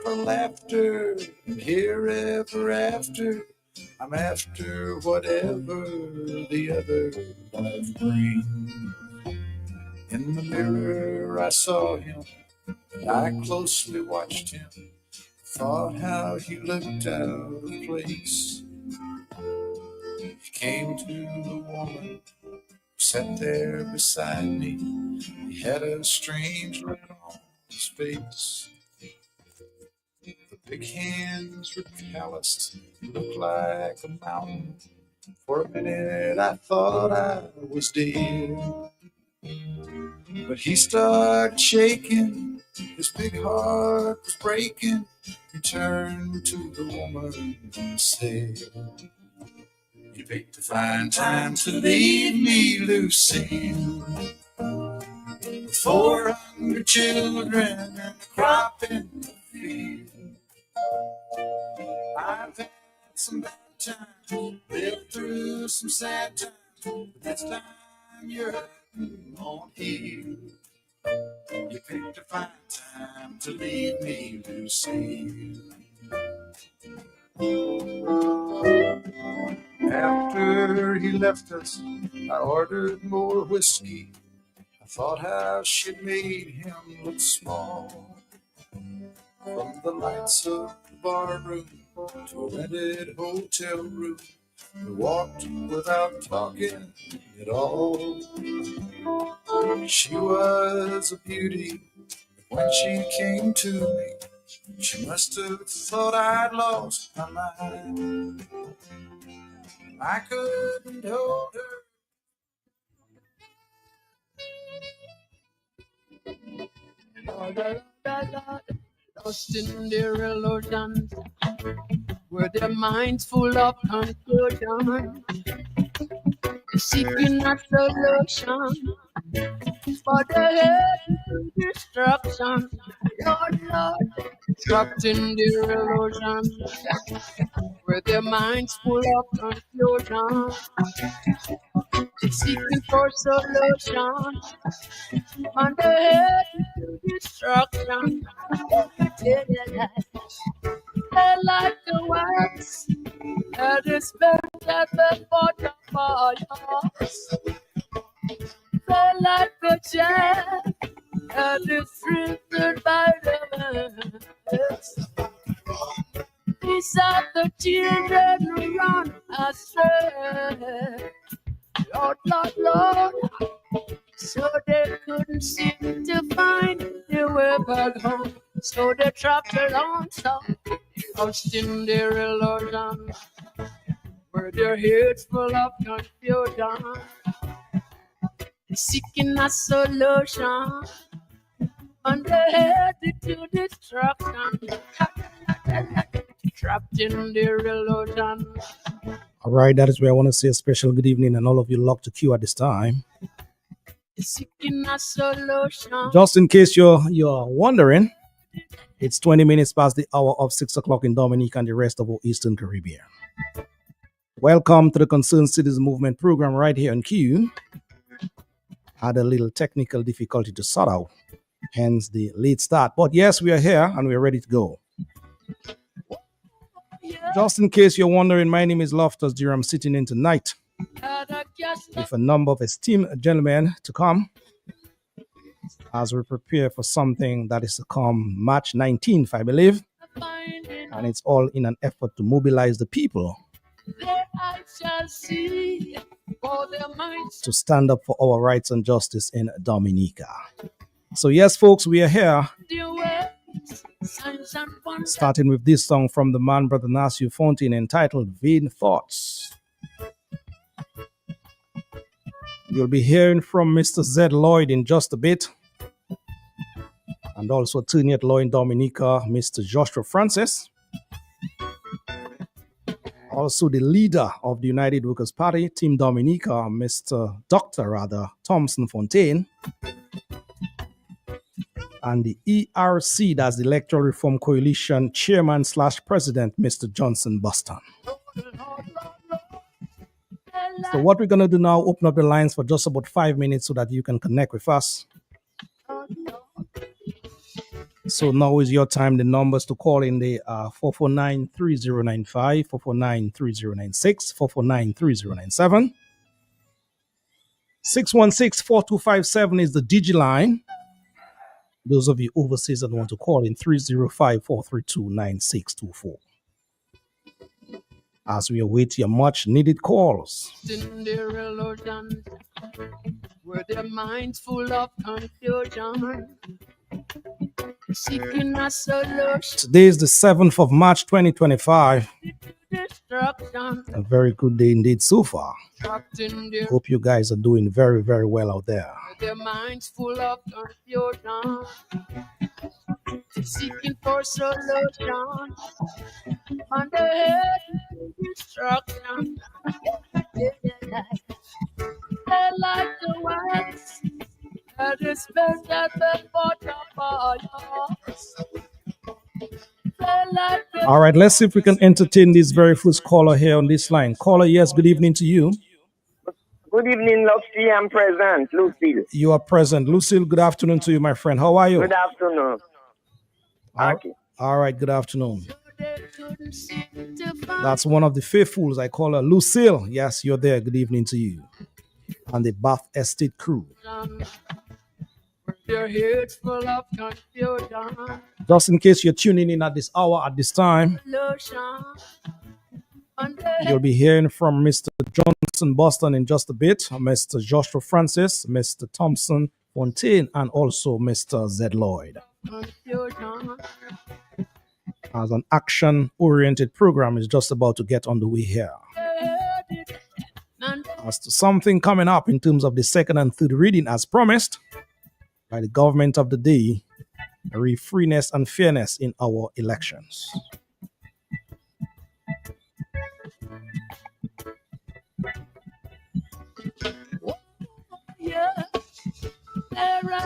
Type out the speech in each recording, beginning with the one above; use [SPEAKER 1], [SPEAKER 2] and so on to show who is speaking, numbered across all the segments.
[SPEAKER 1] for laughter, and here ever after, I'm after whatever the other life brings. In the mirror I saw him, and I closely watched him, thought how he looked out of place. He came to the woman who sat there beside me. He had a strange look on his face. The big hands were calloused, looked like a mountain. For a minute I thought I was dead. But he started shaking, his big heart was breaking. He turned to the woman and said, "You picked a fine time to leave me, Lucille. 400 children and a crop in the field. I've had some bad times, lived through some sad times, but this time you're hurting on here. You picked a fine time to leave me, Lucille." After he left us, I ordered more whiskey. I thought how she'd made him look small. From the lights of the bar room to a rented hotel room, we walked without talking at all. She was a beauty, but when she came to me, she must have thought I'd lost my mind. I couldn't hold her.
[SPEAKER 2] Lost in their illusions, were their minds full of confusion, seeking a solution for their destruction. Lord, Lord, trapped in their illusions, were their minds full of confusion, seeking for solution on the head to destruction. They like the wax that is bent at the bottom of your horse. They like the chair that is drifted by the winds. These are the children who run astray. Lord, Lord, Lord. So they couldn't seem to find their way back home. So they trapped along some, lost in their illusion, where their heads full of confusion, seeking a solution, and they headed to destruction, trapped in their illusion.
[SPEAKER 3] All right, that is where I want to say a special good evening and all of you locked to queue at this time.
[SPEAKER 2] Seeking a solution.
[SPEAKER 3] Just in case you're wondering, it's 20 minutes past the hour of 6 o'clock in Dominica and the rest of our Eastern Caribbean. Welcome to the Concerned Citizens Movement program right here on Q. Had a little technical difficulty to sort out, hence the late start. But yes, we are here and we're ready to go. Just in case you're wondering, my name is Loftus Dear. I'm sitting in tonight with a number of esteemed gentlemen to come as we prepare for something that is to come March 19th, I believe. And it's all in an effort to mobilize the people to stand up for our rights and justice in Dominica. So yes, folks, we are here. Starting with this song from the man, Brother Nasir Fontaine, entitled Vain Thoughts. You'll be hearing from Mr. Z. Lloyd in just a bit. And also Attorney at Law in Dominica, Mr. Joshua Francis. Also the leader of the United Workers' Party, Team Dominica, Dr. Thompson Fontaine. And the ERC, that's the Electoral Reform Coalition Chairman / President, Mr. Johnson Boston. So what we're going to do now, open up the lines for just about 5 minutes so that you can connect with us. So now is your time. The numbers to call in the 449-3095, 449-3096, 449-3097. 616-4257 is the Digiline. Those of you overseas that want to call in 305-432-9624. As we await your much needed calls.
[SPEAKER 2] In their illusions, where their minds full of confusion, seeking a solution.
[SPEAKER 3] Today is the 7th of March 2025.
[SPEAKER 2] Destruction.
[SPEAKER 3] A very good day indeed so far. Hope you guys are doing very, very well out there.
[SPEAKER 2] Their minds full of confusion, seeking for solution, on the head destruction. They like the wax that is spent at the bottom of yours.
[SPEAKER 3] All right, let's see if we can entertain this very first caller here on this line. Caller, yes, good evening to you.
[SPEAKER 4] Good evening, Lucy. I'm present, Lucille.
[SPEAKER 3] You are present. Lucille, good afternoon to you, my friend. How are you?
[SPEAKER 4] Good afternoon. Okay.
[SPEAKER 3] All right, good afternoon. That's one of the faithfuls. I call her Lucille. Yes, you're there. Good evening to you. And the Bath Estate crew.
[SPEAKER 2] Your head's full of confusion.
[SPEAKER 3] Just in case you're tuning in at this hour, at this time, you'll be hearing from Mr. Johnson Boston in just a bit, Mr. Joshua Francis, Mr. Thompson Fontaine, and also Mr. Zed Lloyd. As an action-oriented program is just about to get on the way here. As to something coming up in terms of the second and third reading as promised by the government of the day, freeness and fairness in our elections.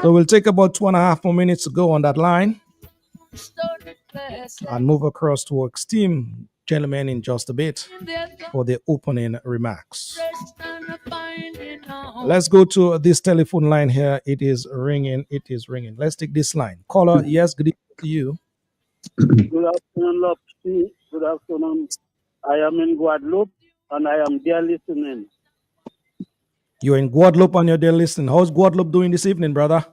[SPEAKER 3] So we'll take about 2.5 more minutes to go on that line and move across to our esteemed gentlemen in just a bit for the opening remarks. Let's go to this telephone line here. It is ringing. It is ringing. Let's take this line. Caller, yes, good evening to you.
[SPEAKER 5] Good afternoon, Lofty. Good afternoon. I am in Guadeloupe and I am there listening.
[SPEAKER 3] You're in Guadeloupe and you're there listening. How's Guadeloupe doing this evening, brother?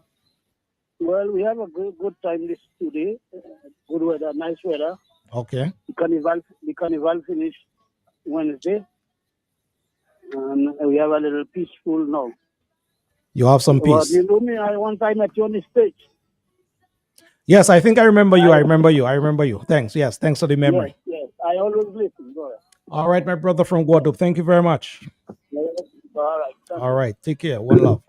[SPEAKER 5] Well, we have a good time this today. Good weather, nice weather.
[SPEAKER 3] Okay.
[SPEAKER 5] The carnival finished Wednesday. And we have a little peaceful now.
[SPEAKER 3] You have some peace.
[SPEAKER 5] Well, you know me, one time at you on the stage.
[SPEAKER 3] Yes, I think I remember you. I remember you. Thanks. Yes, thanks for the memory.
[SPEAKER 5] Yes. I always listen. Go ahead.
[SPEAKER 3] All right, my brother from Guadeloupe. Thank you very much. All right. Take care. One love.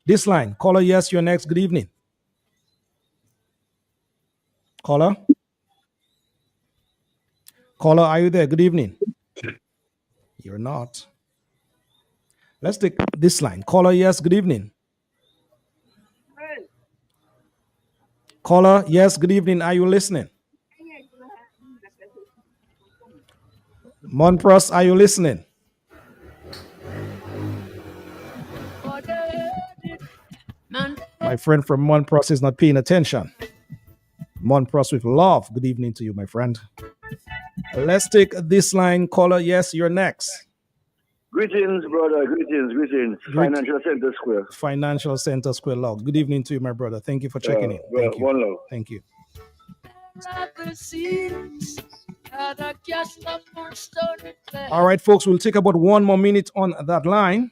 [SPEAKER 3] This line. Caller, yes, you're next. Good evening. Caller? Caller, are you there? Good evening. You're not. Let's take this line. Caller, yes, good evening. Caller, yes, good evening. Are you listening? Monpros, are you listening? My friend from Monpros is not paying attention. Monpros with love. Good evening to you, my friend. Let's take this line. Caller, yes, you're next.
[SPEAKER 6] Greetings, brother. Greetings. Financial Center Square.
[SPEAKER 3] Financial Center Square log. Good evening to you, my brother. Thank you for checking in. Thank you.
[SPEAKER 6] One love.
[SPEAKER 3] Thank you. All right, folks, we'll take about 1 more minute on that line.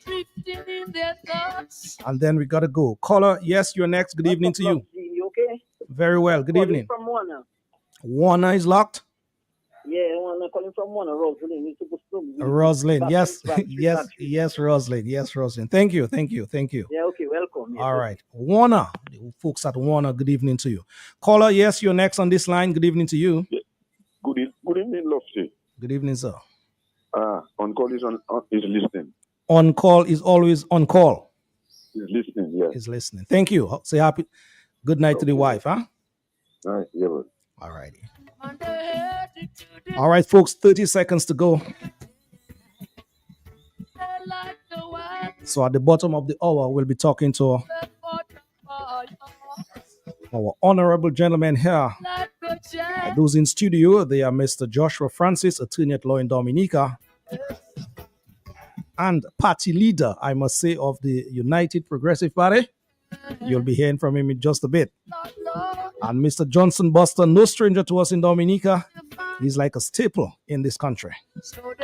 [SPEAKER 3] And then we got to go. Caller, yes, you're next. Good evening to you.
[SPEAKER 5] You okay?
[SPEAKER 3] Very well. Good evening.
[SPEAKER 5] From Warner.
[SPEAKER 3] Warner is locked?
[SPEAKER 5] Yeah, I'm calling from Warner, Roslyn.
[SPEAKER 3] Roslyn, yes, Roslyn. Yes, Roslyn. Thank you.
[SPEAKER 5] Yeah, okay, welcome.
[SPEAKER 3] All right. Warner, the folks at Warner, good evening to you. Caller, yes, you're next on this line. Good evening to you.
[SPEAKER 6] Yeah. Good evening, Lofty.
[SPEAKER 3] Good evening, sir.
[SPEAKER 6] On call is listening.
[SPEAKER 3] On call is always on call.
[SPEAKER 6] He's listening, yeah.
[SPEAKER 3] He's listening. Thank you. Say happy good night to the wife, huh?
[SPEAKER 6] Nice, yeah, bro.
[SPEAKER 3] All righty. All right, folks, 30 seconds to go. So at the bottom of the hour, we'll be talking to Our honorable gentlemen here, those in studio, they are Mr. Joshua Francis, attorney at law in Dominica, and party leader, I must say, of the United Progressive Party. You'll be hearing from him in just a bit. And Mr. Johnson Boston, no stranger to us in Dominica. He's like a staple in this country.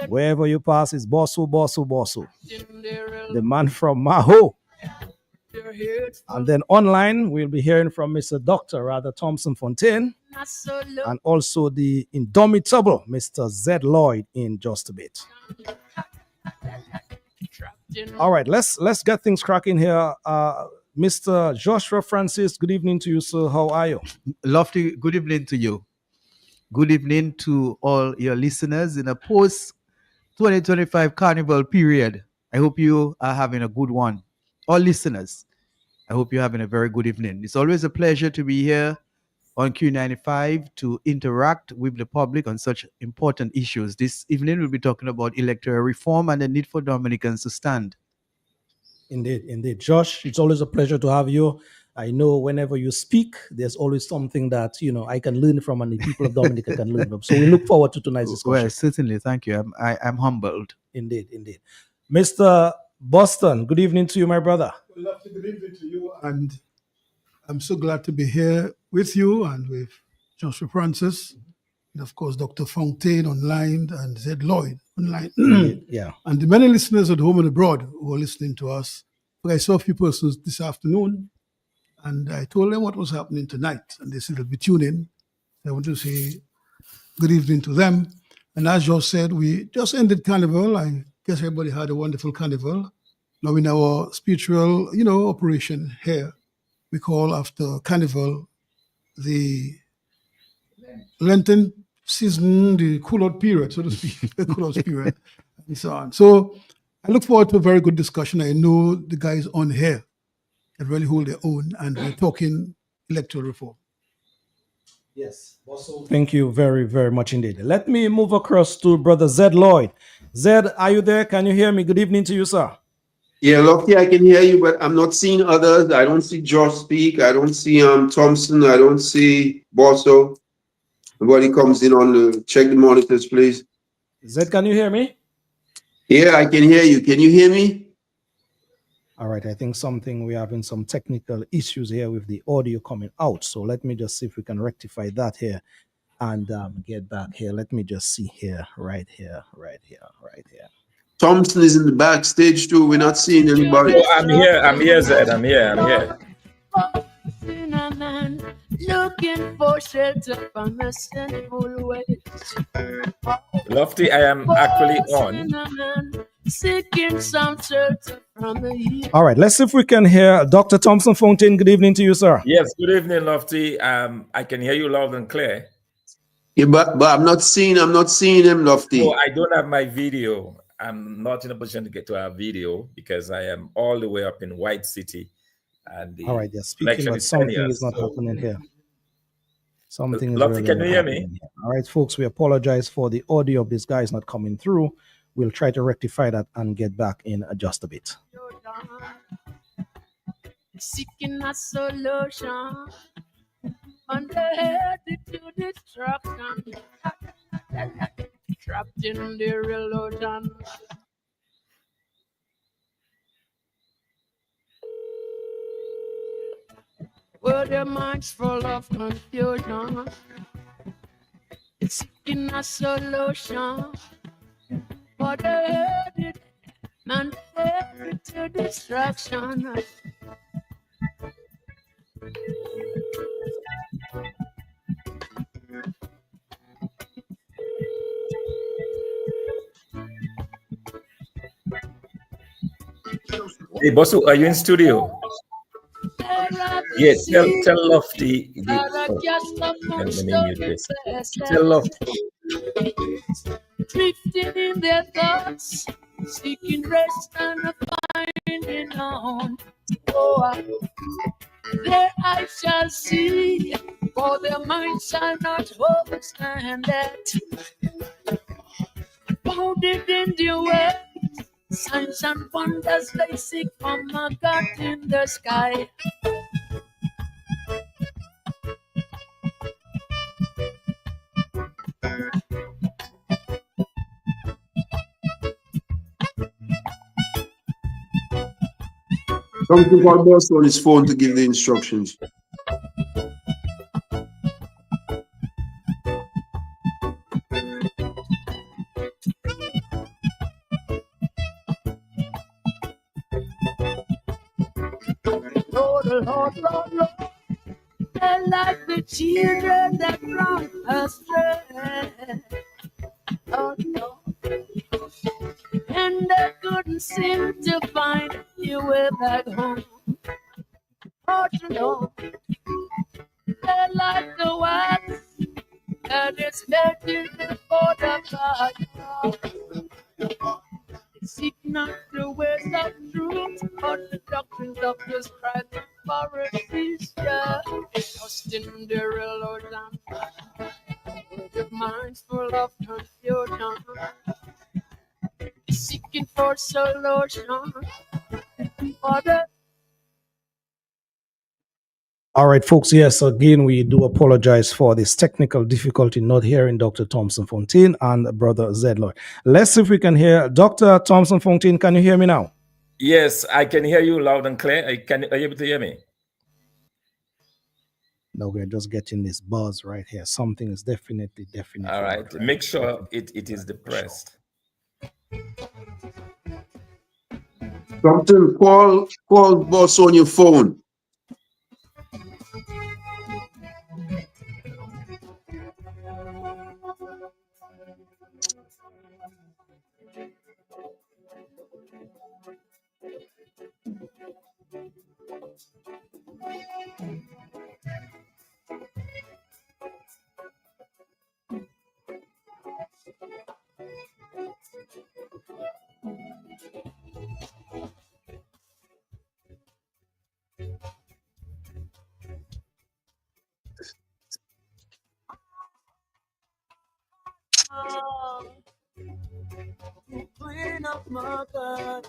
[SPEAKER 3] Wherever you pass, is Bosso, Bosso, Bosso. The man from Maho. And then online, we'll be hearing from Mr. Dr. Thompson Fontaine. And also the indomitable Mr. Zed Lloyd in just a bit. All right, let's get things cracking here. Mr. Joshua Francis, good evening to you, sir. How are you?
[SPEAKER 7] Lofty, good evening to you. Good evening to all your listeners in a post-2025 carnival period. I hope you are having a good one. All listeners, I hope you're having a very good evening. It's always a pleasure to be here on Q95 to interact with the public on such important issues. This evening, we'll be talking about electoral reform and the need for Dominicans to stand.
[SPEAKER 3] Indeed. Josh, it's always a pleasure to have you. I know whenever you speak, there's always something that, I can learn from and the people of Dominica can learn from. So we look forward to tonight's discussion.
[SPEAKER 7] Well, certainly. Thank you. I'm humbled.
[SPEAKER 3] Indeed. Mr. Boston, good evening to you, my brother.
[SPEAKER 8] Lovely good evening to you. And I'm so glad to be here with you and with Joshua Francis. And of course, Dr. Fontaine online and Zed Lloyd online.
[SPEAKER 3] Yeah.
[SPEAKER 8] And the many listeners at home and abroad who are listening to us. I saw a few persons this afternoon and I told them what was happening tonight. And they said they'll be tuning. I want to say good evening to them. And as Josh said, we just ended Carnival. I guess everybody had a wonderful Carnival. Now in our spiritual, operation here, we call after Carnival the Lenten season, the cool-out period, so to speak, the cool-out period, and so on. So I look forward to a very good discussion. I know the guys on here that really hold their own, and we're talking electoral reform.
[SPEAKER 3] Yes. Thank you very, very much indeed. Let me move across to Brother Zed Lloyd. Zed, are you there? Can you hear me? Good evening to you, sir.
[SPEAKER 9] Yeah, Lucky, I can hear you, but I'm not seeing others. I don't see Josh speak. I don't see Thompson. I don't see Bosso. Nobody comes in on the check the monitors, please.
[SPEAKER 3] Zed, can you hear me?
[SPEAKER 9] Yeah, I can hear you. Can you hear me?
[SPEAKER 3] All right, I think we're having some technical issues here with the audio coming out. So let me just see if we can rectify that here and get back here. Let me just see here, right here.
[SPEAKER 9] Thompson is in the backstage too. We're not seeing anybody.
[SPEAKER 10] Oh, I'm here, Zed. I'm here.
[SPEAKER 2] Looking for shelter from a sinful ways.
[SPEAKER 10] Lofty, I am actually on.
[SPEAKER 2] Seeking some shelter from the heat.
[SPEAKER 3] All right, let's see if we can hear Dr. Thompson Fontaine. Good evening to you, sir.
[SPEAKER 10] Yes, good evening, Lofty. I can hear you loud and clear.
[SPEAKER 9] Yeah, but I'm not seeing him, Lofty.
[SPEAKER 10] No, I don't have my video. I'm not in a position to get to our video because I am all the way up in White City. And
[SPEAKER 3] all right, yes, speaking of something is not happening here. Something is
[SPEAKER 10] Lofty,
[SPEAKER 3] really
[SPEAKER 10] can you hear me?
[SPEAKER 3] Here. All right, folks, we apologize for the audio of this guy is not coming through. We'll try to rectify that and get back in just a bit.
[SPEAKER 2] Seeking a solution, underheaded to destruction, trapped in the religion. Where their minds full of confusion, seeking a solution, but they headed and headed to destruction.
[SPEAKER 10] Hey, Bosu, are you in studio? Yeah, tell Lofty. Let me mute this. Tell Lofty.
[SPEAKER 2] Drifting in their thoughts, seeking rest and finding on. Oh, their eyes shall see, for their minds shall not understand that. Bounded in the way, signs and wonders they seek from a God in the sky.
[SPEAKER 9] Something called boss on his phone to give the instructions.
[SPEAKER 2] Lord, Lord, Lord, Lord. They're like the children that run astray. Oh no. And they couldn't seem to find your way back home. Oh no. They're like the ones that is making for the fire. Seek not the ways of truth, but the doctrines of this Christ and Pharisees. Yeah. Trust in the real Lord and with minds full of confusion, seeking for solution. For the
[SPEAKER 3] All right, folks. Yes, again, we do apologize for this technical difficulty not hearing Dr. Thompson Fontaine and Brother Zedlor. Let's see if we can hear Dr. Thompson Fontaine. Can you hear me now?
[SPEAKER 10] Yes, I can hear you loud and clear. Are you able to hear me?
[SPEAKER 3] No, we're just getting this buzz right here. Something is definitely.
[SPEAKER 10] All right. Make sure it is depressed.
[SPEAKER 9] Something call boss on your phone.
[SPEAKER 2] clean up my body.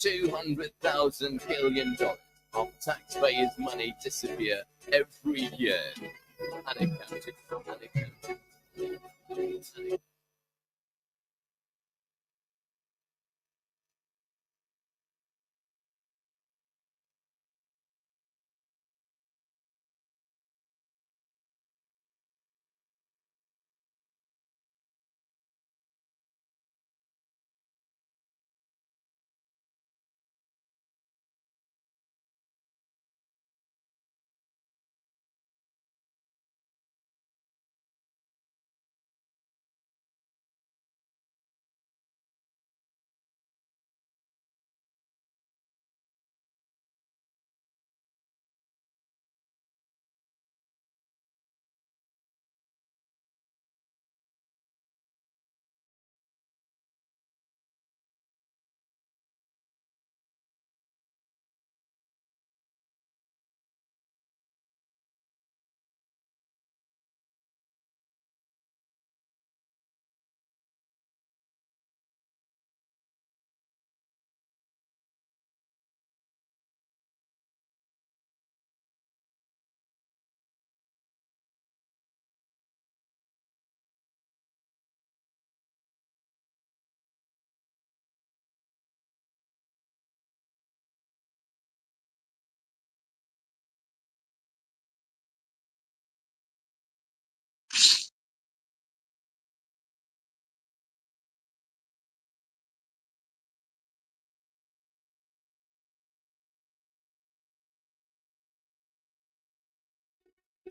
[SPEAKER 2] $200,000 of taxpayers' money disappear every year. Unaccounted.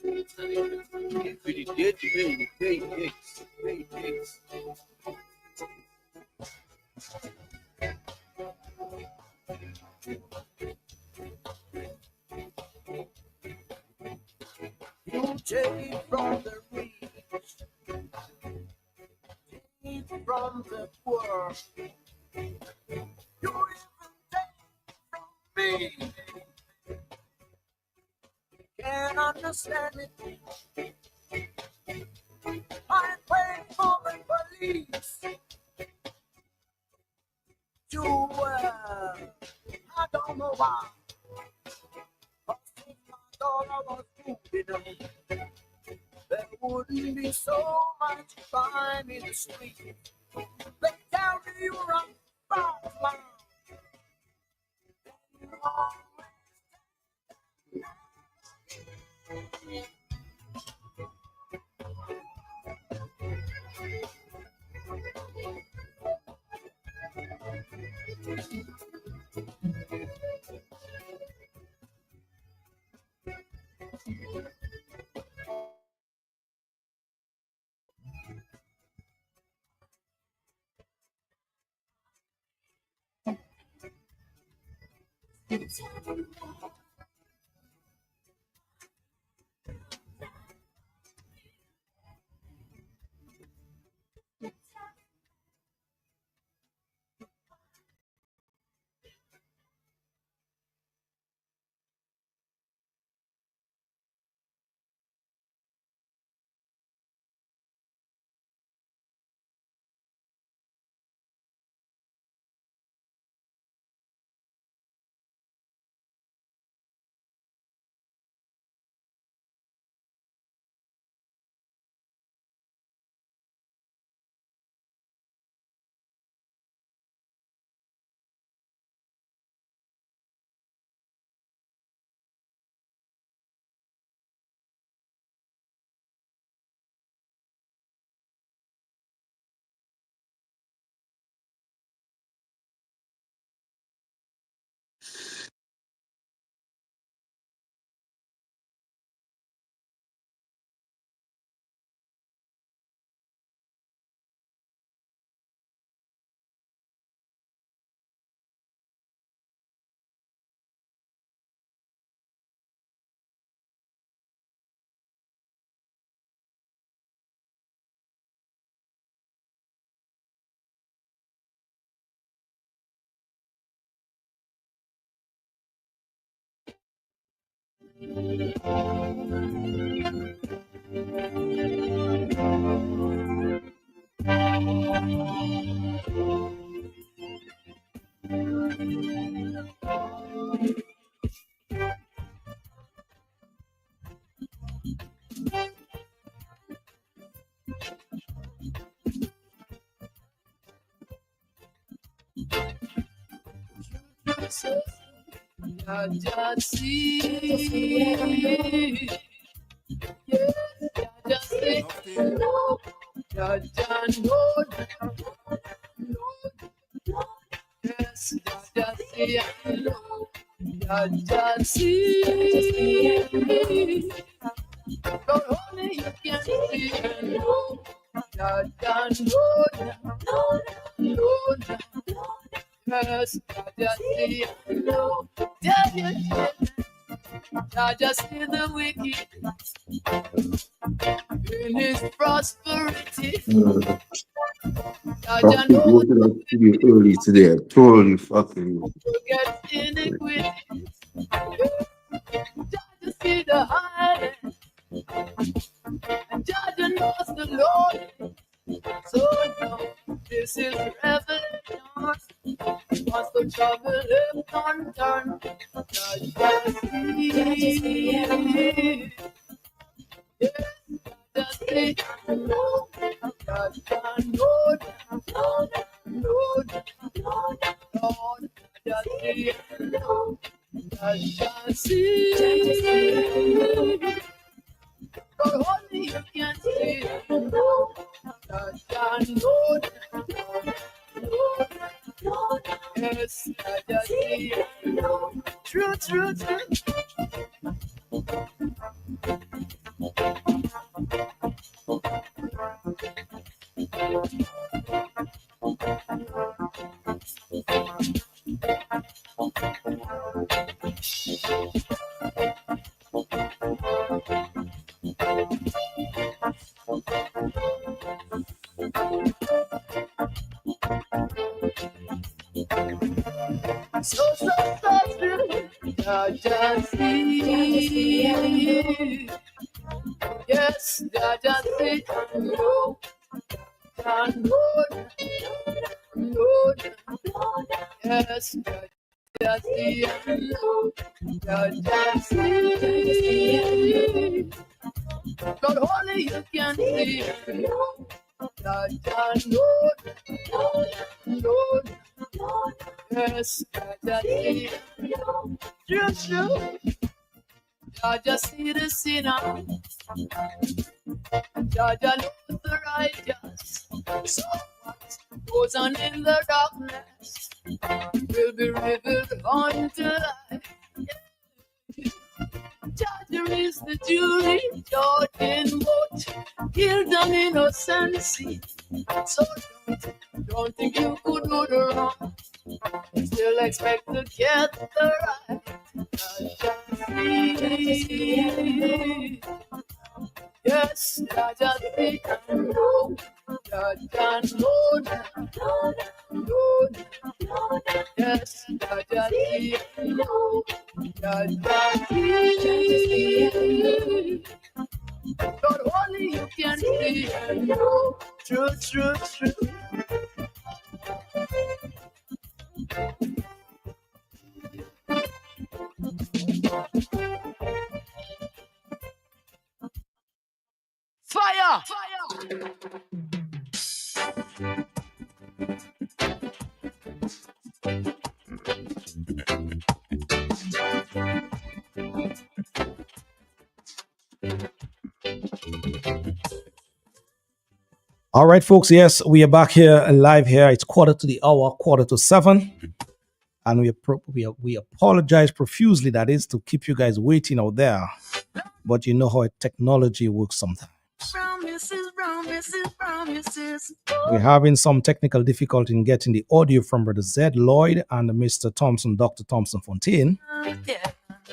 [SPEAKER 2] You take from the rich, take from the poor. You even take from me. Can't understand it. I pay for the police. I don't know why. But if my dollar was good enough, there wouldn't be so much crime in the street. They carry you around fast. Jaja see, Jaja see, Jaja know, yes, Jaja see, Jaja see, but only you can see, Jaja know, yes, Jaja see, Jaja see the wicked in his prosperity. Jaja
[SPEAKER 9] Fucking go to the studio early today. I totally fucking.
[SPEAKER 2] forget iniquity. Jaja see the highland, and Jaja knows the Lord. So now this is revelation. Once the trouble left undone, Jaja see. Yes, Jaja see. Jaja know, Lord, Jaja see. But only you can see. Jaja know, yes, Jaja see. True. So true. Jaja see. Yes, Jaja see. No, no, yes, Jaja see. Jaja see. Not only you can see. Jaja no, yes, Jaja see. True. Jaja see the sinner. Jaja knows the righteous. So what goes on in the darkness will be revealed unto light. Jaja is the jury, judging both guilt and innocency. So don't think you could do the wrong. Still expect to get the right. Jaja see. Yes, Jaja see. No, Jaja no. Yes, Jaja see. Jaja see. Not only you can see. True. Fire!
[SPEAKER 3] All right, folks. Yes, we are back here live here. It's 7:15, and we apologize profusely. That is to keep you guys waiting out there, but you know how technology works sometimes. We're having some technical difficulty in getting the audio from Brother Zed Lloyd and Mr. Thompson, Dr. Thompson Fontaine.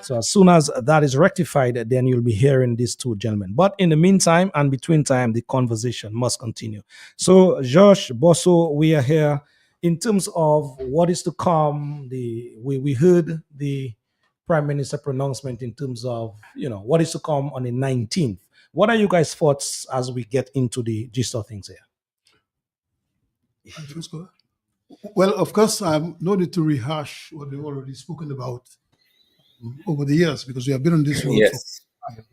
[SPEAKER 3] So as soon as that is rectified, then you'll be hearing these two gentlemen. But in the meantime and between time, the conversation must continue. So Josh, Bosso, we are here in terms of what is to come. We heard the Prime Minister pronouncement in terms of what is to come on the 19th. What are you guys' thoughts as we get into the gist of things here?
[SPEAKER 8] Well, of course, I'm no need to rehash what we've already spoken about over the years, because we have been on this road for a while.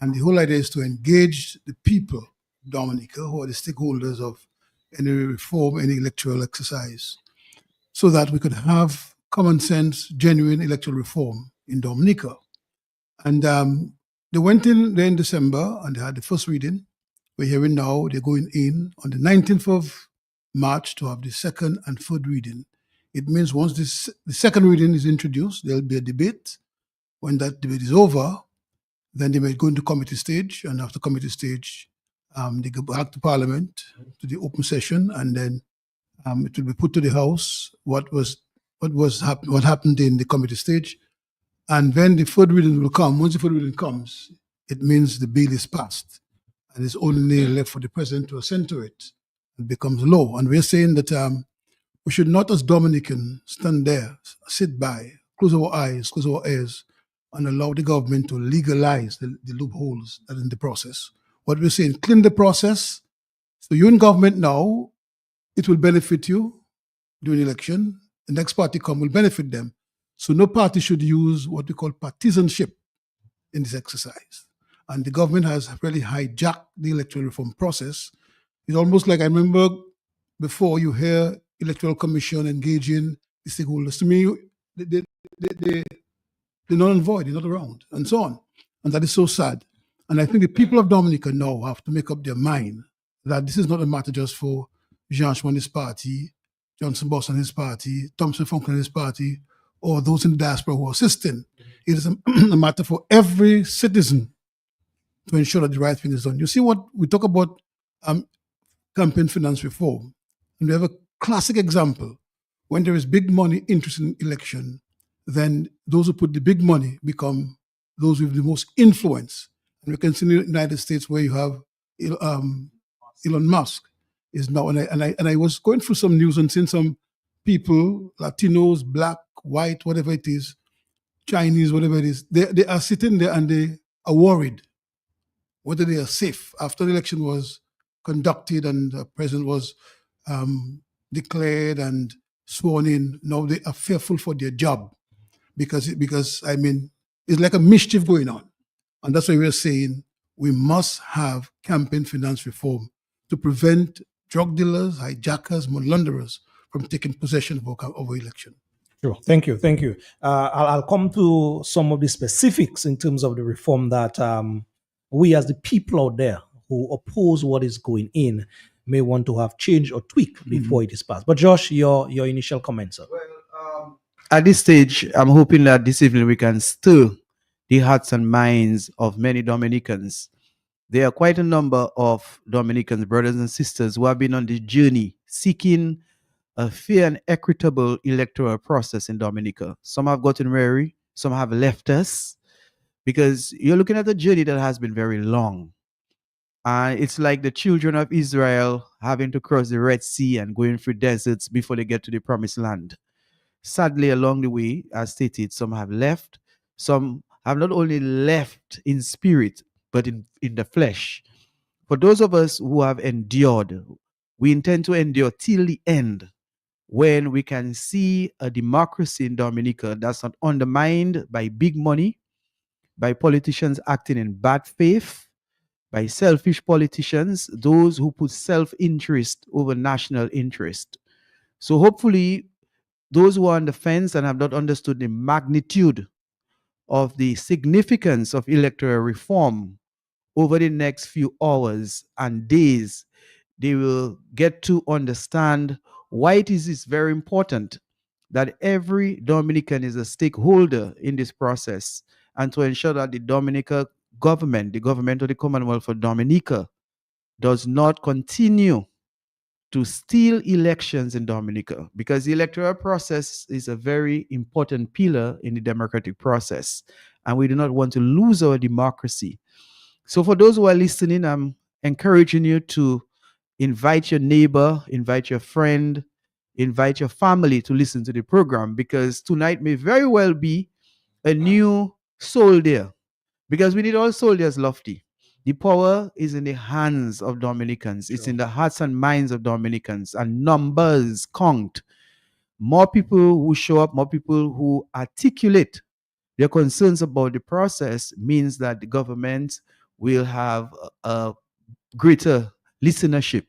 [SPEAKER 8] And the whole idea is to engage the people, Dominica, who are the stakeholders of any reform, any electoral exercise, so that we could have common sense, genuine electoral reform in Dominica. And they went in there in December and they had the first reading. We're hearing now they're going in on the 19th of March to have the second and third reading. It means once the second reading is introduced, there'll be a debate. When that debate is over, then they may go into committee stage, and after committee stage, they go back to Parliament, to the open session, and then it will be put to the House what happened in the committee stage, and then the third reading will come. Once the third reading comes, it means the bill is passed, and it's only left for the President to assent to it. It becomes law, and we're saying that we should not, as Dominican, stand there, sit by, close our eyes, close our ears, and allow the government to legalize the loopholes that are in the process. What we're saying, clean the process. So you're in government now, it will benefit you during the election. The next party come will benefit them. So no party should use what we call partisanship in this exercise. And the government has really hijacked the electoral reform process. It's almost like, I remember before you hear Electoral Commission engaging the stakeholders. To me, they're null and void, they're not around, and so on. And that is so sad. And I think the people of Dominica now have to make up their mind that this is not a matter just for Jean and his party, Johnson Boss and his party, Thompson Funk and his party, or those in the diaspora who are assisting. It is a matter for every citizen to ensure that the right thing is done. You see what we talk about campaign finance reform, and we have a classic example when there is big money interest in election, then those who put the big money become those with the most influence. And we can see in the United States where you have Elon Musk is now, and I was going through some news and seeing some people, Latinos, black, white, whatever it is, Chinese, whatever it is, they are sitting there and they are worried whether they are safe after the election was conducted and the president was declared and sworn in. Now they are fearful for their job because I mean, it's like a mischief going on. And that's why we're saying we must have campaign finance reform to prevent drug dealers, hijackers, money launderers from taking possession of our election.
[SPEAKER 3] Sure. Thank you. Thank you. I'll come to some of the specifics in terms of the reform that we as the people out there who oppose what is going in may want to have changed or tweaked before it is passed. But Josh, your initial comments, sir.
[SPEAKER 7] Well, at this stage, I'm hoping that this evening we can stir the hearts and minds of many Dominicans. There are quite a number of Dominicans, brothers and sisters, who have been on this journey seeking a fair and equitable electoral process in Dominica. Some have gotten weary, some have left us, because you're looking at a journey that has been very long. It's like the children of Israel having to cross the Red Sea and going through deserts before they get to the promised land. Sadly, along the way, as stated, some have left. Some have not only left in spirit, but in the flesh. For those of us who have endured, we intend to endure till the end, when we can see a democracy in Dominica that's not undermined by big money, by politicians acting in bad faith, by selfish politicians, those who put self-interest over national interest. So hopefully, those who are on the fence and have not understood the magnitude of the significance of electoral reform over the next few hours and days, they will get to understand why it is very important that every Dominican is a stakeholder in this process, and to ensure that the Dominica government, the government of the Commonwealth of Dominica, does not continue to steal elections in Dominica, because the electoral process is a very important pillar in the democratic process, and we do not want to lose our democracy. So for those who are listening, I'm encouraging you to invite your neighbor, invite your friend, invite your family to listen to the program, because tonight may very well be a new soldier, because we need all soldiers, Lofty. The power is in the hands of Dominicans. It's in the hearts and minds of Dominicans, and numbers count. More people who show up, more people who articulate their concerns about the process means that the government will have a greater listenership.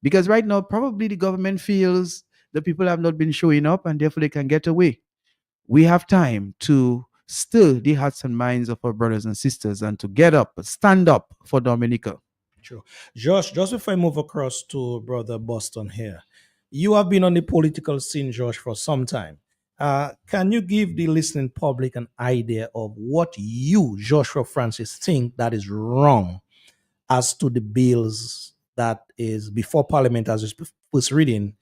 [SPEAKER 7] Because right now, probably the government feels the people have not been showing up and therefore they can get away. We have time to stir the hearts and minds of our brothers and sisters and to get up, stand up for Dominica.
[SPEAKER 3] Sure. Josh, just before I move across to Brother Boston here, you have been on the political scene, Josh, for some time. Can you give the listening public an idea of what you, Joshua Francis, think that is wrong as to the bills that is before Parliament as its first reading,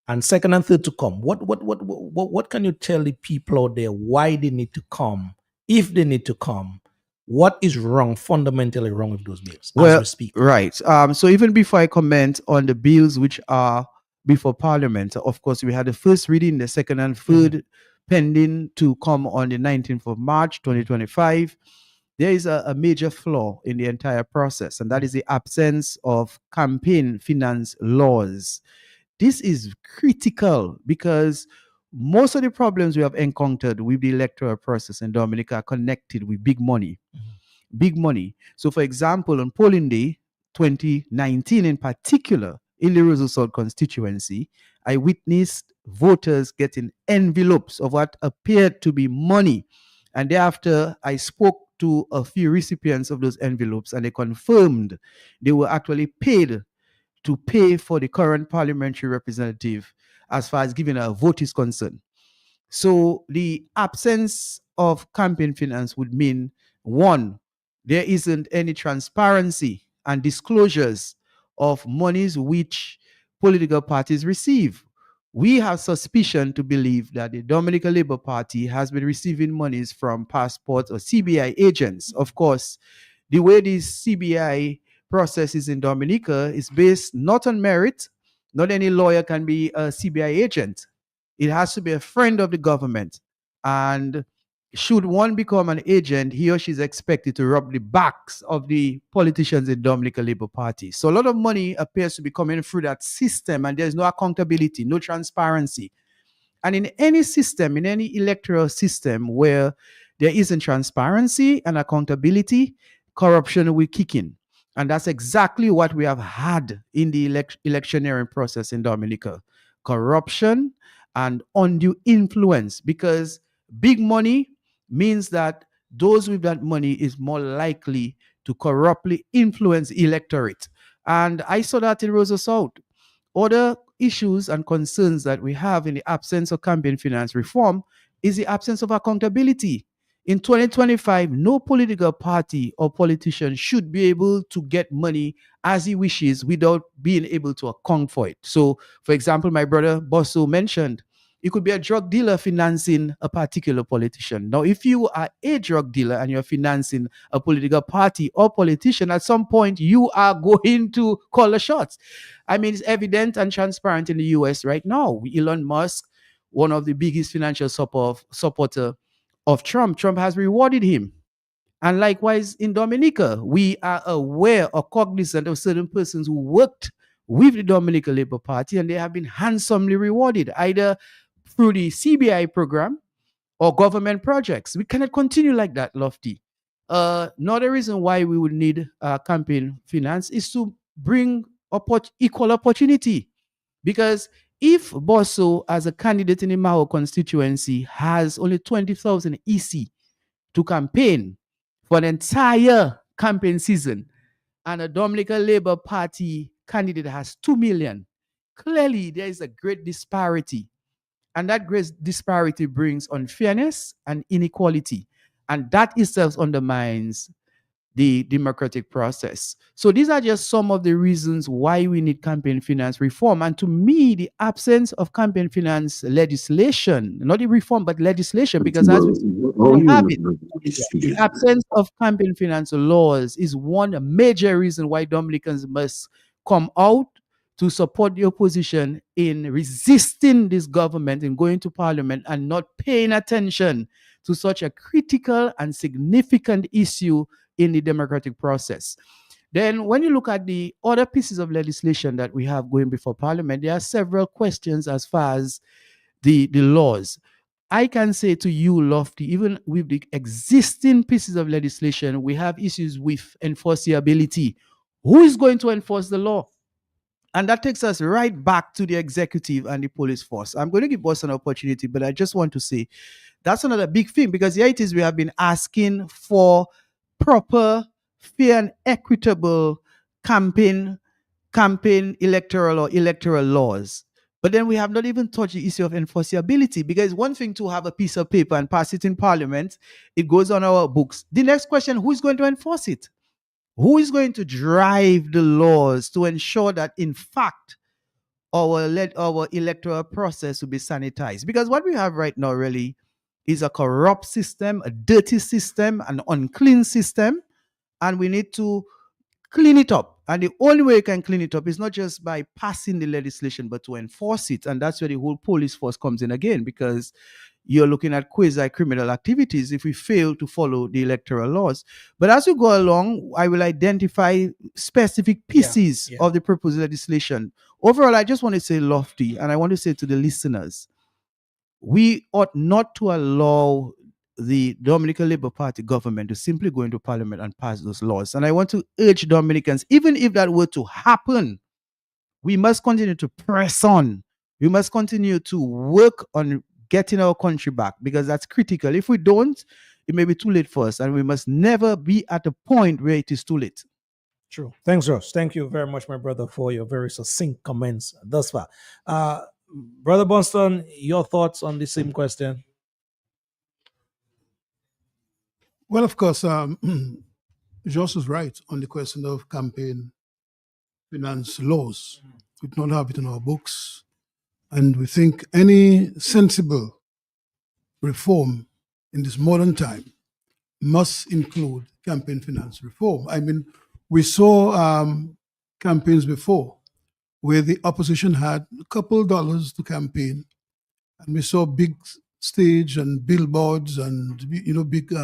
[SPEAKER 3] and second and third to come? What can you tell the people out there why they need to come, if they need to come? What is wrong, fundamentally wrong with those bills as we speak?
[SPEAKER 7] Right. So even before I comment on the bills which are before Parliament, of course, we had the first reading, the second and third pending to come on the 19th of March, 2025. There is a major flaw in the entire process, and that is the absence of campaign finance laws. This is critical because most of the problems we have encountered with the electoral process in Dominica are connected with big money. Big money. So, for example, on polling day 2019 in particular, in the Roseau South constituency, I witnessed voters getting envelopes of what appeared to be money. And thereafter, I spoke to a few recipients of those envelopes, and they confirmed they were actually paid to pay for the current parliamentary representative as far as giving a vote is concerned. So the absence of campaign finance would mean, one, there isn't any transparency and disclosures of monies which political parties receive. we have suspicion to believe that the Dominican Labour Party has been receiving monies from passport or CBI agents. Of course, the way this CBI process is in Dominica is based not on merit. Not any lawyer can be a CBI agent. It has to be a friend of the government. And should one become an agent, he or she is expected to rub the backs of the politicians in Dominican Labour Party. So a lot of money appears to be coming through that system, and there's no accountability, no transparency. And in any system, in any electoral system where there isn't transparency and accountability, corruption will kick in. And that's exactly what we have had in the electioneering process in Dominica. Corruption and undue influence, because big money means that those with that money is more likely to corruptly influence electorate. And I saw that in Rosa South. Other issues and concerns that we have in the absence of campaign finance reform is the absence of accountability. In 2025, no political party or politician should be able to get money as he wishes without being able to account for it. So, for example, my brother Bosso mentioned, it could be a drug dealer financing a particular politician. Now, if you are a drug dealer and you're financing a political party or politician, at some point you are going to call the shots. I mean, it's evident and transparent in the US right now. Elon Musk, one of the biggest financial supporter of Trump, Trump has rewarded him. And likewise in Dominica, we are aware or cognizant of certain persons who worked with the Dominican Labour Party, and they have been handsomely rewarded, either through the CBI program or government projects. We cannot continue like that, Lofty. Another reason why we would need campaign finance is to bring equal opportunity. Because if Bosso, as a candidate in the Mao constituency, has only 20,000 EC to campaign for an entire campaign season, and a Dominican Labour Party candidate has 2 million, clearly there is a great disparity. And that great disparity brings unfairness and inequality. And that itself undermines the democratic process. So these are just some of the reasons why we need campaign finance reform. And to me, the absence of campaign finance legislation, not the reform, but legislation, because as we have it, the absence of campaign finance laws is one major reason why Dominicans must come out to support the opposition in resisting this government and going to parliament and not paying attention to such a critical and significant issue in the democratic process. Then when you look at the other pieces of legislation that we have going before parliament, there are several questions as far as the laws. I can say to you, Lofty, even with the existing pieces of legislation, we have issues with enforceability. Who is going to enforce the law? And that takes us right back to the executive and the police force. I'm going to give Boss an opportunity, but I just want to say that's another big thing, because here it is, we have been asking for proper, fair, and equitable campaign electoral or electoral laws. But then we have not even touched the issue of enforceability, because one thing to have a piece of paper and pass it in parliament, it goes on our books. The next question, who is going to enforce it? Who is going to drive the laws to ensure that, in fact, our electoral process will be sanitized? Because what we have right now really is a corrupt system, a dirty system, an unclean system, and we need to clean it up. And the only way you can clean it up is not just by passing the legislation, but to enforce it. And that's where the whole police force comes in again, because you're looking at quasi-criminal activities if we fail to follow the electoral laws. But as we go along, I will identify specific pieces of the proposed legislation. Overall, I just want to say, Lofty, and I want to say to the listeners, we ought not to allow the Dominican Labour Party government to simply go into parliament and pass those laws. And I want to urge Dominicans, even if that were to happen, we must continue to press on. We must continue to work on getting our country back, because that's critical. If we don't, it may be too late for us, and we must never be at a point where it is too late.
[SPEAKER 3] True. Thanks, Josh. Thank you very much, my brother, for your very succinct comments thus far. Brother Boston, your thoughts on the same question?
[SPEAKER 8] Well, of course, Josh is right on the question of campaign finance laws. We do not have it in our books. And we think any sensible reform in this modern time must include campaign finance reform. I mean, we saw campaigns before where the opposition had a couple dollars to campaign, and we saw big stage and billboards and big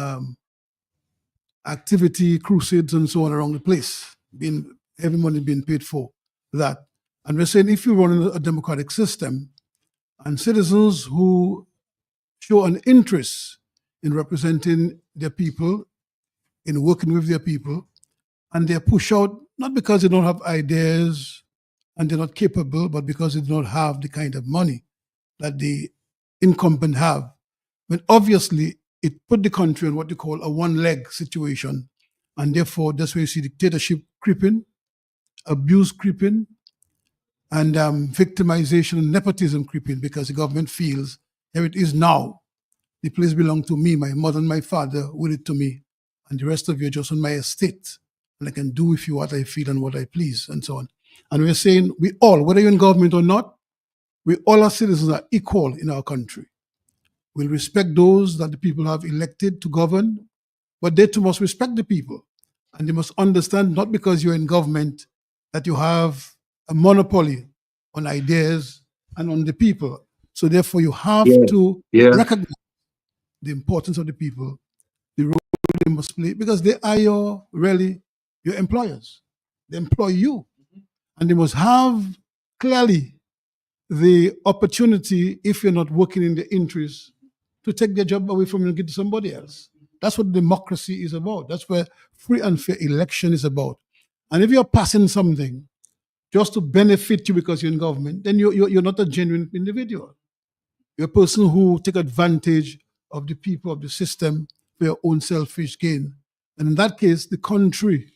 [SPEAKER 8] activity crusades and so on around the place, being heavy money being paid for that. And we're saying if you run a democratic system and citizens who show an interest in representing their people, in working with their people, and they're pushed out not because they don't have ideas and they're not capable, but because they do not have the kind of money that the incumbent have. But obviously, it put the country in what they call a one-leg situation, and therefore that's where you see dictatorship creeping, abuse creeping, and victimization and nepotism creeping, because the government feels here it is now. The place belongs to me, my mother and my father will it to me, and the rest of you are just on my estate, and I can do with you what I feel and what I please, and so on. And we're saying we all, whether you're in government or not, we all as citizens are equal in our country. We'll respect those that the people have elected to govern, but they too must respect the people. And they must understand, not because you're in government, that you have a monopoly on ideas and on the people. So therefore, you have to recognize the importance of the people, the role they must play, because they are your employers. They employ you. And they must have clearly the opportunity, if you're not working in their interest, to take their job away from you and give it to somebody else. That's what democracy is about. That's where free and fair election is about. And if you're passing something just to benefit you because you're in government, then you're not a genuine individual. You're a person who take advantage of the people, of the system, for your own selfish gain. And in that case, the country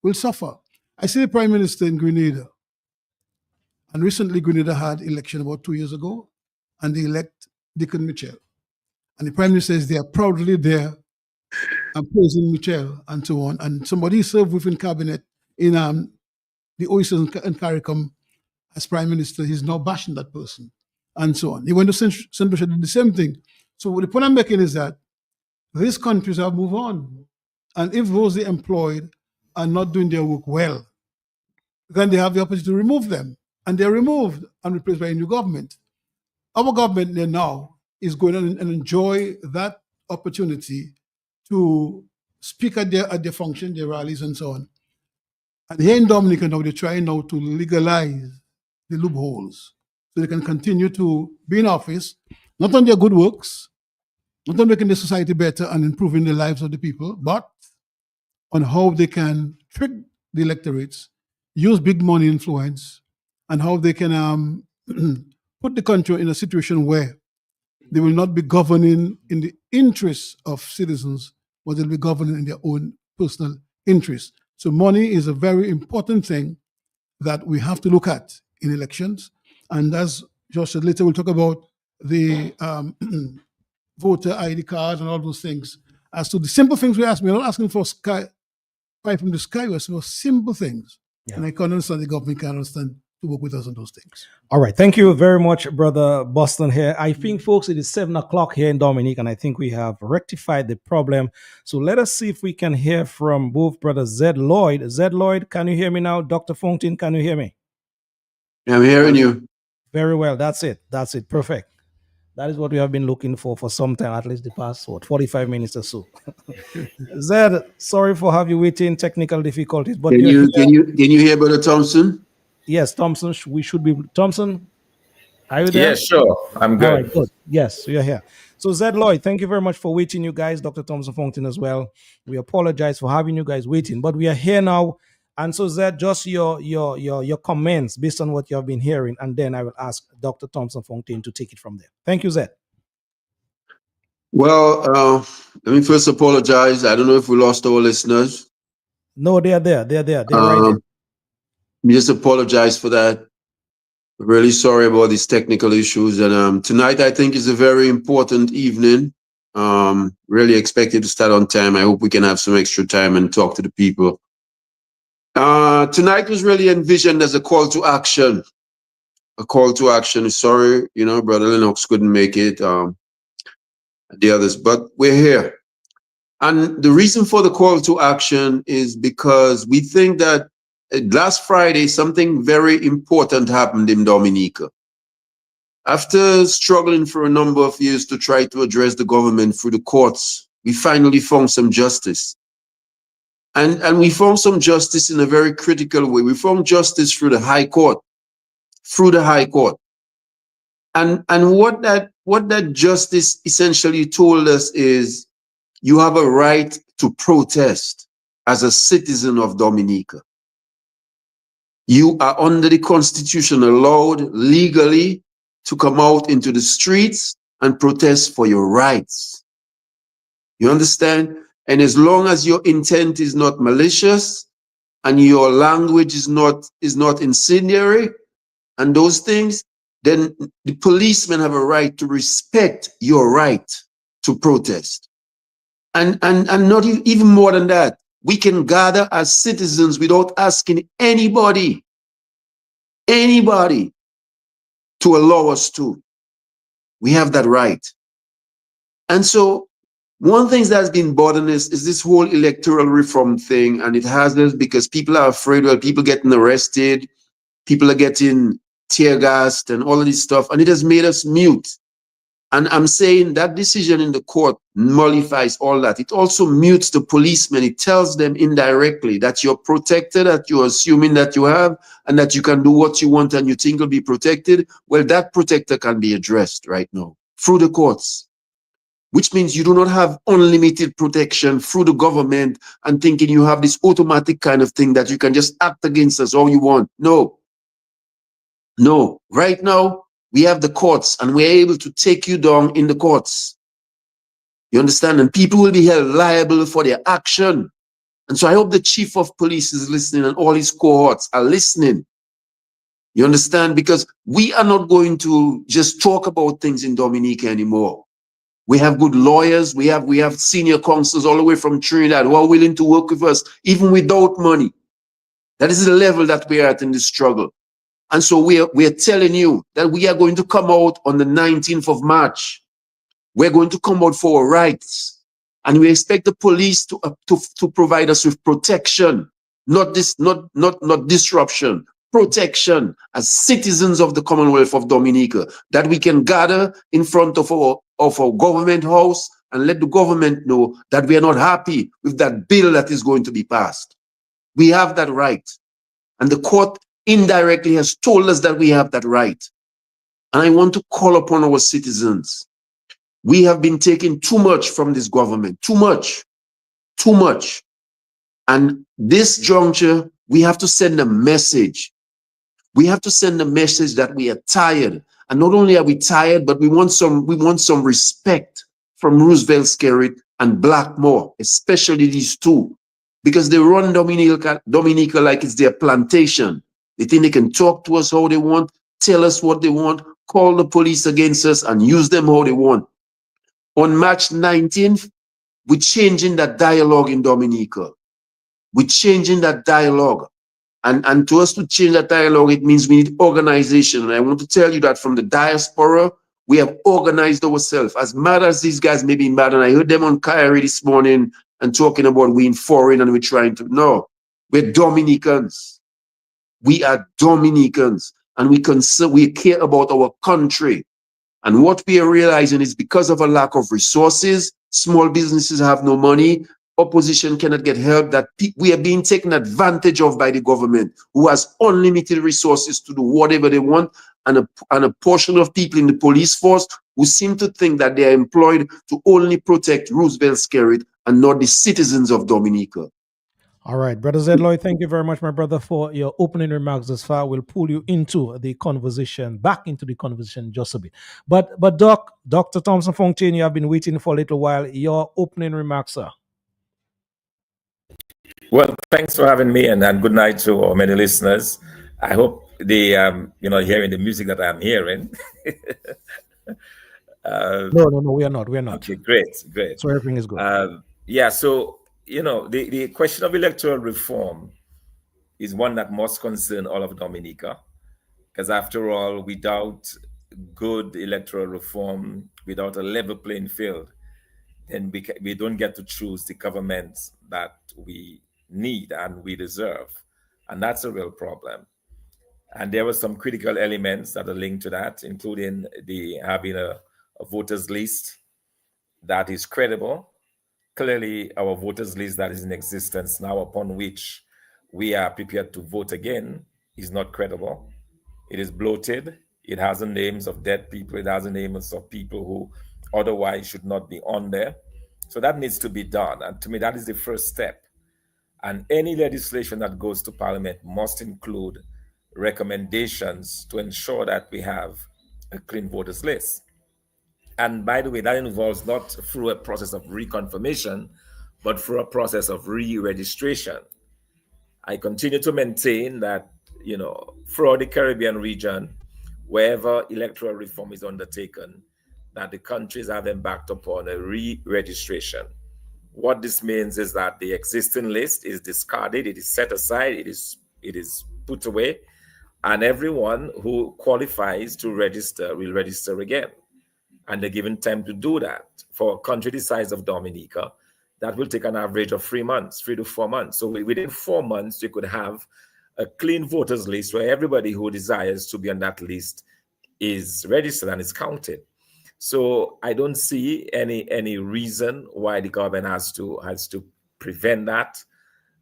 [SPEAKER 8] will suffer. I see the Prime Minister in Grenada. And recently, Grenada had election about 2 years ago, and they elect Dickon Mitchell. And the Prime Minister is there, proudly there, and praising Mitchell and so on. And somebody served within cabinet in the Oysters and CARICOM as Prime Minister. He's now bashing that person, and so on. He went to St. Lucia, did the same thing. So the point I'm making is that these countries have moved on. And if those they employed are not doing their work well, then they have the opportunity to remove them. And they're removed and replaced by a new government. Our government now is going on and enjoy that opportunity to speak at their function, their rallies, and so on. And here in Dominica now, they're trying now to legalize the loopholes so they can continue to be in office, not on their good works, not on making the society better and improving the lives of the people, but on how they can trick the electorates, use big money influence, and how they can put the country in a situation where they will not be governing in the interests of citizens, but they'll be governing in their own personal interests. So money is a very important thing that we have to look at in elections. And as Josh said, later we'll talk about the voter ID cards and all those things. As to the simple things we're asking, we're not asking for pie from the sky, we're asking for simple things. Yeah. And I can understand the government can understand to work with us on those things.
[SPEAKER 3] All right. Thank you very much, Brother Boston here. I think, folks, it is 7 o'clock here in Dominique, and I think we have rectified the problem. So let us see if we can hear from both Brother Zed Lloyd. Zed Lloyd, can you hear me now? Dr. Fontaine, can you hear me?
[SPEAKER 9] I'm hearing you.
[SPEAKER 3] Very well. That's it. That's it. Perfect. That is what we have been looking for some time, at least the past, 45 minutes or so. Zed, sorry for having you waiting, technical difficulties. But
[SPEAKER 9] can you hear Brother Thompson?
[SPEAKER 3] Yes, Thompson, we should be. Thompson, are you there?
[SPEAKER 10] Yes, sure. I'm good.
[SPEAKER 3] All right, good. Yes, you're here. So, Zed Lloyd, thank you very much for waiting, you guys. Dr. Thompson Fontaine as well. We apologize for having you guys waiting, but we are here now. And so, Zed, just your comments based on what you have been hearing, and then I will ask Dr. Thompson Fontaine to take it from there. Thank you, Zed.
[SPEAKER 9] Well, let me first apologize. I don't know if we lost our listeners.
[SPEAKER 3] No, they are there. They're right there.
[SPEAKER 9] Just apologize for that. Really sorry about these technical issues. And tonight, I think, is a very important evening. Really expected to start on time. I hope we can have some extra time and talk to the people. Tonight was really envisioned as a call to action. a call to action. Sorry, Brother Lennox couldn't make it, the others, but we're here. And the reason for the call to action is because we think that last Friday, something very important happened in Dominica. After struggling for a number of years to try to address the government through the courts, we finally found some justice. And we found some justice in a very critical way. We found justice through the High Court. And what that justice essentially told us is you have a right to protest as a citizen of Dominica. You are under the Constitution allowed legally to come out into the streets and protest for your rights. You understand? And as long as your intent is not malicious and your language is not incendiary and those things, then the policemen have a right to respect your right to protest. And not even more than that, we can gather as citizens without asking anybody to allow us to. We have that right. And so one thing that's been bothering us is this whole electoral reform thing, and it has us because people are afraid, well, people getting arrested, people are getting tear gassed and all of this stuff, and it has made us mute. And I'm saying that decision in the court nullifies all that. It also mutes the policemen. It tells them indirectly that you're protected, that you're assuming that you have, and that you can do what you want and you think will be protected. Well, that protector can be addressed right now through the courts, which means you do not have unlimited protection through the government and thinking you have this automatic kind of thing that you can just act against us all you want. No. Right now, we have the courts and we're able to take you down in the courts. You understand? And people will be held liable for their action. And so I hope the chief of police is listening and all his cohorts are listening. You understand? Because we are not going to just talk about things in Dominica anymore. We have good lawyers. We have senior counselors all the way from Trinidad who are willing to work with us, even without money. That is the level that we are at in this struggle. And so we are telling you that we are going to come out on the 19th of March. We're going to come out for our rights. And we expect the police to provide us with protection, not disruption, protection as citizens of the Commonwealth of Dominica, that we can gather in front of our government house and let the government know that we are not happy with that bill that is going to be passed. We have that right. And the court indirectly has told us that we have that right. And I want to call upon our citizens. We have been taking too much from this government, too much. And this juncture, we have to send a message. We have to send a message that we are tired. And not only are we tired, but we want some respect from Roosevelt Skerrit and Blackmore, especially these two, because they run Dominica like it's their plantation. They think they can talk to us how they want, tell us what they want, call the police against us, and use them how they want. On March 19th, we're changing that dialogue in Dominica. We're changing that dialogue. And to us to change that dialogue, it means we need organization. And I want to tell you that from the diaspora, we have organized ourselves. As mad as these guys may be mad, and I heard them on Kyrie this morning and talking about we in foreign and we're trying to, no, we're Dominicans. We are Dominicans, and we care about our country. And what we are realizing is because of a lack of resources, small businesses have no money, opposition cannot get help, that we are being taken advantage of by the government, who has unlimited resources to do whatever they want, and a portion of people in the police force who seem to think that they are employed to only protect Roosevelt Skerrit and not the citizens of Dominica.
[SPEAKER 3] All right, Brother Zedloy, thank you very much, my brother, for your opening remarks thus far. We'll pull you into the conversation, back into the conversation just a bit. But Dr. Thompson Fontaine, you have been waiting for a little while. Your opening remarks, sir.
[SPEAKER 10] Well, thanks for having me, and good night to our many listeners. I hope they, hearing the music that I'm hearing.
[SPEAKER 3] No, we are not.
[SPEAKER 10] Okay, great.
[SPEAKER 3] So everything is good.
[SPEAKER 10] So, the question of electoral reform is one that must concern all of Dominica. Because after all, without good electoral reform, without a level playing field, then we don't get to choose the governments that we need and we deserve. And that's a real problem. And there were some critical elements that are linked to that, including the having a voters list that is credible. Clearly, our voters list that is in existence now, upon which we are prepared to vote again, is not credible. It is bloated. It has the names of dead people. It has the names of people who otherwise should not be on there. So that needs to be done. And to me, that is the first step. And any legislation that goes to Parliament must include recommendations to ensure that we have a clean voters list. And by the way, that involves not through a process of reconfirmation, but through a process of re-registration. I continue to maintain that, throughout the Caribbean region, wherever electoral reform is undertaken, that the countries have embarked upon a re-registration. What this means is that the existing list is discarded, it is set aside, it is put away, and everyone who qualifies to register will register again. And they're given time to do that. For a country the size of Dominica, that will take an average of 3 months, 3 to 4 months. So within 4 months, you could have a clean voters list where everybody who desires to be on that list is registered and is counted. So I don't see any reason why the government has to prevent that,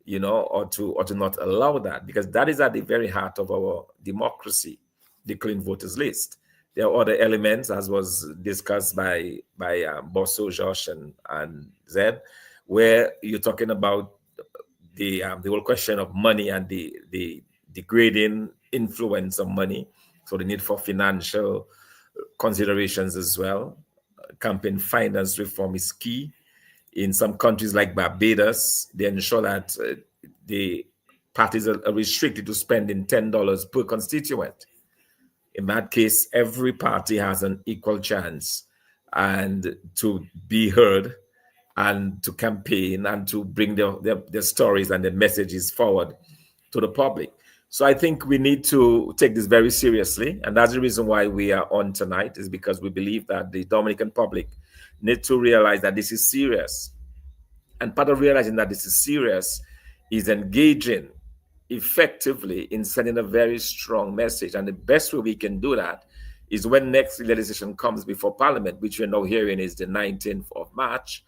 [SPEAKER 10] or to not allow that, because that is at the very heart of our democracy, the clean voters list. There are other elements, as was discussed by Bosso, Josh, and Zed, where you're talking about the whole question of money and the degrading influence of money. So the need for financial considerations as well. Campaign finance reform is key. In some countries like Barbados, they ensure that the parties are restricted to spending $10 per constituent. In that case, every party has an equal chance and to be heard and to campaign and to bring their stories and their messages forward to the public. So I think we need to take this very seriously. And that's the reason why we are on tonight, is because we believe that the Dominican public need to realize that this is serious. And part of realizing that this is serious is engaging effectively in sending a very strong message. And the best way we can do that is when next legislation comes before Parliament, which we're now hearing is the 19th of March,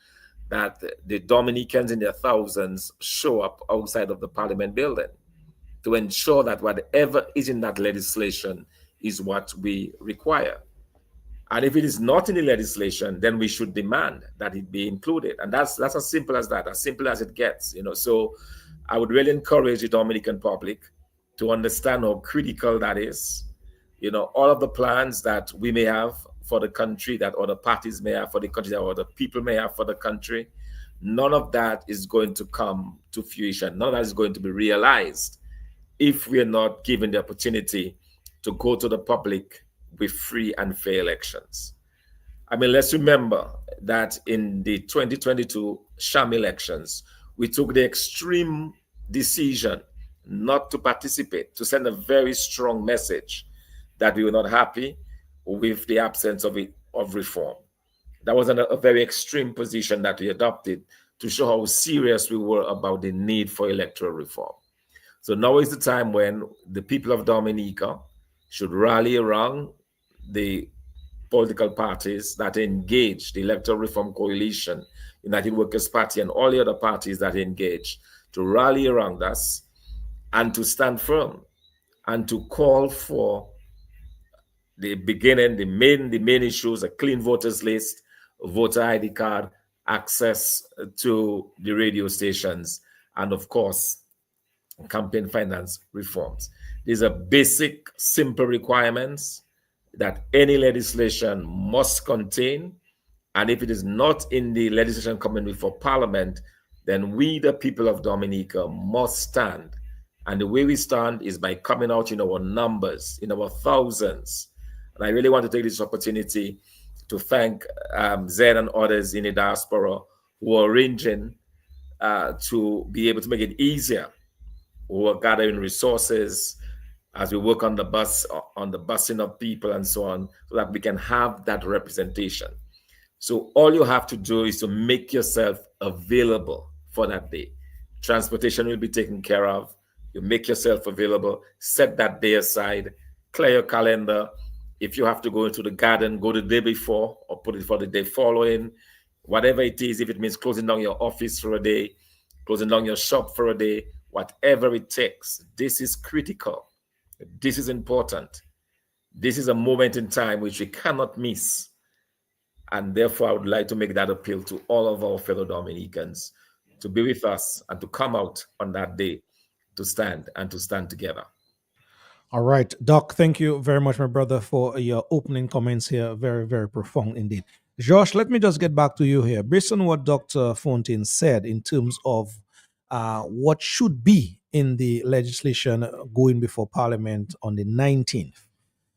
[SPEAKER 10] that the Dominicans in their thousands show up outside of the Parliament building to ensure that whatever is in that legislation is what we require. And if it is not in the legislation, then we should demand that it be included. And that's as simple as that, as simple as it gets. So I would really encourage the Dominican public to understand how critical that is. All of the plans that we may have for the country, that other parties may have for the country, that other people may have for the country, none of that is going to come to fruition. None of that is going to be realized if we are not given the opportunity to go to the public with free and fair elections. I mean, let's remember that in the 2022 sham elections, we took the extreme decision not to participate, to send a very strong message that we were not happy with the absence of reform. That was a very extreme position that we adopted to show how serious we were about the need for electoral reform. So now is the time when the people of Dominica should rally around the political parties that engage, the Electoral Reform Coalition, United Workers' Party, and all the other parties that engage, to rally around us and to stand firm and to call for the main issues: a clean voters list, voter ID card, access to the radio stations, and of course, campaign finance reforms. These are basic, simple requirements that any legislation must contain. And if it is not in the legislation coming before Parliament, then we, the people of Dominica, must stand. And the way we stand is by coming out in our numbers, in our thousands. And I really want to take this opportunity to thank Zed and others in the diaspora who are arranging to be able to make it easier, who are gathering resources as we work on the busing of people and so on, so that we can have that representation. So all you have to do is to make yourself available for that day. Transportation will be taken care of. You make yourself available, set that day aside, clear your calendar. If you have to go into the garden, go the day before or put it for the day following. Whatever it is, if it means closing down your office for a day, closing down your shop for a day, whatever it takes. This is critical. This is important. This is a moment in time which we cannot miss. And therefore, I would like to make that appeal to all of our fellow Dominicans to be with us and to come out on that day to stand together.
[SPEAKER 3] All right, Doc, thank you very much, my brother, for your opening comments here. Very, very profound indeed. Josh, let me just get back to you here. Based on what Dr. Fontaine said in terms of what should be in the legislation going before Parliament on the 19th,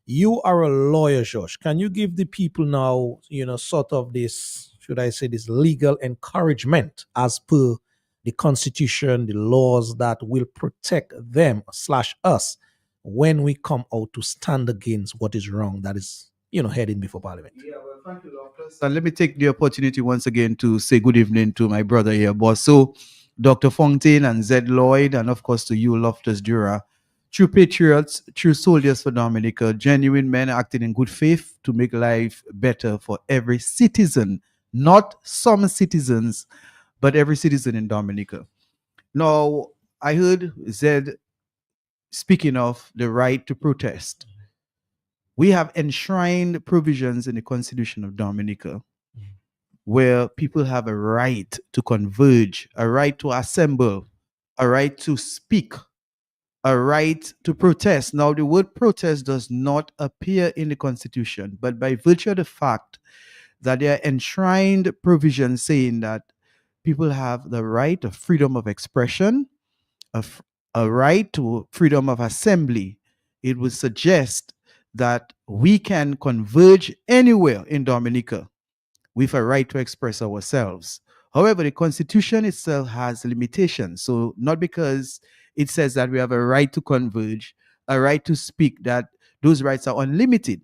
[SPEAKER 3] you are a lawyer, Josh. Can you give the people now, sort of this, should I say, this legal encouragement as per the Constitution, the laws that will protect them / us when we come out to stand against what is wrong that is, heading before Parliament?
[SPEAKER 7] Yeah, well, thank you, Loftus. And let me take the opportunity once again to say good evening to my brother here, boss. So, Dr. Fontaine and Zed Lloyd, and of course to you, Loftus Dura. True patriots, true soldiers for Dominica, genuine men acting in good faith to make life better for every citizen, not some citizens, but every citizen in Dominica. Now, I heard Zed speaking of the right to protest. We have enshrined provisions in the Constitution of Dominica where people have a right to converge, a right to assemble, a right to speak, a right to protest. Now, the word protest does not appear in the Constitution, but by virtue of the fact that there are enshrined provisions saying that people have the right of freedom of expression, a right to freedom of assembly, it would suggest that we can converge anywhere in Dominica with a right to express ourselves. However, the Constitution itself has limitations. So not because it says that we have a right to converge, a right to speak, that those rights are unlimited.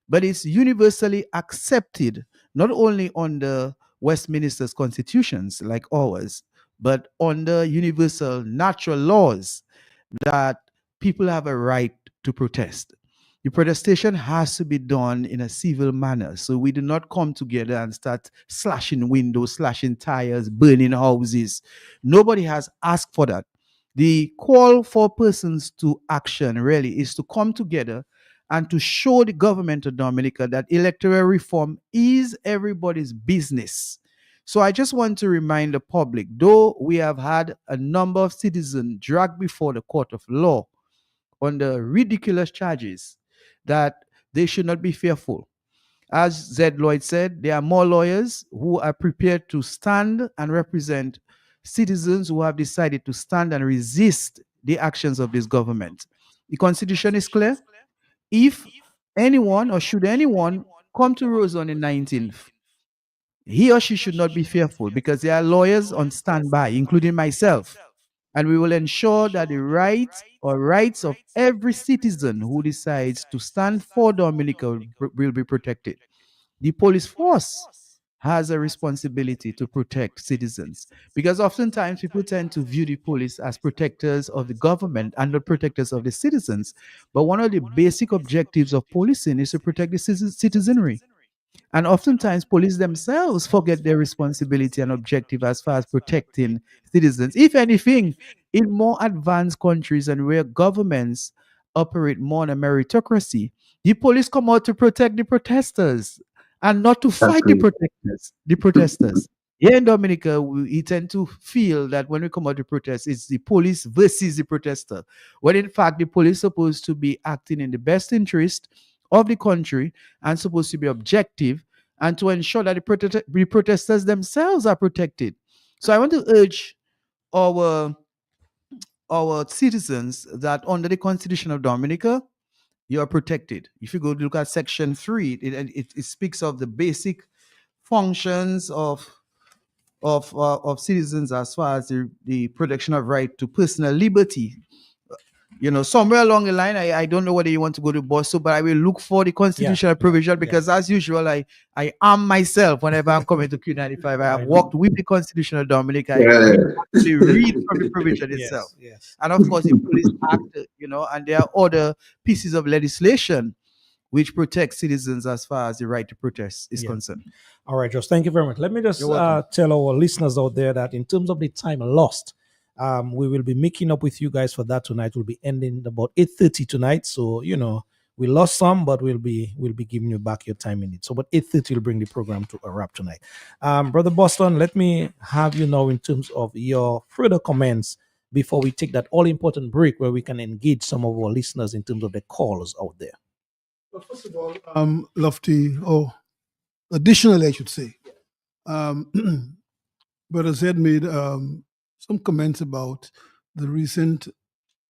[SPEAKER 7] But it's universally accepted, not only under Westminster's constitutions like ours, but under universal natural laws, that people have a right to protest. The protestation has to be done in a civil manner. So we do not come together and start slashing windows, slashing tires, burning houses. Nobody has asked for that. The call for persons to action really is to come together and to show the government of Dominica that electoral reform is everybody's business. So I just want to remind the public, though we have had a number of citizens dragged before the court of law under ridiculous charges, that they should not be fearful. As Zed Lloyd said, there are more lawyers who are prepared to stand and represent citizens who have decided to stand and resist the actions of this government. The Constitution is clear. If anyone or should anyone come to Rose on the 19th, he or she should not be fearful because there are lawyers on standby, including myself. And we will ensure that the rights of every citizen who decides to stand for Dominica will be protected. The police force has a responsibility to protect citizens, because oftentimes people tend to view the police as protectors of the government and not protectors of the citizens. But one of the basic objectives of policing is to protect the citizenry. And oftentimes, police themselves forget their responsibility and objective as far as protecting citizens. If anything, in more advanced countries and where governments operate more in a meritocracy, the police come out to protect the protesters and not to fight the protesters. Here in Dominica, we tend to feel that when we come out to protest, it's the police versus the protester. When in fact, the police is supposed to be acting in the best interest of the country and supposed to be objective and to ensure that the protesters themselves are protected. So I want to urge our citizens that under the Constitution of Dominica, you are protected. If you go look at Section 3, it speaks of the basic functions of citizens as far as the protection of right to personal liberty. somewhere along the line, I don't know whether you want to go to Boston, but I will look for the constitutional provision because, as usual, I arm myself whenever I'm coming to Q95. I have worked with the constitutional Dominic. I actually read from the provision itself. And of course, the Police Act, and there are other pieces of legislation which protect citizens as far as the right to protest is concerned.
[SPEAKER 3] All right, Josh, thank you very much. Let me just tell our listeners out there that in terms of the time lost, we will be making up with you guys for that tonight. We'll be ending about 8:30 tonight. So, we lost some, but we'll be giving you back your time in it. So about 8:30 will bring the program to a wrap tonight. Brother Boston, let me have you know in terms of your further comments before we take that all-important break where we can engage some of our listeners in terms of the calls out there.
[SPEAKER 8] Well, first of all, Lofty, additionally, I should say, Brother Zed made some comments about the recent,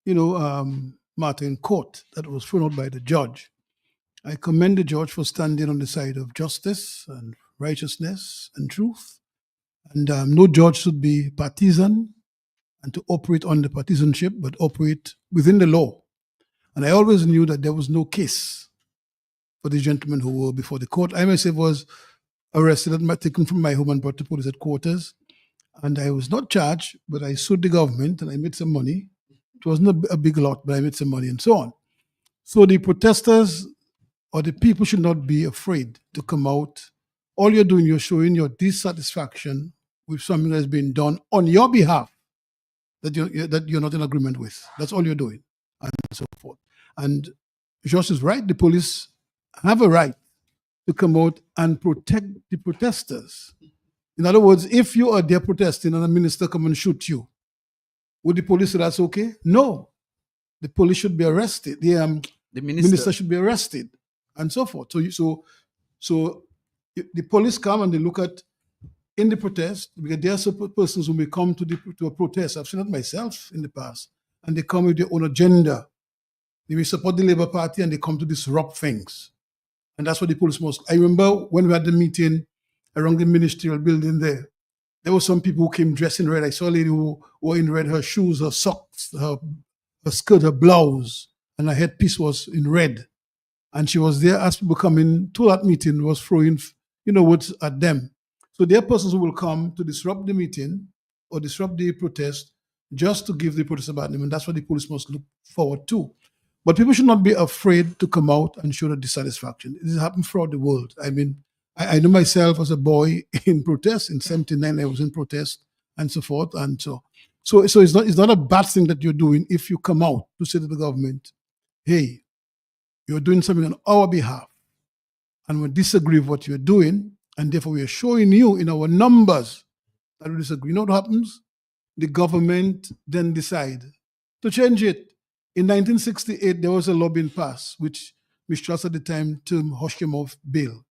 [SPEAKER 8] matter in court that was thrown out by the judge. I commend the judge for standing on the side of justice and righteousness and truth. And no judge should be partisan and to operate under partisanship, but operate within the law. And I always knew that there was no case for the gentlemen who were before the court. I myself was arrested and taken from my home and brought to police headquarters. And I was not charged, but I sued the government and I made some money. It wasn't a big lot, but I made some money and so on. So the protesters or the people should not be afraid to come out. All you're doing, you're showing your dissatisfaction with something that's been done on your behalf that you're not in agreement with. That's all you're doing, and so forth. And Josh is right. The police have a right to come out and protect the protesters. In other words, if you are there protesting and a minister come and shoot you, would the police say that's okay? No. The police should be arrested. The minister should be arrested, and so forth. So the police come and they look at in the protest, because there are some persons who may come to a protest. I've seen that myself in the past, and they come with their own agenda. They may support the Labour Party and they come to disrupt things. And that's what the police must. I remember when we had the meeting around the ministerial building there were some people who came dressed in red. I saw a lady who wore in red, her shoes, her socks, her skirt, her blouse, and her headpiece was in red. And she was there as people coming to that meeting, was throwing, words at them. So there are persons who will come to disrupt the meeting or disrupt the protest just to give the protest a bad name. And that's what the police must look forward to. But people should not be afraid to come out and show their dissatisfaction. This happened throughout the world. I mean, I know myself as a boy in protest. In 79, I was in protest and so forth. And so it's not a bad thing that you're doing if you come out to say to the government, hey, you're doing something on our behalf, and we disagree with what you're doing, and therefore we are showing you in our numbers that we disagree. You know what happens? The government then decide to change it. In 1968, there was a law being passed, which Ms. Truss at the time termed Hoshkimov Bill.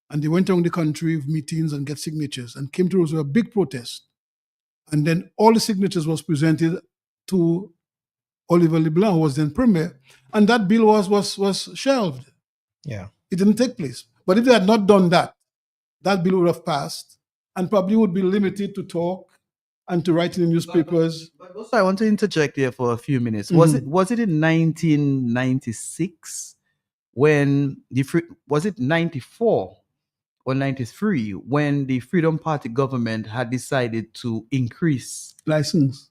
[SPEAKER 8] And they went around the country with meetings and get signatures and came to us with a big protest. And then all the signatures was presented to Oliver LeBlanc, who was then premier, and that bill was shelved.
[SPEAKER 3] Yeah.
[SPEAKER 8] It didn't take place. But if they had not done that, that bill would have passed and probably would be limited to talk and to write in the newspapers.
[SPEAKER 7] But also I want to interject here for a few minutes. Was it in 1996 when was it 94 or 93 when the Freedom Party government had decided to increase license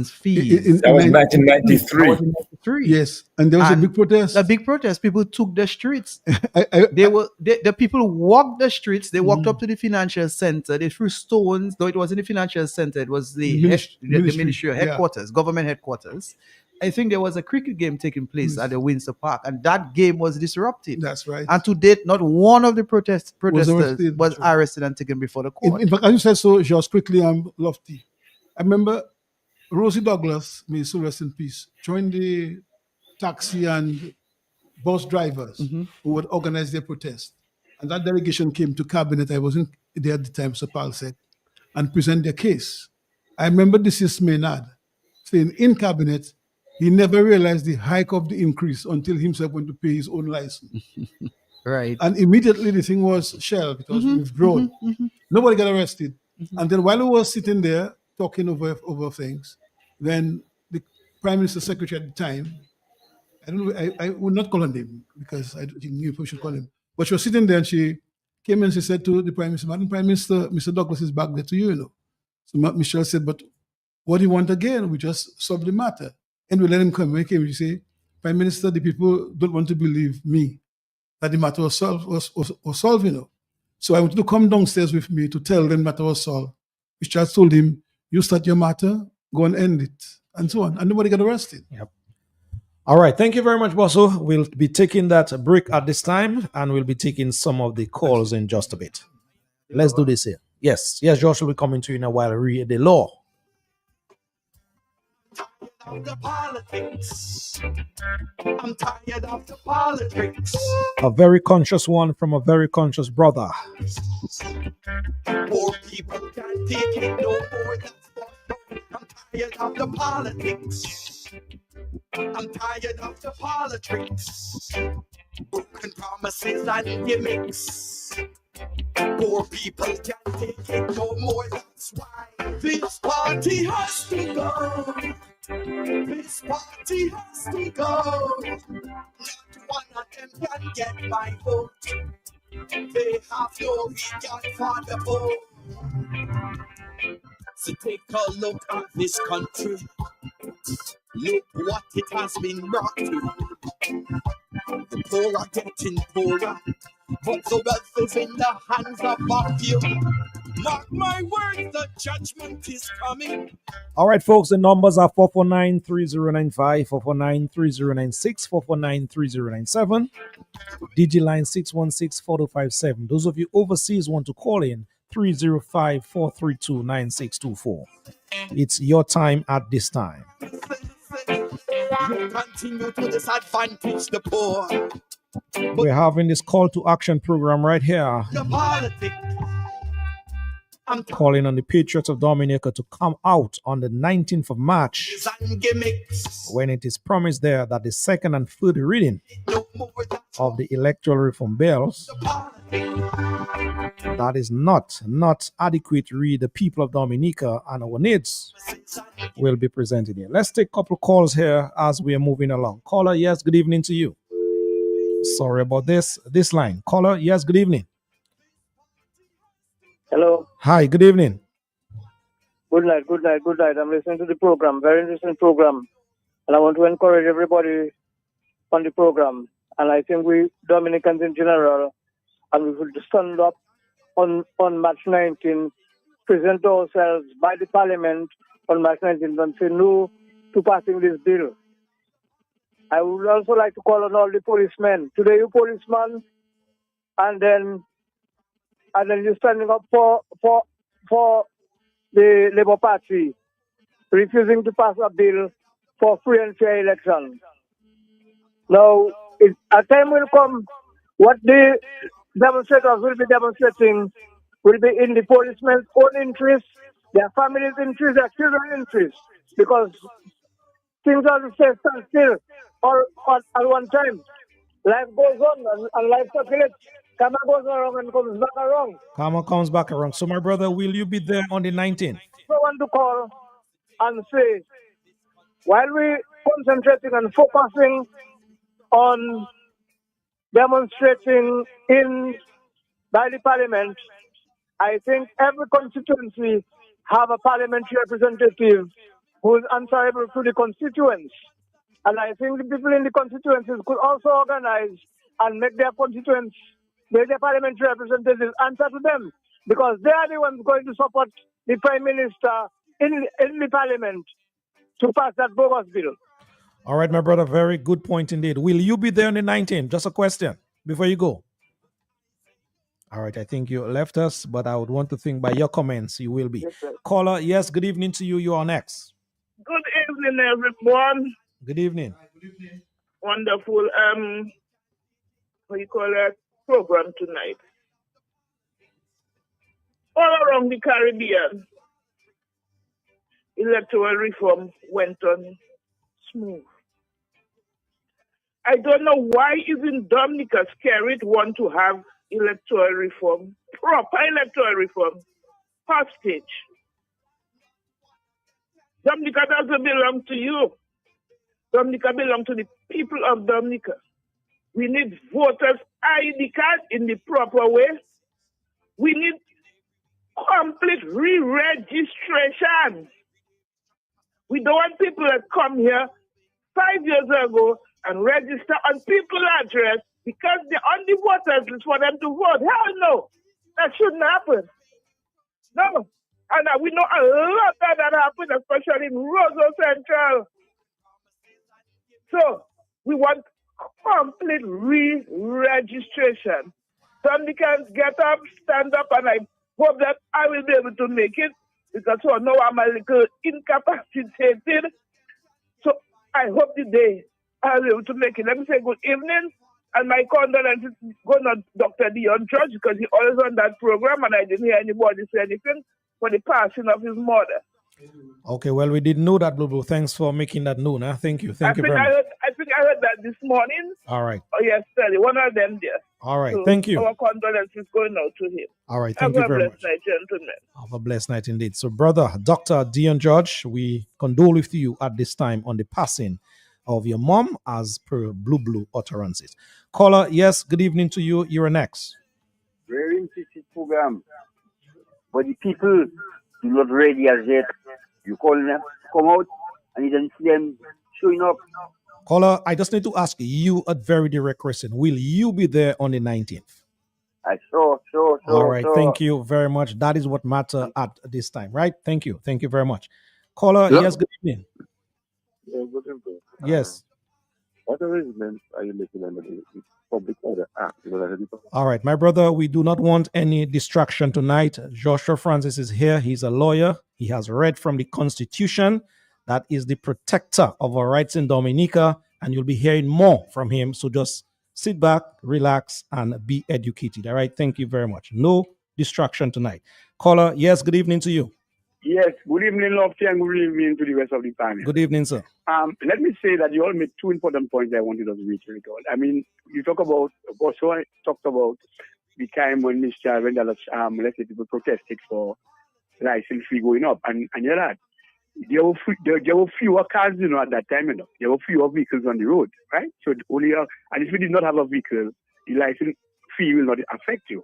[SPEAKER 7] fees?
[SPEAKER 10] That was 1993.
[SPEAKER 8] Yes, and there was a big protest.
[SPEAKER 7] A big protest. People took the streets. The people walked the streets. They walked up to the financial center. They threw stones. Though it wasn't the financial center, it was the ministry headquarters, government headquarters. I think there was a cricket game taking place at the Windsor Park, and that game was disrupted.
[SPEAKER 8] That's right.
[SPEAKER 7] And to date, not one of the protesters was arrested and taken before the court.
[SPEAKER 8] In fact, as you said so, just quickly, Lofty. I remember Rosie Douglas, may so rest in peace, joined the taxi and bus drivers who would organize their protest. And that delegation came to cabinet. I wasn't there at the time, Sir Paul said, and present their case. I remember this is Maynard saying in cabinet, he never realized the hike of the increase until himself went to pay his own license.
[SPEAKER 7] Right.
[SPEAKER 8] And immediately the thing was shelved. It was withdrawn. Nobody got arrested. And then while we were sitting there talking over things, then the Prime Minister's secretary at the time I don't know. I would not call her name because I think you should call him. But she was sitting there and she came and she said to the Prime Minister, Madam Prime Minister, Mr. Douglas is back there to you, you know. So Michelle said, but what do you want again? We just solved the matter. And we let him come. When he came, he said, Prime Minister, the people don't want to believe me that the matter was solved, you know. So I wanted to come downstairs with me to tell them the matter was solved. Richard told him, you start your matter, go and end it, and so on. And nobody got arrested.
[SPEAKER 3] Yep. All right. Thank you very much, Bosso. We'll be taking that break at this time, and we'll be taking some of the calls in just a bit. Let's do this here. Yes, Josh will be coming to you in a while. Read the law.
[SPEAKER 11] The politics. I'm tired of the politics.
[SPEAKER 3] A very conscious one from a very conscious brother.
[SPEAKER 11] Poor people can't take it no more. I'm tired of the politics. I'm tired of the politics. Broken promises and gimmicks. Poor people can't take it no more. That's why this party has to go. This party has to go. Not one of them can get my vote. They have no regard for the vote. So take a look at this country. Look what it has been brought to. The poor are getting poorer, but the wealth is in the hands of a few. Mark my words, the judgment is coming.
[SPEAKER 3] All right, folks, the numbers are 449-3095, 449-3096, 449-3097, Digiline 616-4257. Those of you overseas want to call in, 305-432-9624. It's your time at this time.
[SPEAKER 11] You continue to disadvantage the poor.
[SPEAKER 3] We're having this call to action program right here.
[SPEAKER 11] The politics.
[SPEAKER 3] I'm calling on the Patriots of Dominica to come out on the 19th of March when it is promised there that the second and third reading of the Electoral Reform Bills that is not adequate to read the people of Dominica and our needs will be presented here. Let's take a couple of calls here as we are moving along. Caller, yes, good evening to you. Sorry about this line. Caller, yes, good evening.
[SPEAKER 12] Hello.
[SPEAKER 3] Hi, good evening.
[SPEAKER 12] Good night. I'm listening to the program, very interesting program. And I want to encourage everybody on the program. And I think we, Dominicans in general, and we should stand up on March 19, present ourselves by the Parliament on March 19 and say no to passing this bill. I would also like to call on all the policemen. Today, you policemen, and then you're standing up for the Labour Party, refusing to pass a bill for free and fair elections. Now, a time will come, what the demonstrators will be demonstrating will be in the policemen's own interest, their families' interest, their children's interest, because things are to stay still or at one time. Life goes on and life circulates. Karma goes around and comes back around.
[SPEAKER 3] Karma comes back around. So, my brother, will you be there on the 19th?
[SPEAKER 12] I want to call and say, while we concentrating and focusing on demonstrating by the Parliament, I think every constituency have a parliamentary representative who is answerable to the constituents. And I think the people in the constituencies could also organize and make their constituents, make their parliamentary representatives answer to them, because they are the ones going to support the Prime Minister in the Parliament to pass that bogus bill.
[SPEAKER 3] All right, my brother, very good point indeed. Will you be there on the 19th? Just a question before you go. All right, I think you left us, but I would want to think by your comments you will be.
[SPEAKER 12] Yes, sir.
[SPEAKER 3] Caller, yes, good evening to you. You are next.
[SPEAKER 13] Good evening, everyone.
[SPEAKER 3] Good evening.
[SPEAKER 13] Wonderful, what you call that, program tonight. All around the Caribbean, electoral reform went on smooth. I don't know why even Dominica scared want to have electoral reform, proper electoral reform, hostage. Dominica doesn't belong to you. Dominica belongs to the people of Dominica. We need voters' ID card in the proper way. We need complete re-registration. We don't want people that come here 5 years ago and register on people's address because they're on the voters list for them to vote. Hell no. That shouldn't happen. No. And we know a lot of that happen, especially in Roseau Central. So we want complete re-registration. Dominicans get up, stand up, and I hope that I will be able to make it because for now I'm a little incapacitated. So I hope today I'll be able to make it. Let me say good evening and my condolences go to Dr. Dion George because he always on that program and I didn't hear anybody say anything for the passing of his mother.
[SPEAKER 3] Okay, well, we didn't know that, Blue Blue. Thanks for making that known. Huh? Thank you. Thank you very much.
[SPEAKER 13] I think I heard that this morning.
[SPEAKER 3] All right.
[SPEAKER 13] Oh, yesterday. One of them there.
[SPEAKER 3] All right.
[SPEAKER 13] So
[SPEAKER 3] thank you.
[SPEAKER 13] Our condolences going out to him.
[SPEAKER 3] All right. Thank you very much.
[SPEAKER 13] Have a blessed night, gentlemen.
[SPEAKER 3] Have a blessed night indeed. So, brother, Dr. Dion George, we condole with you at this time on the passing of your mom as per Blue Blue utterances. Caller, yes, good evening to you. You're next.
[SPEAKER 14] Very interesting program. But the people do not ready as yet. You call them, come out, and you don't see them showing up.
[SPEAKER 3] Caller, I just need to ask you a very direct question. Will you be there on the 19th?
[SPEAKER 14] Sure.
[SPEAKER 3] All right, thank you very much. That is what matters at this time, right? Thank you. Thank you very much. Caller, yes, good evening.
[SPEAKER 15] Yeah, good evening.
[SPEAKER 3] Yes.
[SPEAKER 15] What arrangements are you making under the Public Order Act?
[SPEAKER 3] All right, my brother, we do not want any distraction tonight. Joshua Francis is here. He's a lawyer. He has read from the Constitution. That is the protector of our rights in Dominica, and you'll be hearing more from him. So just sit back, relax, and be educated. All right, thank you very much. No distraction tonight. Caller, yes, good evening to you.
[SPEAKER 16] Yes, good evening, Lofty, and good evening to the rest of the panel.
[SPEAKER 3] Good evening, sir.
[SPEAKER 16] Let me say that you all made two important points I wanted us to reach. I mean, you talked about the time when let's say people protested for license fee going up, and you're right. There were fewer cars, at that time, There were fewer vehicles on the road, right? So and if you did not have a vehicle, the license fee will not affect you.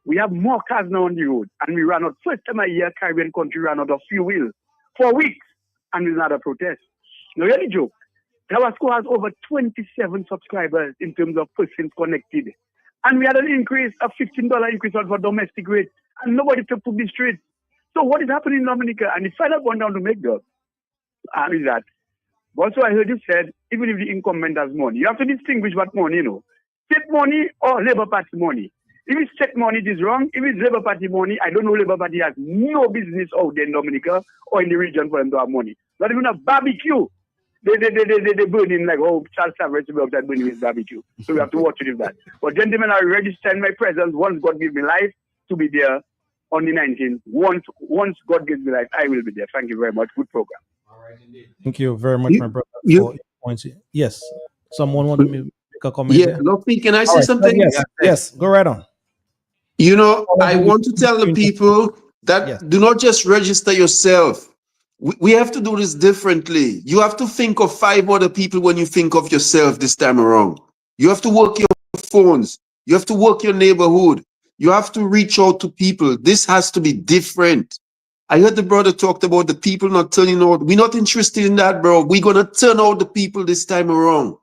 [SPEAKER 16] We have more cars now on the road, and we ran out. First time a year, Caribbean country ran out of fuel for weeks, and there's not a protest. No, really joke. Tabasco has over 27 subscribers in terms of persons connected. And we had an increase, a $15 increase for domestic rates, and nobody took to the streets. So what is happening in Dominica? And the final one down to make that is that. Also, I heard you said, even if the incumbent has money, you have to distinguish what money, State money or Labour Party money. If it's state money, it is wrong. If it's Labour Party money, I don't know, Labour Party has no business out there in Dominica or in the region for them to have money. Not even a barbecue. They burn in like, Charles Savage will that burning his barbecue. So we have to watch it with that. But gentlemen, I register my presence once God gives me life to be there on the 19th. Once God gives me life, I will be there. Thank you very much. Good program.
[SPEAKER 3] All right, indeed. Thank you very much, my brother. For your points. Yes. Someone wanted me to make a comment.
[SPEAKER 9] Yeah, Lofi, can I say something?
[SPEAKER 3] Yes, go right on.
[SPEAKER 9] I want to tell the people that do not just register yourself. We have to do this differently. You have to think of 5 other people when you think of yourself this time around. You have to work your phones. You have to work your neighborhood. You have to reach out to people. This has to be different. I heard the brother talked about the people not turning out. We're not interested in that, bro. We're going to turn out the people this time around.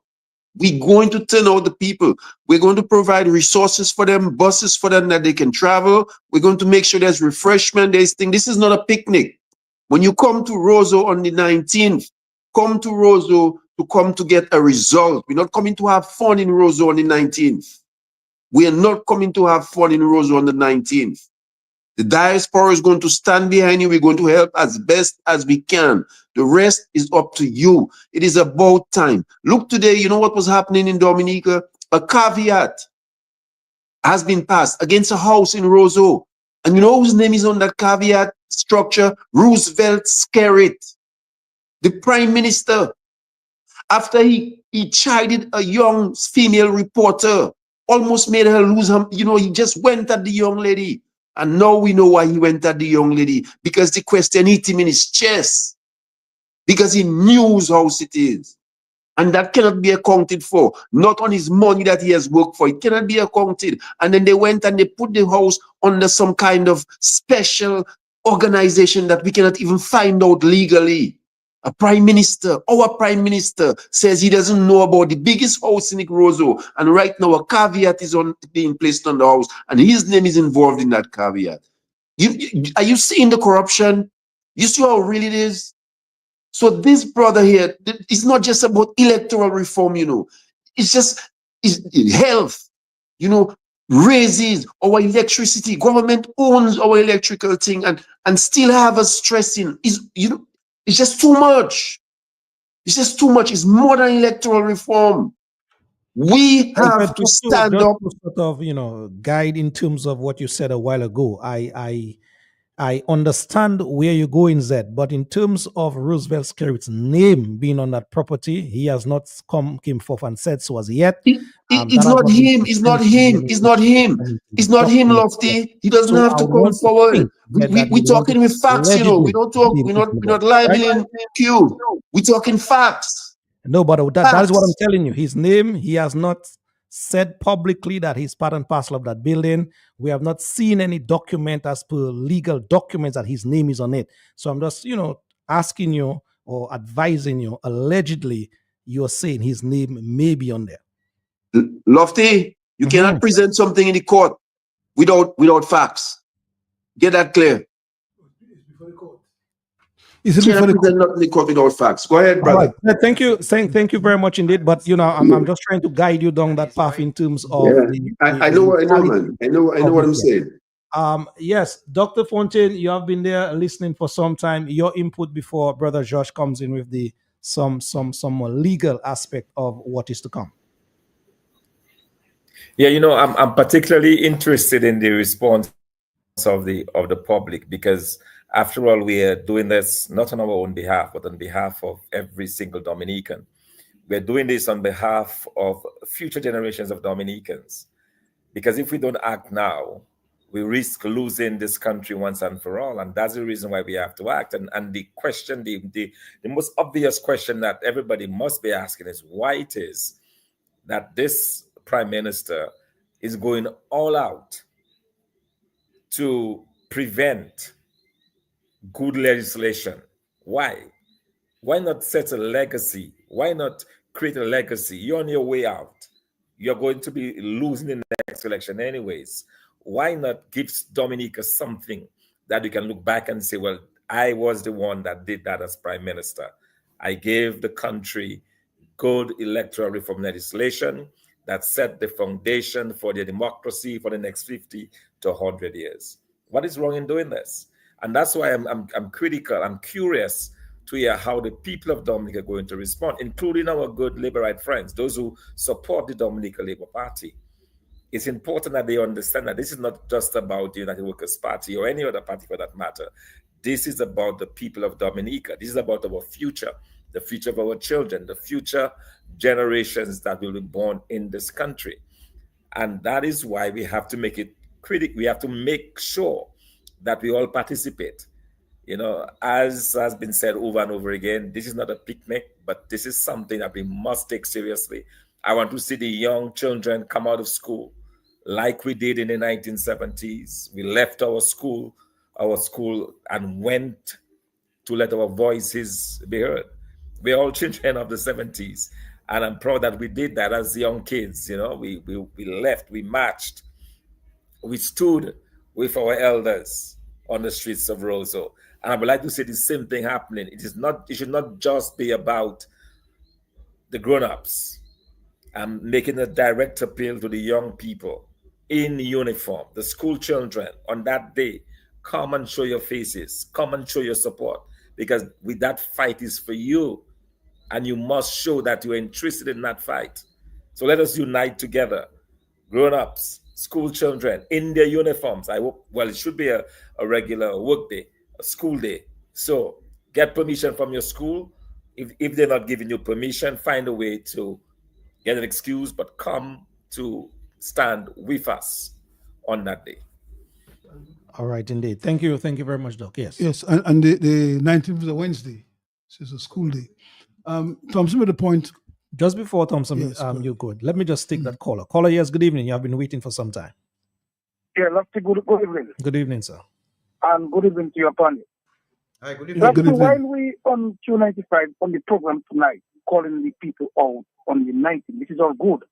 [SPEAKER 9] We're going to turn out the people. We're going to provide resources for them, buses for them that they can travel. We're going to make sure there's refreshment, there's things. This is not a picnic. When you come to Roseau on the 19th, come to Roseau to come to get a result. We're not coming to have fun in Roseau on the 19th. We are not coming to have fun in Roseau on the 19th. The diaspora is going to stand behind you. We're going to help as best as we can. The rest is up to you. It is about time. Look today, you know what was happening in Dominica? A caveat has been passed against a house in Roseau. And you know whose name is on that caveat structure? Roosevelt Skerritt, the prime minister. After he chided a young female reporter, almost made her lose her, he just went at the young lady. And now we know why he went at the young lady. Because the question hit him in his chest. Because he knew whose house it is. And that cannot be accounted for. Not on his money that he has worked for. It cannot be accounted. And then they went and they put the house under some kind of special organization that we cannot even find out legally. A prime minister, our prime minister, says he doesn't know about the biggest house in Ikrozo. And right now a caveat is being placed on the house. And his name is involved in that caveat. Are you seeing the corruption? You see how real it is? So this brother here, it's not just about electoral reform, It's just health, raises our electricity. Government owns our electrical thing and still have us stressing. It's just too much. It's just too much. It's more than electoral reform. We have to stand up.
[SPEAKER 3] To sort of, guide in terms of what you said a while ago. I understand where you're going, Zed, but in terms of Roosevelt Skerritt's name being on that property, he has not came forth and said so as yet.
[SPEAKER 9] It's not him. It's not him. It's not him. It's not him, Lofty. He doesn't have to come forward. We're talking with facts, We don't talk. We're not libeling Q. We're talking facts.
[SPEAKER 3] No, but that is what I'm telling you. His name, he has not said publicly that he's part and parcel of that building. We have not seen any document as per legal documents that his name is on it. So I'm just, asking you or advising you, allegedly, you're saying his name may be on there.
[SPEAKER 9] Lofty, you cannot present something in the court without facts. Get that clear. You cannot present nothing in the court without facts. Go ahead, brother.
[SPEAKER 3] Right. Thank you. Thank you very much indeed. But I'm just trying to guide you down that path in terms of
[SPEAKER 9] I know, man. I know what I'm saying.
[SPEAKER 3] Yes, Dr. Fontaine, you have been there listening for some time. Your input before Brother Josh comes in with some more legal aspect of what is to come.
[SPEAKER 10] Yeah, I'm particularly interested in the response of the public, because after all, we are doing this not on our own behalf, but on behalf of every single Dominican. We're doing this on behalf of future generations of Dominicans, because if we don't act now, we risk losing this country once and for all. And that's the reason why we have to act. And the question, the most obvious question that everybody must be asking is why it is that this prime minister is going all out to prevent good legislation. Why? Why not set a legacy? Why not create a legacy? You're on your way out. You're going to be losing in the next election anyways. Why not give Dominica something that you can look back and say, well, I was the one that did that as prime minister. I gave the country good electoral reform legislation that set the foundation for the democracy for the next 50 to 100 years. What is wrong in doing this? And that's why I'm critical. I'm curious to hear how the people of Dominica are going to respond, including our good Labourite friends, those who support the Dominica Labour Party. It's important that they understand that this is not just about the United Workers' Party or any other party for that matter. This is about the people of Dominica. This is about our future, the future of our children, the future generations that will be born in this country. And that is why we have to make it critical. We have to make sure that we all participate. As has been said over and over again, this is not a picnic, but this is something that we must take seriously. I want to see the young children come out of school like we did in the 1970s. We left our school and went to let our voices be heard. We're all children of the 70s. And I'm proud that we did that as young kids. We left, we marched, we stood with our elders on the streets of Roseau. And I would like to see the same thing happening. It should not just be about the grown-ups. I'm making a direct appeal to the young people in uniform, the school children on that day. Come and show your faces. Come and show your support, because that fight is for you. And you must show that you're interested in that fight. So let us unite together. Grown-ups, school children, in their uniforms. It should be a regular work day, a school day. So get permission from your school. If they're not giving you permission, find a way to get an excuse, but come to stand with us on that day.
[SPEAKER 3] All right, indeed. Thank you very much, Doc. Yes.
[SPEAKER 8] Yes, and the 19th is a Wednesday. So it's a school day. Tom, some of the point
[SPEAKER 3] Just before Thompson,
[SPEAKER 8] Yes,
[SPEAKER 3] you good. Let me just take that caller. Caller, yes, good evening. You have been waiting for some time.
[SPEAKER 17] Yeah, Lofty, good evening.
[SPEAKER 3] Good evening, sir.
[SPEAKER 17] And good evening to your panel.
[SPEAKER 7] Hi, good
[SPEAKER 8] Yeah, good
[SPEAKER 17] Lofty, while
[SPEAKER 8] evening.
[SPEAKER 17] we on Q95 on the program tonight, calling the people out on the 19th, this is all good.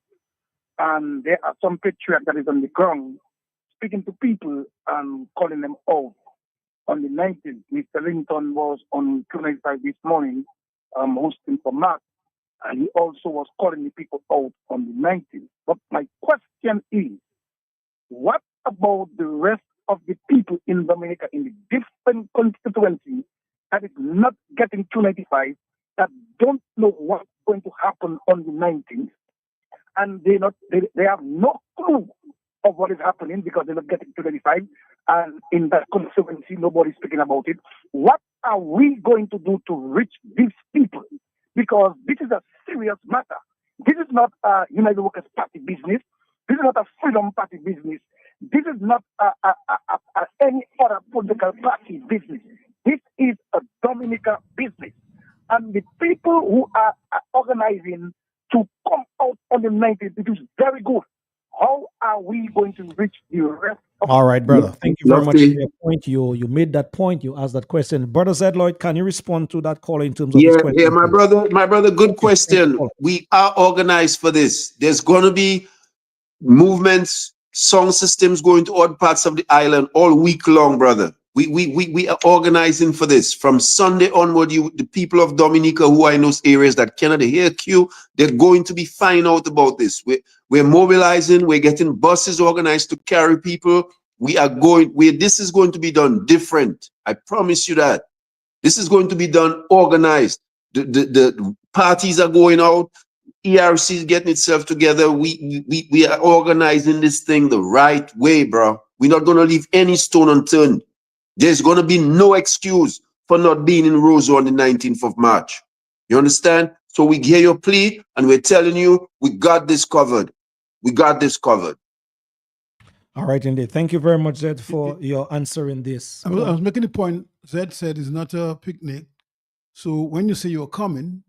[SPEAKER 17] And there are some patriot that is on the ground speaking to people and calling them out on the 19th. Mr. Linton was on Q95 this morning, hosting for Mark, and he also was calling the people out on the 19th. But my question is, what about the rest of the people in Dominica in the different constituencies that is not getting 295, that don't know what's going to happen on the 19th, and they have no clue of what is happening because they're not getting 295, and in that constituency nobody's speaking about it. What are we going to do to reach these people? Because this is a serious matter. This is not a United Workers Party business. This is not a Freedom Party business. This is not any other political party business. This is a Dominica business. And the people who are organizing to come out on the 19th, it is very good. How are we going to reach the rest of
[SPEAKER 3] All right, brother. Thank you very much for
[SPEAKER 9] Lofty.
[SPEAKER 3] your point. You made that point. You asked that question. Brother Zed Lloyd, can you respond to that caller in terms of his
[SPEAKER 9] Yeah,
[SPEAKER 3] question?
[SPEAKER 9] my brother, good question.
[SPEAKER 3] caller.
[SPEAKER 9] We are organized for this. There's gonna be movements, song systems going to odd parts of the island all week long, brother. We are organizing for this. From Sunday onward, the people of Dominica who are in those areas that cannot hear Q, they're going to be finding out about this. We're mobilizing, we're getting buses organized to carry people. This is going to be done different. I promise you that. This is going to be done organized. The parties are going out. ERC is getting itself together. We are organizing this thing the right way, bro. We're not going to leave any stone unturned. There's going to be no excuse for not being in Roseau on the 19th of March. You understand? So we hear your plea and we're telling you we got this covered. We got this covered.
[SPEAKER 3] All right, indeed. Thank you very much, Zed, for your answer in this.
[SPEAKER 8] I was making the point, Zed said it's not a picnic. So when you say you're coming,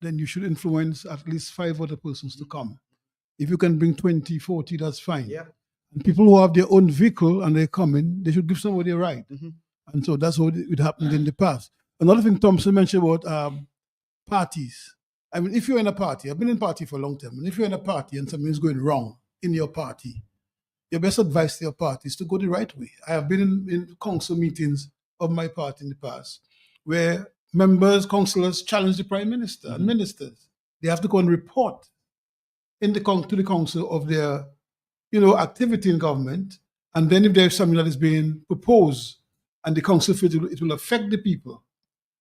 [SPEAKER 8] then you should influence at least 5 other persons to come. If you can bring 20, 40, that's fine.
[SPEAKER 7] Yeah.
[SPEAKER 8] And people who have their own vehicle and they're coming, they should give somebody a ride.
[SPEAKER 7] Mm-hmm.
[SPEAKER 8] And so that's what it happened in the past. Another thing Thompson mentioned about parties. I mean, if you're in a party, I've been in a party for a long time, and if you're in a party and something is going wrong in your party, your best advice to your party is to go the right way. I have been in council meetings of my party in the past where members, councillors challenge the prime minister and ministers. They have to go and report to the council of their, activity in government. And then if there's something that is being proposed and the council feels it will affect the people,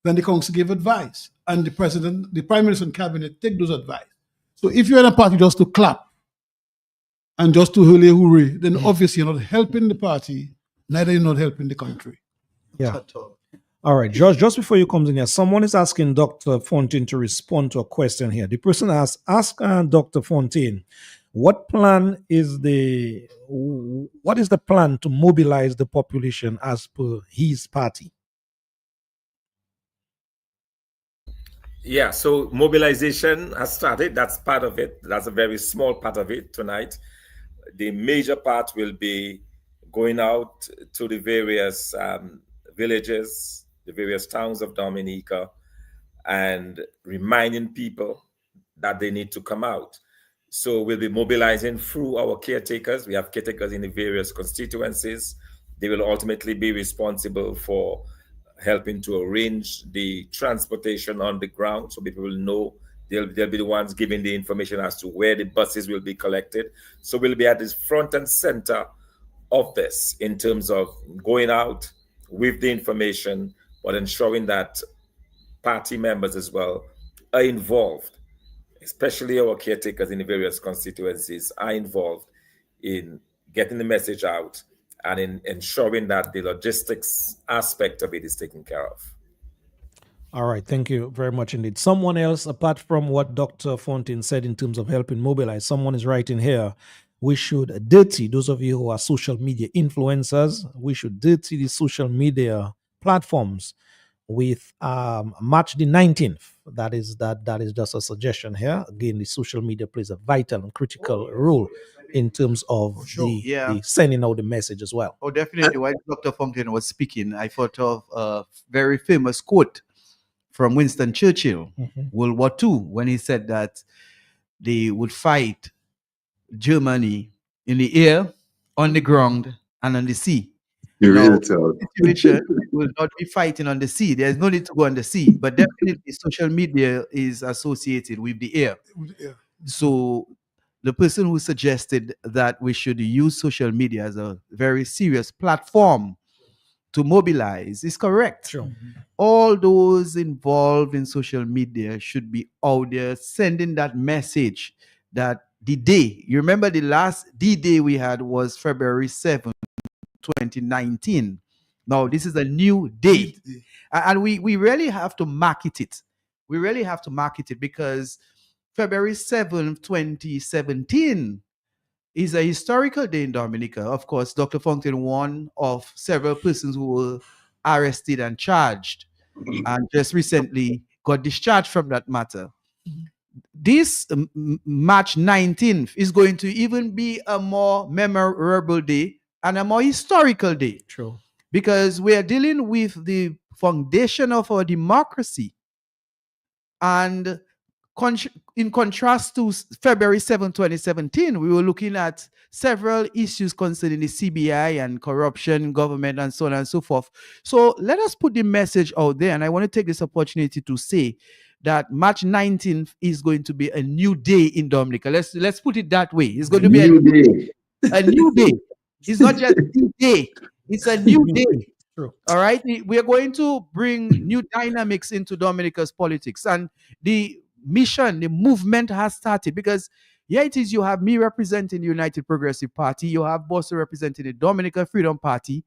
[SPEAKER 8] then the council give advice. And the president, the prime minister and cabinet take those advice. So if you're in a party just to clap and just to hooray, then obviously you're not helping the party, neither you're not helping the country.
[SPEAKER 3] Yeah. All right, George, just before you come in here, someone is asking Dr. Fontaine to respond to a question here. The person asks, ask Dr. Fontaine, what is the plan to mobilize the population as per his party?
[SPEAKER 10] Yeah, so mobilization has started. That's part of it. That's a very small part of it tonight. The major part will be going out to the various villages, the various towns of Dominica, and reminding people that they need to come out. So we'll be mobilizing through our caretakers. We have caretakers in the various constituencies. They will ultimately be responsible for helping to arrange the transportation on the ground so people will know. They'll be the ones giving the information as to where the buses will be collected. So we'll be at the front and center of this in terms of going out with the information, but ensuring that party members as well are involved, especially our caretakers in the various constituencies are involved in getting the message out and in ensuring that the logistics aspect of it is taken care of.
[SPEAKER 3] All right, thank you very much indeed. Someone else, apart from what Dr. Fontaine said in terms of helping mobilize, someone is writing here, we should dirty, those of you who are social media influencers, we should dirty the social media platforms with March the 19th. That is just a suggestion here. Again, the social media plays a vital and critical role in terms of the sending out the message as well.
[SPEAKER 7] Oh, definitely. While Dr. Fontaine was speaking, I thought of a very famous quote from Winston Churchill, World War II, when he said that they would fight Germany in the air, on the ground, and on the sea. Now, the situation will not be fighting on the sea. There's no need to go on the sea, but definitely social media is associated with the air. So the person who suggested that we should use social media as a very serious platform to mobilize is correct.
[SPEAKER 3] Sure.
[SPEAKER 7] All those involved in social media should be out there sending that message that the day, you remember the last D-Day we had was February 7th, 2019. Now, this is a new day. And we really have to market it. We really have to market it because February 7th, 2017 is a historical day in Dominica. Of course, Dr. Fontaine, one of several persons who were arrested and charged and just recently got discharged from that matter. This March 19th is going to even be a more memorable day and a more historical day.
[SPEAKER 3] True.
[SPEAKER 7] Because we are dealing with the foundation of our democracy. And in contrast to February 7, 2017, we were looking at several issues concerning the CBI and corruption, government, and so on and so forth. So let us put the message out there. And I want to take this opportunity to say that March 19th is going to be a new day in Dominica. Let's put it that way. It's going to be a new day. It's not just a day. It's a new day.
[SPEAKER 3] True.
[SPEAKER 7] All right. We are going to bring new dynamics into Dominica's politics. And the mission, the movement has started because here it is, you have me representing the United Progressive Party. You have Bosso representing the Dominica Freedom Party.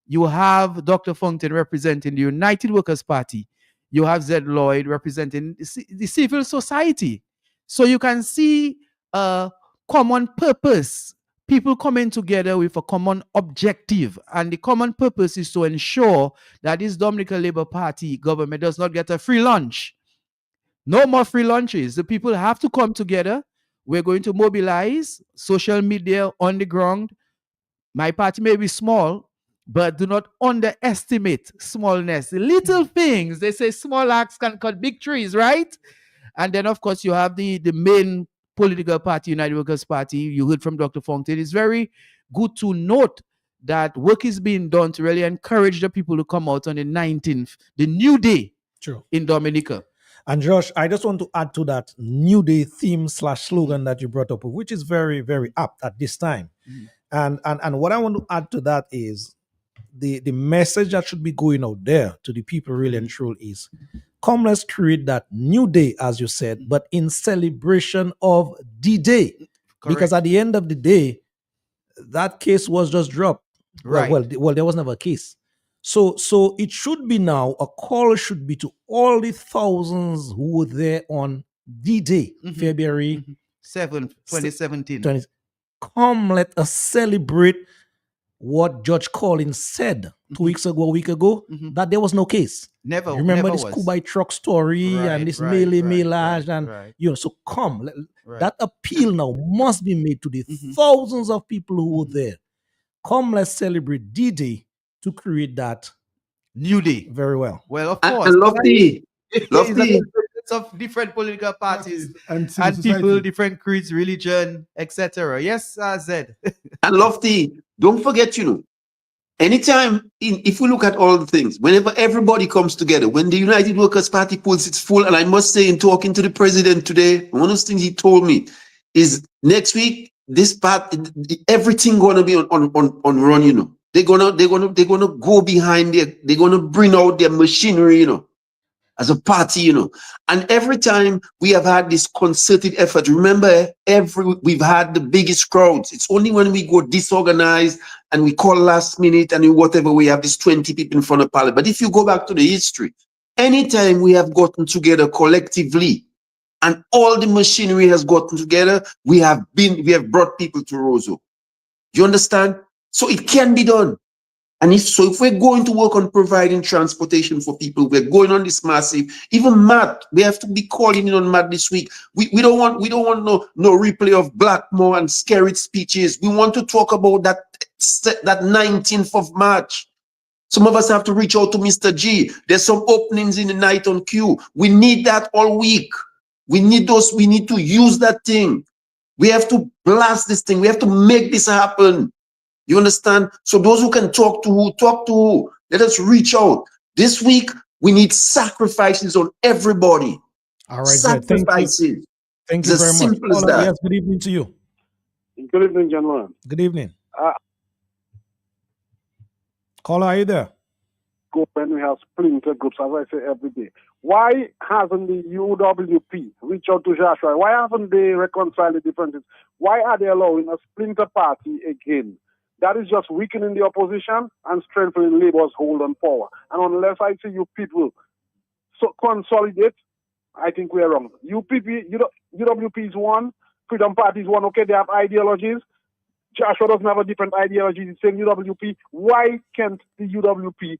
[SPEAKER 7] You have Dr. Fontaine representing the United Workers Party. You have Zed Lloyd representing the civil society. So you can see a common purpose, people coming together with a common objective. And the common purpose is to ensure that this Dominica Labour Party government does not get a free lunch. No more free lunches. The people have to come together. We're going to mobilize social media on the ground. My party may be small, but do not underestimate smallness. Little things. They say small acts can cut big trees, right? And then, of course, you have the main political party, United Workers Party. You heard from Dr. Fontaine. It's very good to note that work is being done to really encourage the people to come out on the 19th, the new day in Dominica.
[SPEAKER 3] And Josh, I just want to add to that new day theme / slogan that you brought up, which is very, very apt at this time. And what I want to add to that is the message that should be going out there to the people really and truly is, come, let's create that new day, as you said, but in celebration of the day. Because at the end of the day, that case was just dropped.
[SPEAKER 7] Right.
[SPEAKER 3] Well, there was never a case. So it should be now, a call should be to all the thousands who were there on D-Day, February
[SPEAKER 7] 7th, 2017.
[SPEAKER 3] Come, let us celebrate what Judge Collins said 2 weeks ago, a week ago, that there was no case.
[SPEAKER 7] Never.
[SPEAKER 3] You remember
[SPEAKER 7] never
[SPEAKER 3] this Kubai truck story and this mailage
[SPEAKER 7] right.
[SPEAKER 3] So come, that appeal now must be made to the thousands of people who were there. Come, let's celebrate D-Day to create that
[SPEAKER 7] new day.
[SPEAKER 3] Very well.
[SPEAKER 7] Well, of course.
[SPEAKER 9] And Lofty.
[SPEAKER 7] Of different political parties
[SPEAKER 8] and
[SPEAKER 7] people, different creeds, religion, etc. Yes, Zed.
[SPEAKER 9] And Lofty, don't forget, anytime, if we look at all the things, whenever everybody comes together, when the United Workers Party pulls its full, and I must say, in talking to the president today, one of the things he told me is next week, this part, everything gonna be on run, They're gonna go behind they're gonna bring out their machinery, as a party, And every time we have had this concerted effort, remember, we've had the biggest crowds. It's only when we go disorganized and we call last minute and whatever, we have this 20 people in front of Parliament. But if you go back to the history, anytime we have gotten together collectively and all the machinery has gotten together, we have brought people to Roseau. You understand? So it can be done. And if we're going to work on providing transportation for people, we're going on this massive, even MAD, we have to be calling in on MAD this week. We don't want no replay of Blackmore and scary speeches. We want to talk about that 19th of March. Some of us have to reach out to Mr. G. There's some openings in the night on Q. We need that all week. We need those. We need to use that thing. We have to blast this thing. We have to make this happen. You understand? So those who can talk to who. Let us reach out. This week, we need sacrifices on everybody.
[SPEAKER 3] All right,
[SPEAKER 9] sacrifices.
[SPEAKER 3] good. Thank you
[SPEAKER 9] It's
[SPEAKER 3] very
[SPEAKER 9] as
[SPEAKER 3] much.
[SPEAKER 9] simple as that.
[SPEAKER 3] Yes, good evening to you.
[SPEAKER 5] Good evening, gentlemen.
[SPEAKER 3] Good evening. Caller, are you there?
[SPEAKER 5] When we have splinter groups, as I say every day. Why hasn't the UWP reached out to Joshua? Why haven't they reconciled the differences? Why are they allowing a splinter party again? That is just weakening the opposition and strengthening Labour's hold on power. And unless I see you people consolidate, I think we're wrong. UWP is one, Freedom Party is one. Okay, they have ideologies. Joshua doesn't have a different ideology. He's saying UWP. Why can't the UWP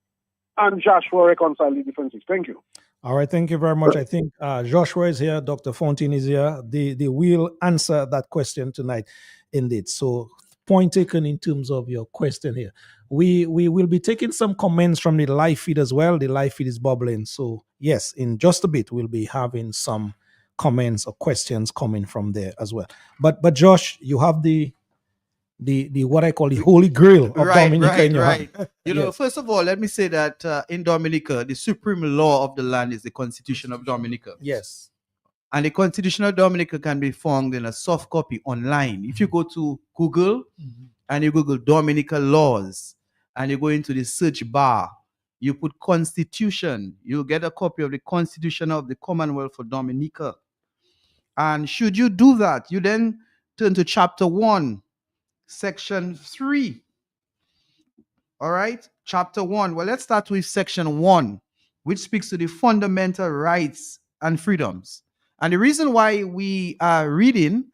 [SPEAKER 5] and Joshua reconcile the differences? Thank you.
[SPEAKER 3] All right, thank you very much. I think Joshua is here, Dr. Fontaine is here. They will answer that question tonight, indeed. So, point taken in terms of your question here. We will be taking some comments from the live feed as well. The live feed is bubbling. So, yes, in just a bit, we'll be having some comments or questions coming from there as well. But Josh, you have the what I call the holy grail of Dominica in your hand.
[SPEAKER 7] You know, first of all, let me say that in Dominica, the supreme law of the land is the Constitution of Dominica.
[SPEAKER 3] Yes.
[SPEAKER 7] And the Constitution of Dominica can be found in a soft copy online. If you go to Google and you Google Dominica laws and you go into the search bar, you put Constitution, you'll get a copy of the Constitution of the Commonwealth of Dominica. And should you do that, you then turn to chapter 1, section 3. All right, chapter 1. Well, let's start with section 1, which speaks to the fundamental rights and freedoms. And the reason why we are reading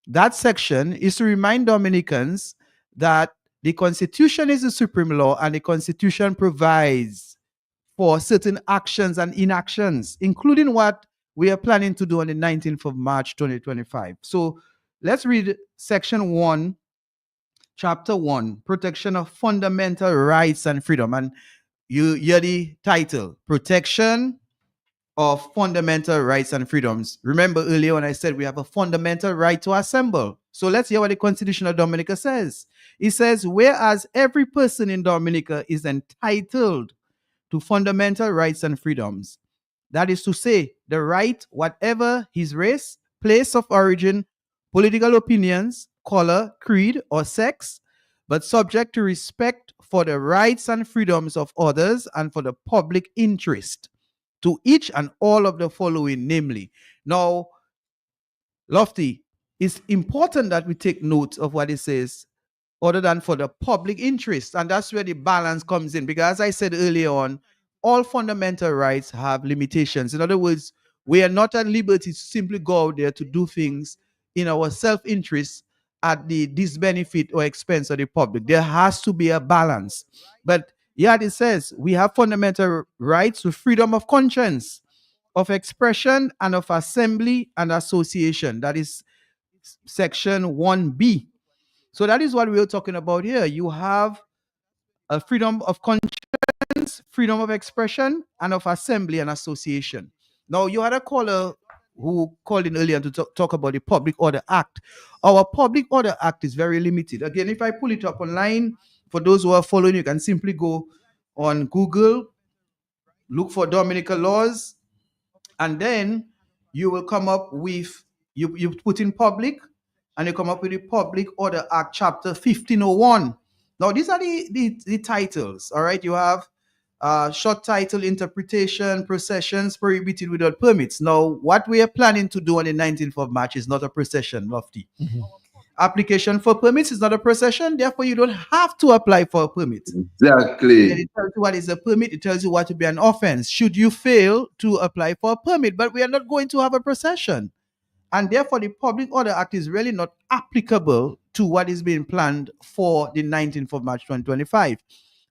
[SPEAKER 7] that section is to remind Dominicans that the Constitution is the supreme law and the Constitution provides for certain actions and inactions, including what we are planning to do on the 19th of March, 2025. So let's read section 1, chapter 1, protection of fundamental rights and freedom. And you hear the title, protection of fundamental rights and freedoms. Remember earlier when I said we have a fundamental right to assemble. So let's hear what the Constitution of Dominica says. It says, whereas every person in Dominica is entitled to fundamental rights and freedoms, that is to say, the right, whatever his race, place of origin, political opinions, color, creed, or sex, but subject to respect for the rights and freedoms of others and for the public interest, to each and all of the following, namely. Now, Lofty, it's important that we take note of what it says, other than for the public interest. And that's where the balance comes in. Because as I said earlier on, all fundamental rights have limitations. In other words, we are not at liberty to simply go out there to do things in our self-interest at the disbenefit or expense of the public. There has to be a balance. But yeah, it says we have fundamental rights to freedom of conscience, of expression, and of assembly and association. That is section 1B. So that is what we're talking about here. You have a freedom of conscience, freedom of expression, and of assembly and association. Now, you had a caller who called in earlier to talk about the Public Order Act. Our Public Order Act is very limited. Again, if I pull it up online, for those who are following, you can simply go on Google, look for Dominica laws, and then you will come up with, you put in public, and you come up with the Public Order Act, chapter 1501. Now, these are the titles, all right? You have short title, interpretation, processions prohibited without permits. Now, what we are planning to do on the 19th of March is not a procession, Lofty. Application for permits is not a procession, therefore you don't have to apply for a permit.
[SPEAKER 9] Exactly.
[SPEAKER 7] And it tells you what is a permit, it tells you what to be an offense should you fail to apply for a permit. But we are not going to have a procession. And therefore, the Public Order Act is really not applicable to what is being planned for the 19th of March 2025.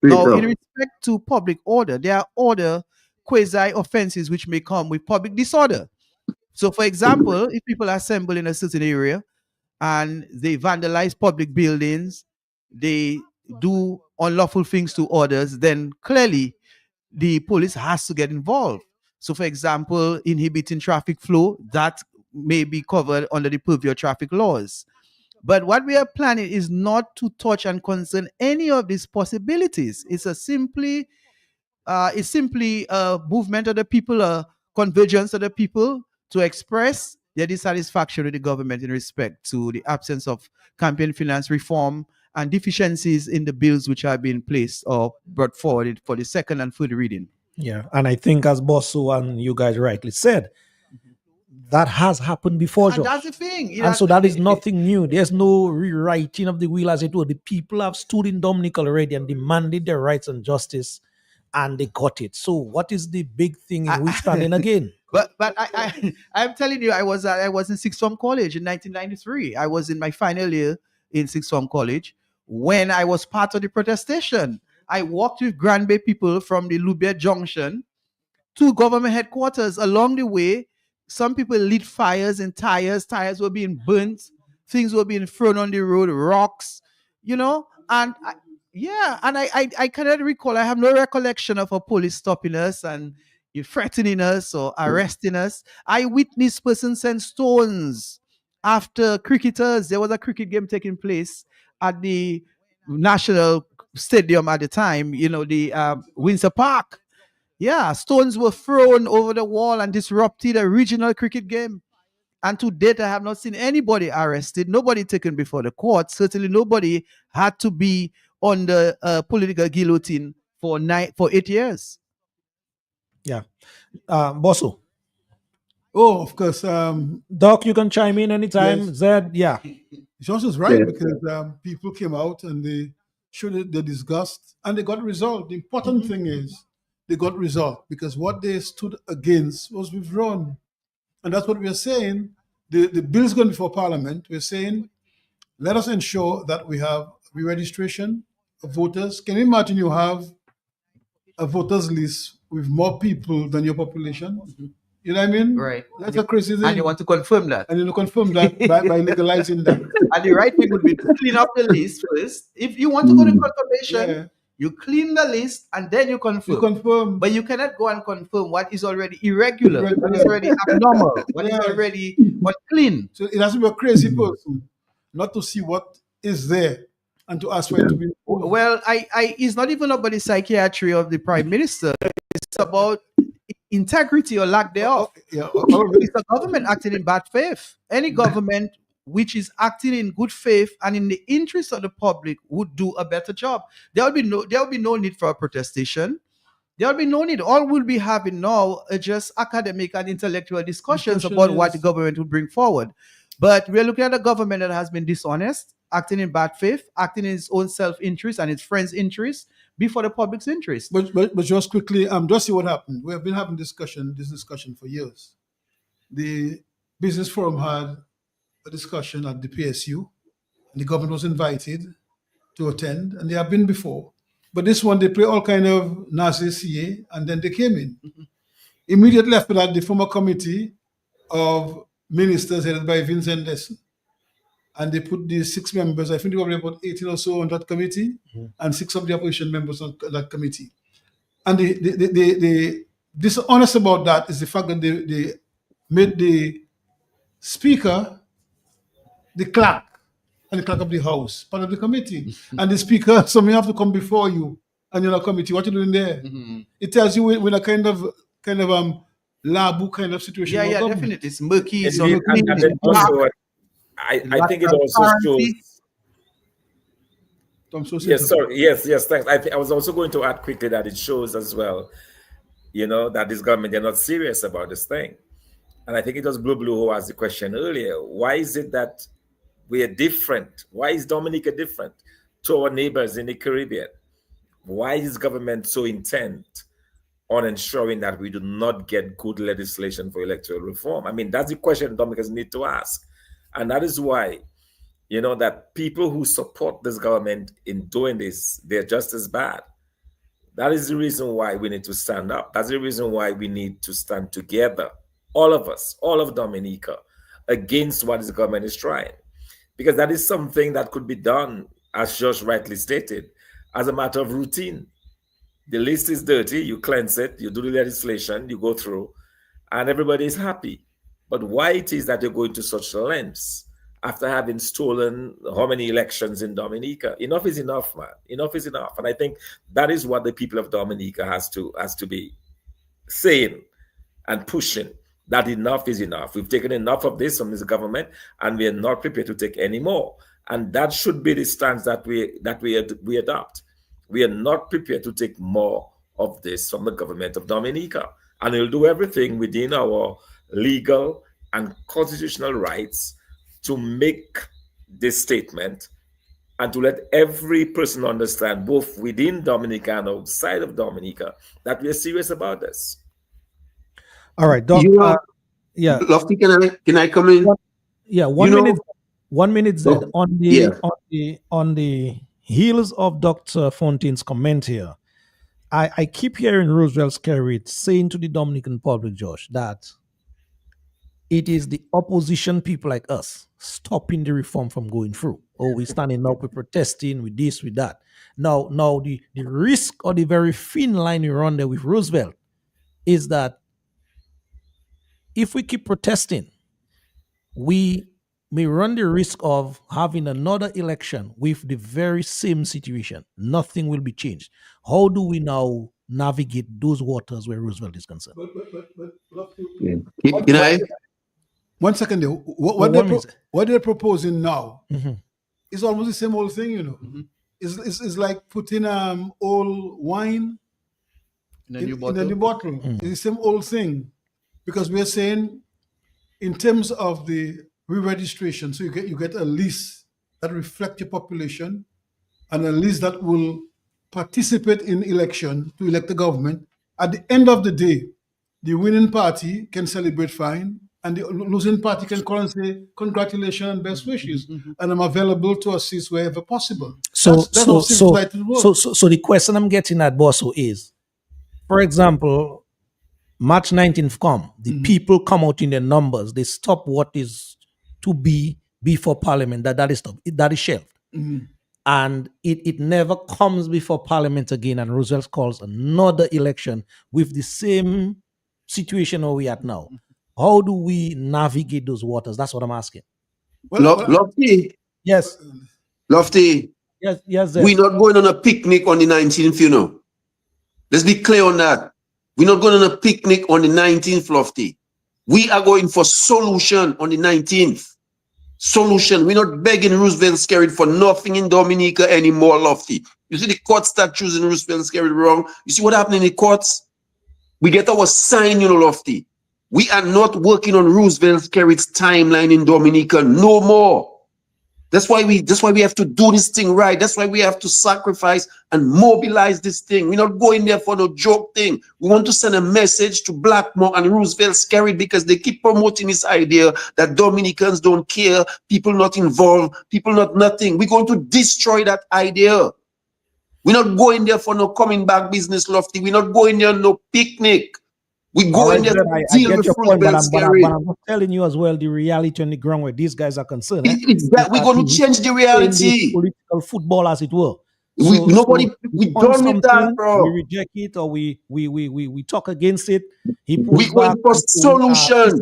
[SPEAKER 7] Now, in respect to public order, there are other quasi offenses which may come with public disorder. So, for example, if people assemble in a certain area and they vandalize public buildings, they do unlawful things to others, then clearly the police has to get involved. So, for example, inhibiting traffic flow, that may be covered under the purview of traffic laws. But what we are planning is not to touch and concern any of these possibilities. It's simply a movement of the people, a convergence of the people to express their dissatisfaction with the government in respect to the absence of campaign finance reform and deficiencies in the bills which are being placed or brought forward for the second and third reading.
[SPEAKER 3] Yeah, and I think as Bosu and you guys rightly said, that has happened before,
[SPEAKER 7] And
[SPEAKER 3] Josh.
[SPEAKER 7] that's the thing.
[SPEAKER 3] And so that is nothing new. There's no rewriting of the wheel, as it were. The people have stood in Dominic already and demanded their rights and justice, and they got it. So what is the big thing in we standing again?
[SPEAKER 7] But I'm telling you, I was in sixth form college in 1993. I was in my final year in sixth form college when I was part of the protestation. I walked with Grand Bay people from the Lubia Junction to government headquarters. Along the way, some people lit fires and tires were being burnt, things were being thrown on the road, rocks, and I cannot recall. I have no recollection of a police stopping us and threatening us or arresting us. I witnessed persons send stones after cricketers. There was a cricket game taking place at the national stadium at the time, the Windsor Park. Yeah, stones were thrown over the wall and disrupted a regional cricket game. And to date, I have not seen anybody arrested, nobody taken before the court. Certainly, nobody had to be on the political guillotine for 8 years.
[SPEAKER 3] Yeah. Bosu.
[SPEAKER 8] Oh, of course.
[SPEAKER 3] Doc, you can chime in anytime.
[SPEAKER 8] Yes.
[SPEAKER 3] Zed, yeah.
[SPEAKER 8] Josh is right, because people came out and they showed their disgust and they got resolved. The important thing is they got resolved because what they stood against was withdrawn. And that's what we are saying. The bill is going before Parliament. We're saying, let us ensure that we have re-registration of voters. Can you imagine you have a voters list with more people than your population? You know what I mean?
[SPEAKER 7] Right.
[SPEAKER 8] That's a crazy thing.
[SPEAKER 7] And you want to confirm that.
[SPEAKER 8] And you confirm that by legalizing that.
[SPEAKER 7] And the right thing would be to clean up the list first. If you want to go to confirmation, you clean the list and then you confirm.
[SPEAKER 8] You confirm.
[SPEAKER 7] But you cannot go and confirm what is already irregular, what is already abnormal, what is already unclean.
[SPEAKER 8] So it has to be a crazy person not to see what is there and to ask for it to be.
[SPEAKER 7] Well, it's not even about the psychiatry of the prime minister. It's about integrity or lack thereof. It's a government acting in bad faith. Any government which is acting in good faith and in the interest of the public would do a better job. There will be no need for a protestation. There will be no need. All we'll be having now are just academic and intellectual discussions about what the government will bring forward. But we're looking at a government that has been dishonest, acting in bad faith, acting in its own self-interest and its friends' interest before the public's interest.
[SPEAKER 8] But just quickly, just see what happened. We have been having this discussion for years. The business forum had a discussion at the PSU, and the government was invited to attend, and they have been before. But this one, they play all kind of Nazi CA, and then they came in. Immediately after that, the former committee of ministers headed by Vincent Desson, and they put the 6 members, I think there were about 18 or so on that committee, and 6 of the opposition members on that committee. And the dishonest about that is the fact that they made the speaker the clerk and the clerk of the house, part of the committee. And the speaker, so may have to come before you and you're in a committee. What you doing there? It tells you we're in a kind of lab kind of situation.
[SPEAKER 7] Yeah, definitely. It's murky. It's
[SPEAKER 10] Indeed, and then also, I think it also shows. Yes, sorry. Yes, thanks. I was also going to add quickly that it shows as well, that this government, they're not serious about this thing. And I think it was Blue who asked the question earlier. Why is it that we are different? Why is Dominica different to our neighbors in the Caribbean? Why is government so intent on ensuring that we do not get good legislation for electoral reform? I mean, that's the question Dominicans need to ask. And that is why, that people who support this government in doing this, they're just as bad. That is the reason why we need to stand up. That's the reason why we need to stand together, all of us, all of Dominica, against what the government is trying. Because that is something that could be done, as Josh rightly stated, as a matter of routine. The list is dirty, you cleanse it, you do the legislation, you go through, and everybody is happy. But why it is that you're going to such lengths after having stolen how many elections in Dominica? Enough is enough, man. Enough is enough. And I think that is what the people of Dominica has to be saying and pushing, that enough is enough. We've taken enough of this from this government, and we are not prepared to take any more. And that should be the stance that we adopt. We are not prepared to take more of this from the government of Dominica, and we'll do everything within our legal and constitutional rights to make this statement and to let every person understand, both within Dominica and outside of Dominica, that we are serious about this.
[SPEAKER 3] All right, Doc. Yeah,
[SPEAKER 9] Lofty, can I come in?
[SPEAKER 3] 1 minute. 1 minute, Zed.
[SPEAKER 9] Oh, yeah.
[SPEAKER 3] On the heels of Dr. Fontaine's comment here, I keep hearing Roosevelt Skerrit saying to the Dominican public, Josh, that it is the opposition people like us stopping the reform from going through. Oh, we're standing up, we're protesting, with this, with that. Now, the risk or the very thin line we run there with Roosevelt is that if we keep protesting, we may run the risk of having another election with the very same situation. Nothing will be changed. How do we now navigate those waters where Roosevelt is concerned?
[SPEAKER 9] Can I?
[SPEAKER 8] 1 second there. What they're proposing now is almost the same old thing, you know. It's like putting old wine in a new bottle. It's the same old thing, because we're saying in terms of the re-registration, so you get a list that reflects your population and a list that will participate in election to elect the government. At the end of the day, the winning party can celebrate fine, and the losing party can call and say, congratulations and best wishes, and I'm available to assist wherever possible.
[SPEAKER 3] So
[SPEAKER 8] The
[SPEAKER 3] question I'm getting at, Bosso, is, for example, March 19th come, the people come out in their numbers, they stop what is to be before Parliament, that is stopped, that is shelved. And it never comes before Parliament again, and Roosevelt calls another election with the same situation where we are at now. How do we navigate those waters? That's what I'm asking.
[SPEAKER 9] Lofty.
[SPEAKER 3] Yes.
[SPEAKER 9] Lofty.
[SPEAKER 3] Yes.
[SPEAKER 9] We're not going on a picnic on the 19th, you know. Let's be clear on that. We're not going on a picnic on the 19th, Lofty. We are going for solution on the 19th. Solution. We're not begging Roosevelt Skerrit for nothing in Dominica anymore, Lofty. You see the court start choosing Roosevelt Skerrit wrong. You see what happened in the courts? We get our sign, you know, Lofty. We are not working on Roosevelt Skerrit's timeline in Dominica no more. That's why we have to do this thing right. That's why we have to sacrifice and mobilize this thing. We're not going there for no joke thing. We want to send a message to Blackmore and Roosevelt Skerrit, because they keep promoting this idea that Dominicans don't care, people not involved, people not nothing. We're going to destroy that idea. We're not going there for no coming back business, Lofty. We're not going there no picnic. We go in there to deal with Roosevelt Skerrit.
[SPEAKER 3] But I'm not telling you as well the reality on the ground where these guys are concerned.
[SPEAKER 9] It's that we're going to change the reality.
[SPEAKER 3] Political football, as it were.
[SPEAKER 9] We done with that, bro.
[SPEAKER 3] We reject it, or we talk against it.
[SPEAKER 9] We're going for solution.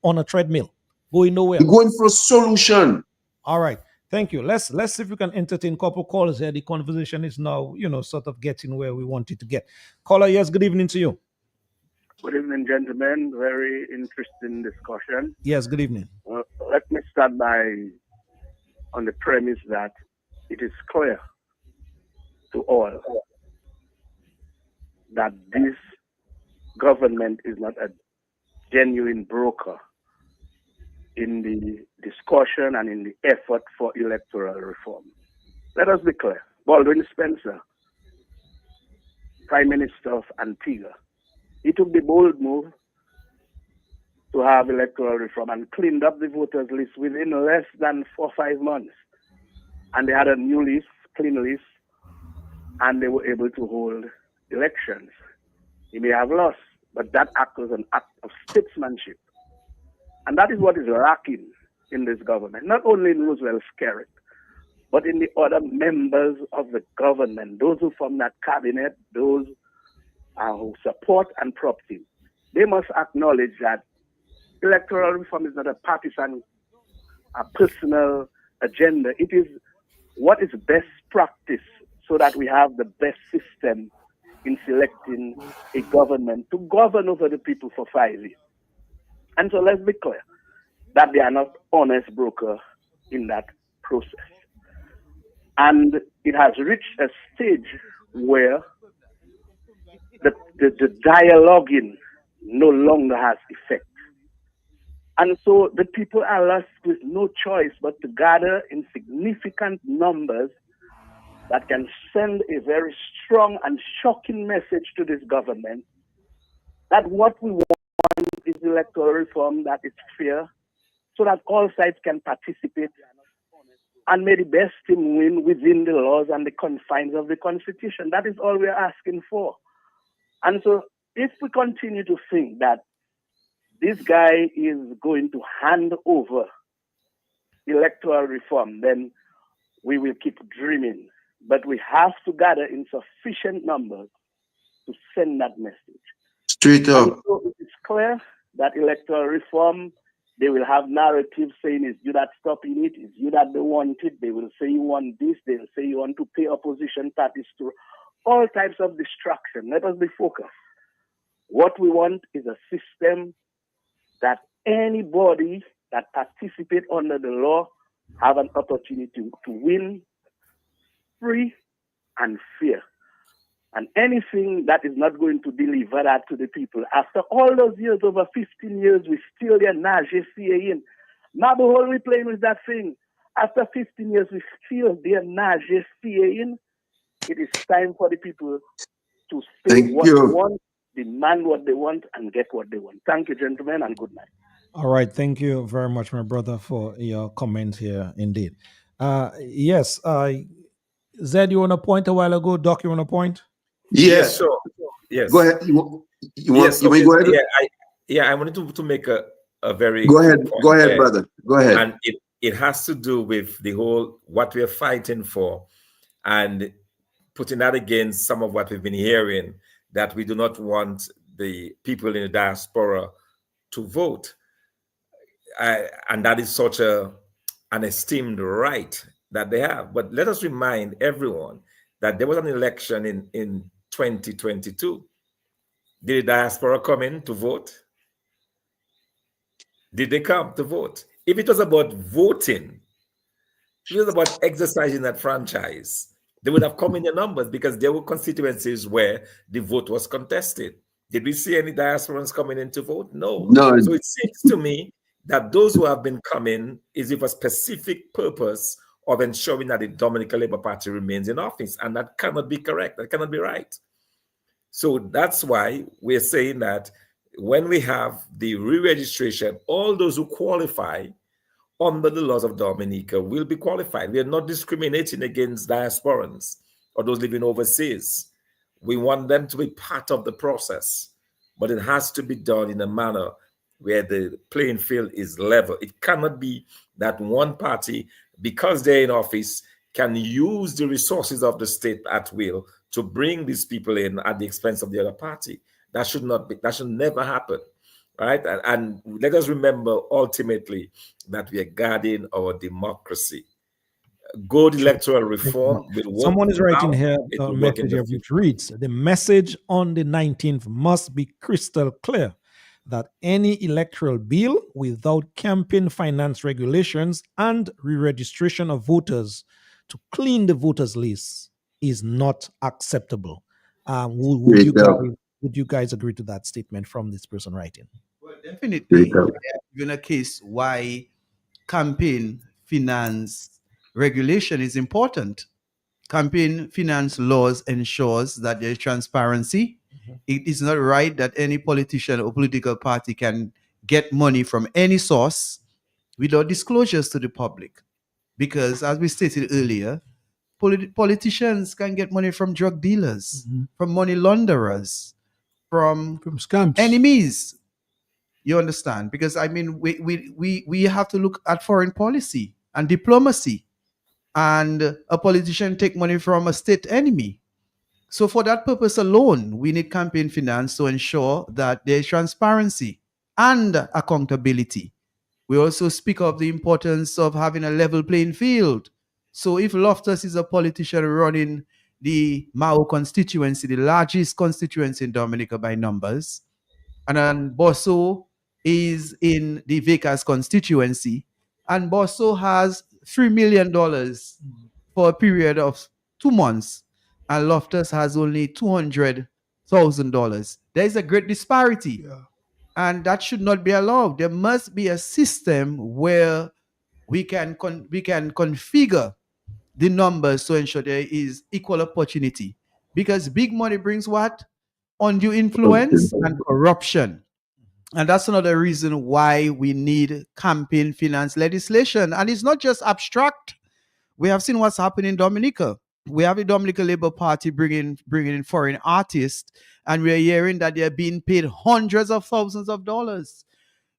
[SPEAKER 3] On a treadmill, going nowhere.
[SPEAKER 9] We're going for a solution.
[SPEAKER 3] All right. Thank you. Let's see if we can entertain a couple callers here. The conversation is now, sort of getting where we want it to get. Caller, yes, good evening to you.
[SPEAKER 15] Good evening, gentlemen. Very interesting discussion.
[SPEAKER 3] Yes, good evening.
[SPEAKER 15] Let me start on the premise that it is clear to all that this government is not a genuine broker in the discussion and in the effort for electoral reform. Let us be clear. Baldwin Spencer, Prime Minister of Antigua, he took the bold move to have electoral reform and cleaned up the voters list within less than 4 or 5 months. And they had a new list, clean list, and they were able to hold elections. He may have lost, but that act was an act of statesmanship. And that is what is lacking in this government, not only in Roosevelt's character, but in the other members of the government, those who form that cabinet, those who support and prop him. They must acknowledge that electoral reform is not a partisan, a personal agenda. It is what is best practice so that we have the best system in selecting a government to govern over the people for 5 years. And so let's be clear that they are not honest broker in that process. And it has reached a stage where the dialoguing no longer has effect. And so the people are left with no choice but to gather in significant numbers that can send a very strong and shocking message to this government that what we want is electoral reform that is fair, so that all sides can participate and may the best team win within the laws and the confines of the Constitution. That is all we're asking for. And so if we continue to think that this guy is going to hand over electoral reform, then we will keep dreaming. But we have to gather in sufficient numbers to send that message.
[SPEAKER 9] Straight up.
[SPEAKER 15] And so it is clear that electoral reform, they will have narratives saying it's you that stopping it, it's you that don't want it. They will say you want this, they'll say you want to pay opposition parties to all types of distraction. Let us be focused. What we want is a system that anybody that participates under the law have an opportunity to win free and fair. And anything that is not going to deliver that to the people, after all those years, over 15 years, we still there nausea in. Now the whole we playing with that thing. After 15 years, we still there nausea in. It is time for the people to say what they want, demand what they want, and get what they want. Thank you, gentlemen, and good night.
[SPEAKER 3] All right. Thank you very much, my brother, for your comment here, indeed. Yes. Zed, you want to point a while ago? Doc, you want to point?
[SPEAKER 10] Yes, sure. Yes.
[SPEAKER 9] Go ahead.
[SPEAKER 10] I wanted to make a very
[SPEAKER 9] go ahead.
[SPEAKER 10] point
[SPEAKER 9] Go ahead, brother. Go ahead.
[SPEAKER 10] And it has to do with the whole what we're fighting for, and putting that against some of what we've been hearing, that we do not want the people in the diaspora to vote. And that is such an esteemed right that they have. But let us remind everyone that there was an election in 2022. Did the diaspora come in to vote? Did they come to vote? If it was about voting, if it was about exercising that franchise, they would have come in their numbers, because there were constituencies where the vote was contested. Did we see any diasporans coming in to vote? No. So it seems to me that those who have been coming is with a specific purpose of ensuring that the Dominican Labour Party remains in office, and that cannot be correct. That cannot be right. So that's why we're saying that when we have the re-registration, all those who qualify under the laws of Dominica will be qualified. We are not discriminating against diasporans or those living overseas. We want them to be part of the process, but it has to be done in a manner where the playing field is level. It cannot be that one party, because they're in office, can use the resources of the state at will to bring these people in at the expense of the other party. That should not be, that should never happen, right? And let us remember ultimately that we are guarding our democracy. Good electoral reform will work.
[SPEAKER 3] Someone is writing
[SPEAKER 10] now,
[SPEAKER 3] here
[SPEAKER 10] it
[SPEAKER 3] a
[SPEAKER 10] will work in
[SPEAKER 3] message
[SPEAKER 10] the
[SPEAKER 3] here which
[SPEAKER 10] future.
[SPEAKER 3] reads: the message on the 19th must be crystal clear that any electoral bill without campaign finance regulations and re-registration of voters to clean the voters list is not acceptable. Would you guys agree to that statement from this person writing?
[SPEAKER 7] Well, definitely. Even a case why campaign finance regulation is important. Campaign finance laws ensures that there is transparency. It is not right that any politician or political party can get money from any source without disclosures to the public. Because as we stated earlier, Politicians can get money from drug dealers, from money launderers, from
[SPEAKER 8] scams,
[SPEAKER 7] enemies. You understand? Because I mean, we have to look at foreign policy and diplomacy, and a politician take money from a state enemy. So for that purpose alone, we need campaign finance to ensure that there is transparency and accountability. We also speak of the importance of having a level playing field. So if Loftus is a politician running the Mao constituency, the largest constituency in Dominica by numbers, and then Bosso is in the Vickers constituency, and Bosso has $3 million for a period of 2 months, and Loftus has only $200,000. There is a great disparity, and that should not be allowed. There must be a system where we can configure the numbers to ensure there is equal opportunity, because big money brings what? Undue influence and corruption. And that's another reason why we need campaign finance legislation. And it's not just abstract. We have seen what's happening in Dominica. We have the Dominica Labour Party bringing in foreign artists, and we're hearing that they're being paid hundreds of thousands of dollars.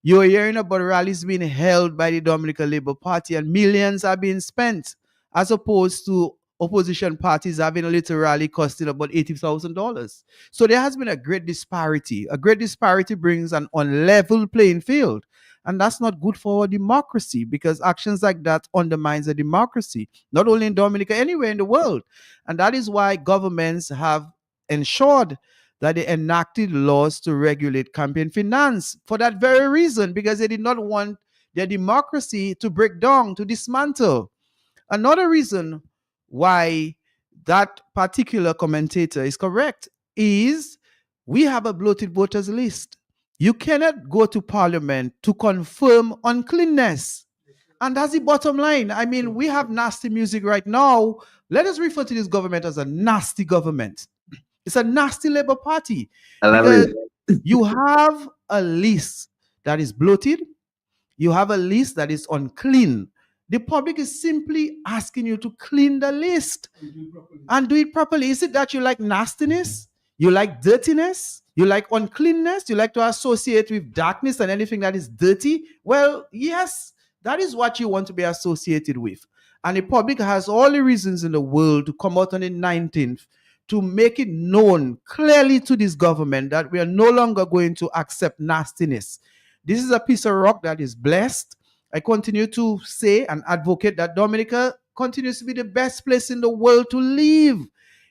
[SPEAKER 7] You're hearing about rallies being held by the Dominica Labour Party, and millions are being spent, as opposed to opposition parties having a little rally costing about $80,000. So there has been a great disparity. A great disparity brings an unlevel playing field. And that's not good for our democracy, because actions like that undermines a democracy, not only in Dominica, anywhere in the world. And that is why governments have ensured that they enacted laws to regulate campaign finance for that very reason, because they did not want their democracy to break down, to dismantle. Another reason why that particular commentator is correct is we have a bloated voters list. You cannot go to parliament to confirm uncleanness. And that's the bottom line. I mean, we have nasty music right now. Let us refer to this government as a nasty government. It's a nasty Labour Party, because you have a list that is bloated. You have a list that is unclean. The public is simply asking you to clean the list and do it properly. Is it that you like nastiness? You like dirtiness? You like uncleanness? You like to associate with darkness and anything that is dirty? Well, yes, that is what you want to be associated with. And the public has all the reasons in the world to come out on the 19th to make it known clearly to this government that we are no longer going to accept nastiness. This is a piece of rock that is blessed. I continue to say and advocate that Dominica continues to be the best place in the world to live,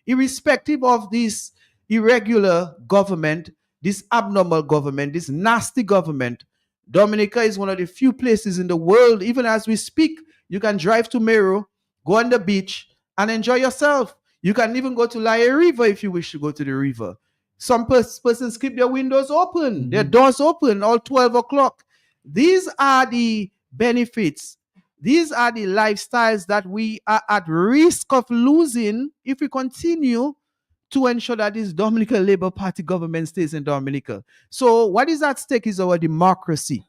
[SPEAKER 7] irrespective of this irregular government, this abnormal government, this nasty government. Dominica is one of the few places in the world, even as we speak, you can drive to Meru, go on the beach, and enjoy yourself. You can even go to Laie River if you wish to go to the river. Some persons keep their windows open, their doors open all 12 o'clock. These are the benefits. These are the lifestyles that we are at risk of losing if we continue to ensure that this Dominica Labour Party government stays in Dominica. So what is at stake is our democracy.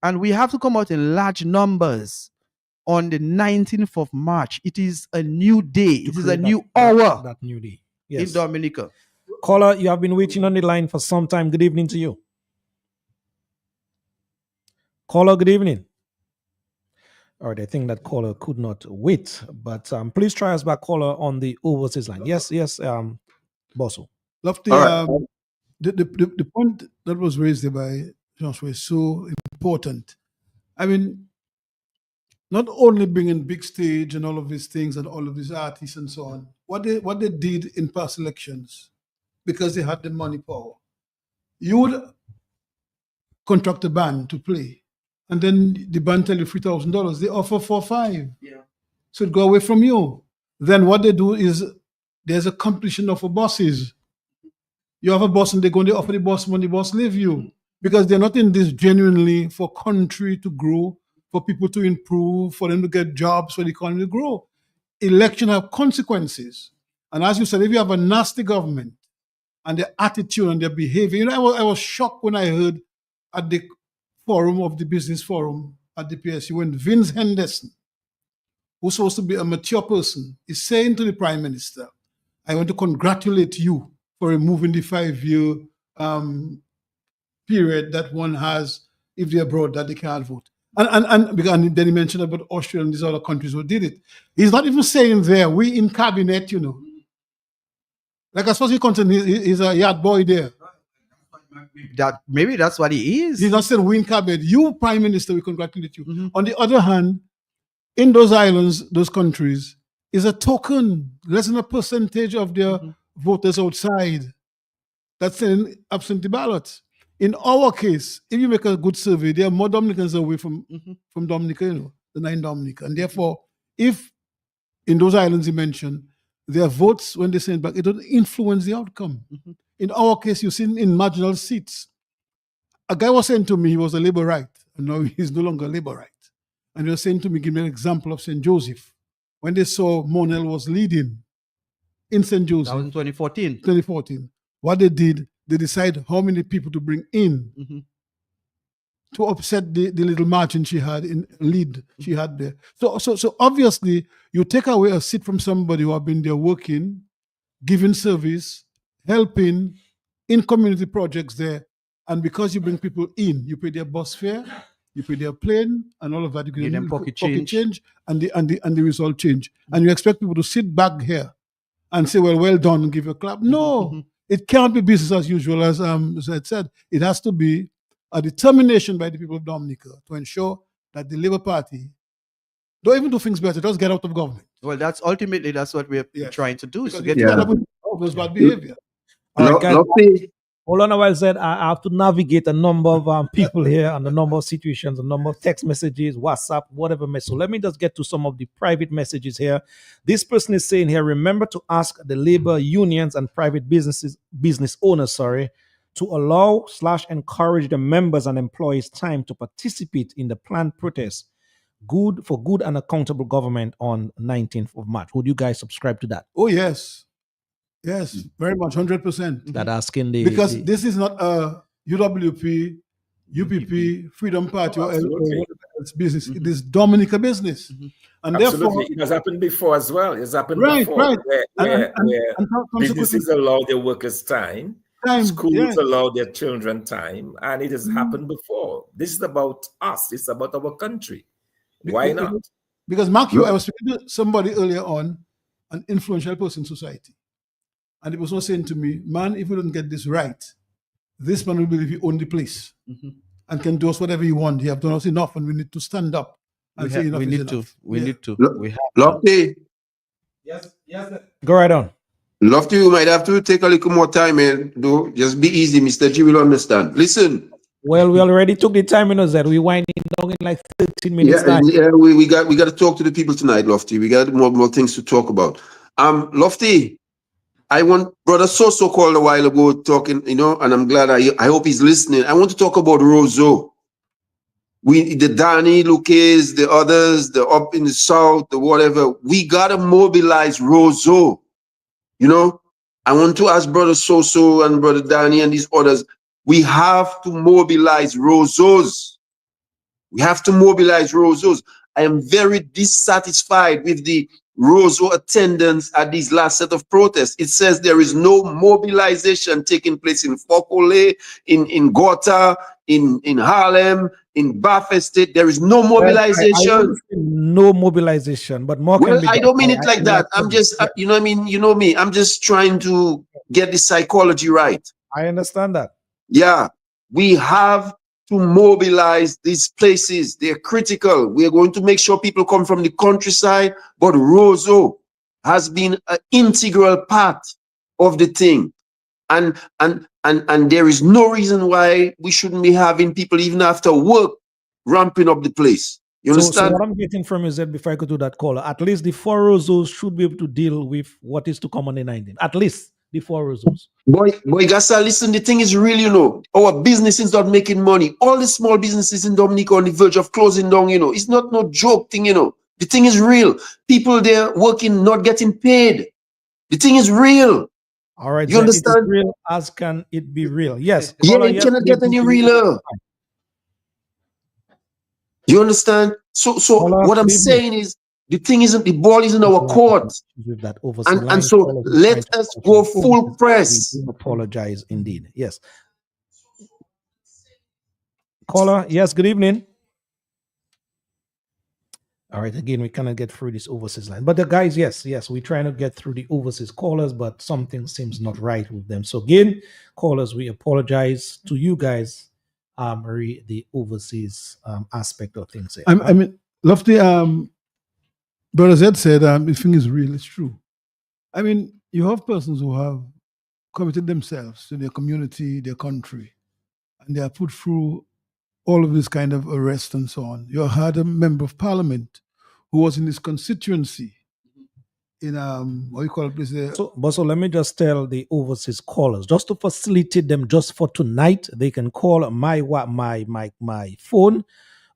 [SPEAKER 7] And we have to come out in large numbers on the 19th of March. It is a new day. It is a new hour.
[SPEAKER 3] That new day.
[SPEAKER 7] In Dominica.
[SPEAKER 3] Caller, you have been waiting on the line for some time. Good evening to you. Caller, good evening. All right, I think that caller could not wait, but please try us back, caller, on the overseas line. Yes, Bosso.
[SPEAKER 8] Lofty, the point that was raised there by Joshua is so important. I mean, not only bringing big stage and all of these things and all of these artists and so on, what they did in past elections, because they had the money power. You would contract a band to play, and then the band tell you $3,000. They offer $4,500.
[SPEAKER 7] Yeah.
[SPEAKER 8] So it go away from you. Then what they do is there's a competition of bosses. You have a boss and they're going to offer the boss money, boss leave you. Because they're not in this genuinely for country to grow, for people to improve, for them to get jobs, for the economy to grow. Election have consequences. And as you said, if you have a nasty government and their attitude and their behavior, I was shocked when I heard at the forum of the business forum at the PSU when Vince Henderson, who's supposed to be a mature person, is saying to the Prime Minister, I want to congratulate you for removing the 5-year period that one has if they're abroad that they can't vote. And then he mentioned about Austria and these other countries who did it. He's not even saying there, we in cabinet, you know. Like as far as he's concerned, he's a yard boy there.
[SPEAKER 7] Maybe that's what he is.
[SPEAKER 8] He's not saying we in cabinet. You, Prime Minister, we congratulate you. On the other hand, in those islands, those countries, is a token, less than a percentage of their voters outside that's sending absentee ballots. In our case, if you make a good survey, there are more Dominicans away from Dominica, you know, the 9 Dominica. And therefore, if in those islands you mentioned, their votes, when they send back, it doesn't influence the outcome. In our case, you see in marginal seats. A guy was saying to me he was a Labour right, and now he's no longer Labour right. And he was saying to me, give me an example of St. Joseph. When they saw Monel was leading in St. Joseph.
[SPEAKER 7] That was in 2014.
[SPEAKER 8] 2014. What they did, they decided how many people to bring in to offset the little margin she had in lead she had there. So obviously, you take away a seat from somebody who have been there working, giving service, helping in community projects there, and because you bring people in, you pay their bus fare, you pay their plane, and all of that. You
[SPEAKER 7] Give them pocket
[SPEAKER 8] change, and the result change. And you expect people to sit back here and say, well done, and give you a clap. No, it can't be business as usual, as I said. It has to be a determination by the people of Dominica to ensure that the Labour Party don't even do things better, just get out of government.
[SPEAKER 7] Well, that's what we're trying to do. Is to get
[SPEAKER 8] out of those bad behavior.
[SPEAKER 3] All right, guys. Hold on a while, said I have to navigate a number of people here and a number of situations, a number of text messages, WhatsApp, whatever message. So let me just get to some of the private messages here. This person is saying here, remember to ask the labor unions and private business owners, to allow/encourage the members and employees time to participate in the planned protest for good and accountable government on 19th of March. Would you guys subscribe to that?
[SPEAKER 8] Oh, yes. Yes, very much, 100%.
[SPEAKER 3] That asking
[SPEAKER 8] because this is not a UWP, UPP, Freedom Party, or whatever else business. It is Dominica business, and therefore
[SPEAKER 10] it has happened before as well. It's happened before,
[SPEAKER 8] right.
[SPEAKER 10] Where businesses allow their workers time, schools allow their children time, and it has happened before. This is about us. It's about our country. Why not?
[SPEAKER 8] Because Mark, I was speaking to somebody earlier on, an influential person in society. And he was also saying to me, man, if we don't get this right, this man will believe he owns the place and can do us whatever he wants. He have done us enough, and we need to stand up and say enough is enough.
[SPEAKER 7] We need to.
[SPEAKER 9] Lofty.
[SPEAKER 3] Yes. Go right on.
[SPEAKER 9] Lofty, you might have to take a little more time, man. Though, just be easy. Mr. G will understand. Listen.
[SPEAKER 3] Well, we already took the time in us that we winding down in like 13 minutes.
[SPEAKER 9] Yeah, we got to talk to the people tonight, Lofty. We got more things to talk about. Lofty. I want Brother So called a while ago talking, and I'm glad I hope he's listening. I want to talk about Roseau. The Danny, Lucas, the others, the up in the south, the whatever. We gotta mobilize Roseau. I want to ask Brother So and Brother Danny and these others. We have to mobilize Roseaus. We have to mobilize Roseaus. I am very dissatisfied with the Roseau attendance at these last set of protests. It says there is no mobilization taking place in Fokole, in Gotha, in Harlem, in Bath Estate. There is no mobilization.
[SPEAKER 3] No mobilization, but more.
[SPEAKER 9] Well, I don't mean it like that. I'm just, you know what I mean? You know me. I'm just trying to get the psychology right.
[SPEAKER 3] I understand that.
[SPEAKER 9] Yeah, we have to mobilize these places. They're critical. We are going to make sure people come from the countryside, but Roseau has been an integral part of the thing. And there is no reason why we shouldn't be having people even after work ramping up the place. You understand?
[SPEAKER 3] So what I'm getting from is that before I go to that caller, at least the 4 Roseaus should be able to deal with what is to come on the 19th. At least the 4 Roseaus.
[SPEAKER 9] Boy, Gassa, listen, the thing is real, Our business is not making money. All the small businesses in Dominica on the verge of closing down, It's not no joke thing, The thing is real. People there working, not getting paid. The thing is real.
[SPEAKER 3] All right.
[SPEAKER 9] You understand?
[SPEAKER 3] It is real as can it be real. Yes.
[SPEAKER 9] Yeah, it cannot get any realer. You understand? So what I'm saying is The thing isn't, the ball is in our court.
[SPEAKER 3] With that overseas line,
[SPEAKER 9] And so let us go full press.
[SPEAKER 3] We do apologize indeed. Yes. Caller, yes, good evening. All right, again, we cannot get through this overseas line. But the guys, yes, we're trying to get through the overseas callers, but something seems not right with them. So again, callers, we apologize to you guys, the overseas aspect of things here.
[SPEAKER 8] I mean, Lofty, Brother Zed said, the thing is real, it's true. I mean, you have persons who have committed themselves to their community, their country, and they are put through all of this kind of arrest and so on. You had a member of parliament who was in his constituency in what you call it, place there.
[SPEAKER 3] So let me just tell the overseas callers, just to facilitate them just for tonight, they can call my phone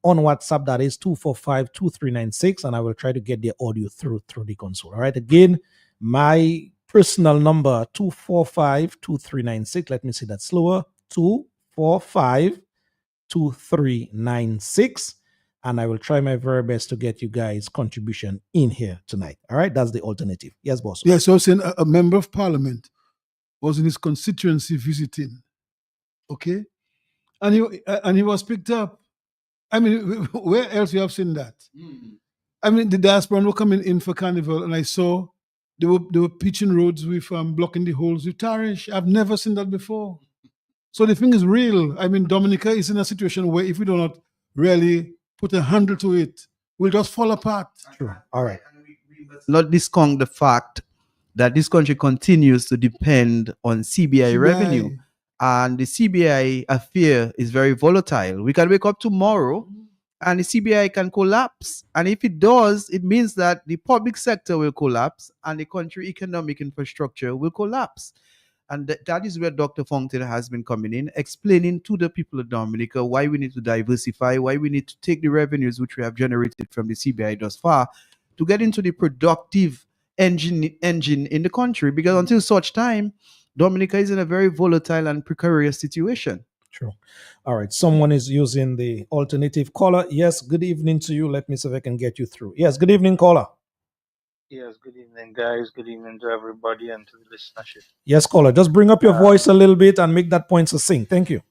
[SPEAKER 3] on WhatsApp, that is 245-2396, and I will try to get the audio through the console. All right, again, my personal number 245-2396. Let me see that slower. 245-2396, and I will try my very best to get you guys contribution in here tonight. All right, that's the alternative. Yes, boss.
[SPEAKER 8] Yes, so saying a member of parliament was in his constituency visiting, okay, and he was picked up. I mean, where else you have seen that? I mean, the diaspora were coming in for carnival, and I saw they were pitching roads with blocking the holes with tarish. I've never seen that before. So the thing is real. I mean, Dominica is in a situation where if we do not really put a handle to it, we'll just fall apart.
[SPEAKER 3] True. All right.
[SPEAKER 7] Not discount the fact that this country continues to depend on CBI revenue. And the CBI affair is very volatile. We can wake up tomorrow and the CBI can collapse. And if it does, it means that the public sector will collapse and the country economic infrastructure will collapse. And that is where Dr. Fountain has been coming in, explaining to the people of Dominica why we need to diversify, why we need to take the revenues which we have generated from the CBI thus far to get into the productive engine in the country. Because until such time, Dominica is in a very volatile and precarious situation.
[SPEAKER 3] True. All right. Someone is using the alternative caller. Yes. Good evening to you. Let me see if I can get you through. Yes. Good evening, caller.
[SPEAKER 18] Yes. Good evening, guys. Good evening to everybody and to the listenership.
[SPEAKER 3] Yes, caller. Just bring up your voice a little bit and make that point succinct. Thank you.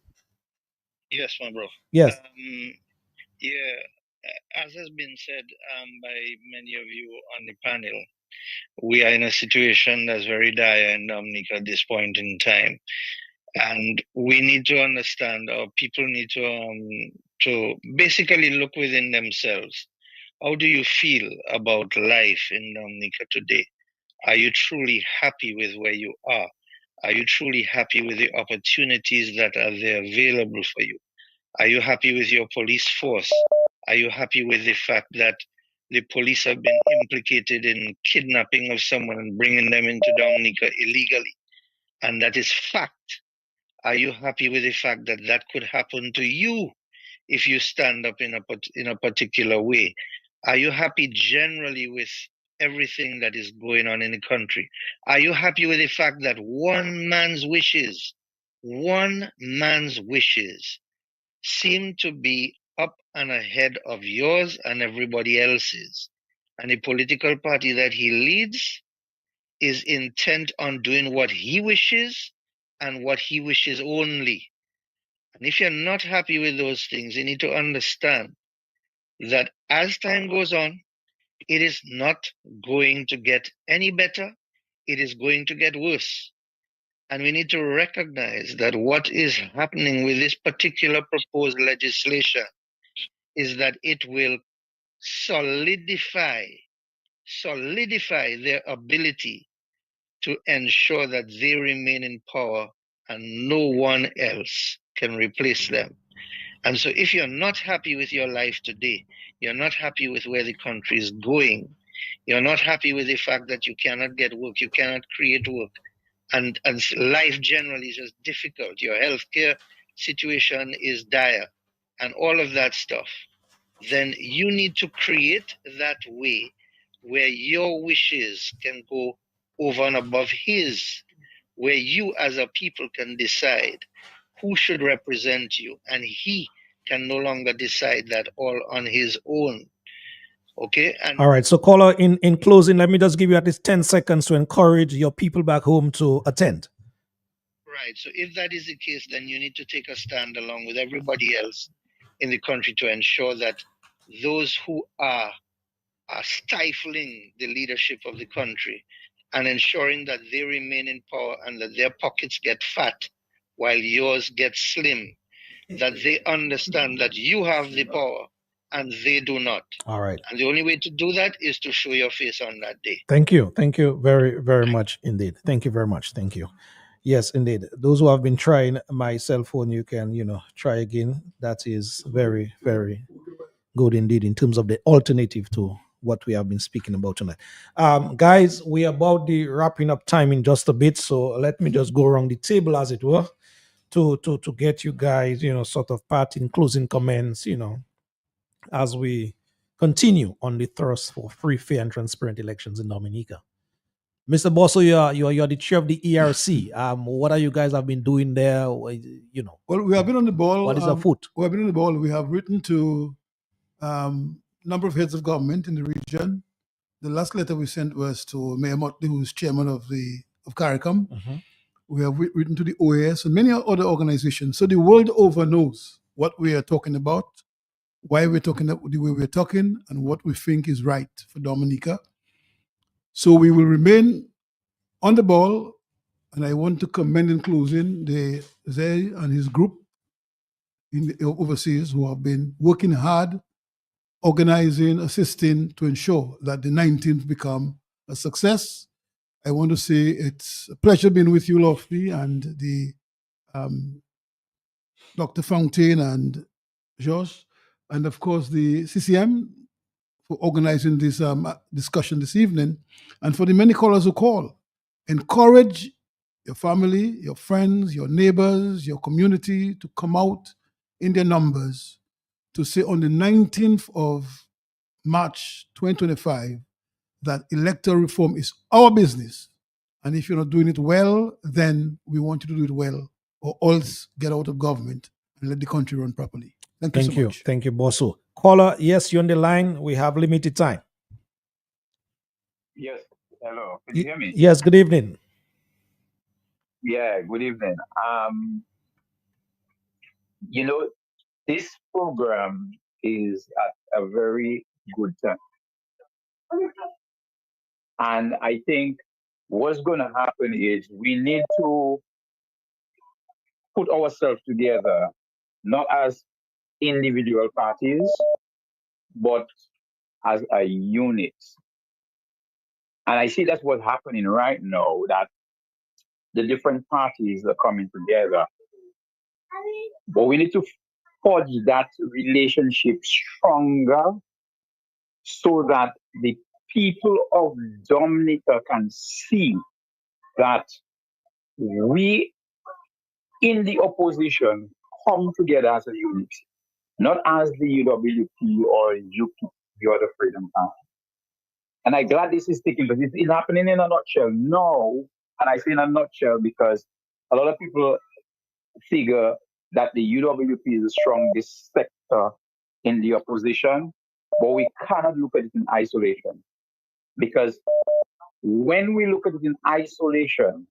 [SPEAKER 18] Yes, my bro.
[SPEAKER 3] Yes.
[SPEAKER 18] As has been said by many of you on the panel, we are in a situation that's very dire in Dominica at this point in time. And we need to understand, or people need to basically look within themselves. How do you feel about life in Dominica today? Are you truly happy with where you are? Are you truly happy with the opportunities that are there available for you? Are you happy with your police force? Are you happy with the fact that the police have been implicated in kidnapping of someone and bringing them into Dominica illegally? And that is fact. Are you happy with the fact that that could happen to you if you stand up in a particular way? Are you happy generally with everything that is going on in the country? Are you happy with the fact that one man's wishes seem to be up and ahead of yours and everybody else's? And the political party that he leads is intent on doing what he wishes and what he wishes only. And if you're not happy with those things, you need to understand that as time goes on, it is not going to get any better. It is going to get worse. And we need to recognize that what is happening with this particular proposed legislation is that it will solidify their ability to ensure that they remain in power and no one else can replace them. And so if you're not happy with your life today, you're not happy with where the country is going, you're not happy with the fact that you cannot get work, you cannot create work, and life generally is just difficult, your healthcare situation is dire, and all of that stuff, then you need to create that way where your wishes can go over and above his, where you as a people can decide who should represent you, and he can no longer decide that all on his own. Okay. And
[SPEAKER 3] All right. So, caller, in closing, let me just give you at least 10 seconds to encourage your people back home to attend.
[SPEAKER 18] right. So if that is the case, then you need to take a stand along with everybody else in the country to ensure that those who are stifling the leadership of the country and ensuring that they remain in power and that their pockets get fat while yours get slim, that they understand that you have the power and they do not.
[SPEAKER 3] All right.
[SPEAKER 18] And the only way to do that is to show your face on that day.
[SPEAKER 3] Thank you. Thank you very, very much indeed. Thank you very much. Thank you. Yes, indeed. Those who have been trying my cell phone, you can, try again. That is very, very good indeed in terms of the alternative to what we have been speaking about tonight. Guys, we are about the wrapping up time in just a bit. So let me just go around the table, as it were, to get you guys, sort of parting closing comments, as we continue on the thrust for free, fair, and transparent elections in Dominica. Mr. Bosso, you're the chair of the ERC. What are you guys have been doing there?
[SPEAKER 8] Well, we have been on the ball.
[SPEAKER 3] What is afoot?
[SPEAKER 8] We have been on the ball. We have written to number of heads of government in the region. The last letter we sent was to Mayor Motley, who's chairman of CARICOM. We have written to the OAS and many other organizations. So the world over knows what we are talking about, why we're talking the way we're talking, and what we think is right for Dominica. So we will remain on the ball, and I want to commend in closing Zay and his group in the overseas who have been working hard, organizing, assisting to ensure that the 19th become a success. I want to say it's a pleasure being with you, Lofty, and the Dr. Fontaine and Josh, and of course the CCM for organizing this discussion this evening, and for the many callers who call. Encourage your family, your friends, your neighbors, your community to come out in their numbers to say on the 19th of March 2025 that electoral reform is our business. And if you're not doing it well, then we want you to do it well, or else get out of government and let the country run properly. Thank you so much.
[SPEAKER 3] Thank you, Bosso. Caller, yes, you're on the line. We have limited time.
[SPEAKER 19] Yes. Hello. Can you hear me?
[SPEAKER 3] Yes, good evening.
[SPEAKER 19] Yeah, good evening. This program is at a very good time. And I think what's going to happen is we need to put ourselves together, not as individual parties, but as a unit. And I see that's what's happening right now, that the different parties are coming together. But we need to forge that relationship stronger so that the people of Dominica can see that we in the opposition come together as a unit, not as the UWP or UP, the other Freedom Party. And I'm glad this is taking place. It's happening in a nutshell. No, and I say in a nutshell because a lot of people figure that the UWP is the strongest sector in the opposition, but we cannot look at it in isolation. Because when we look at it in isolation,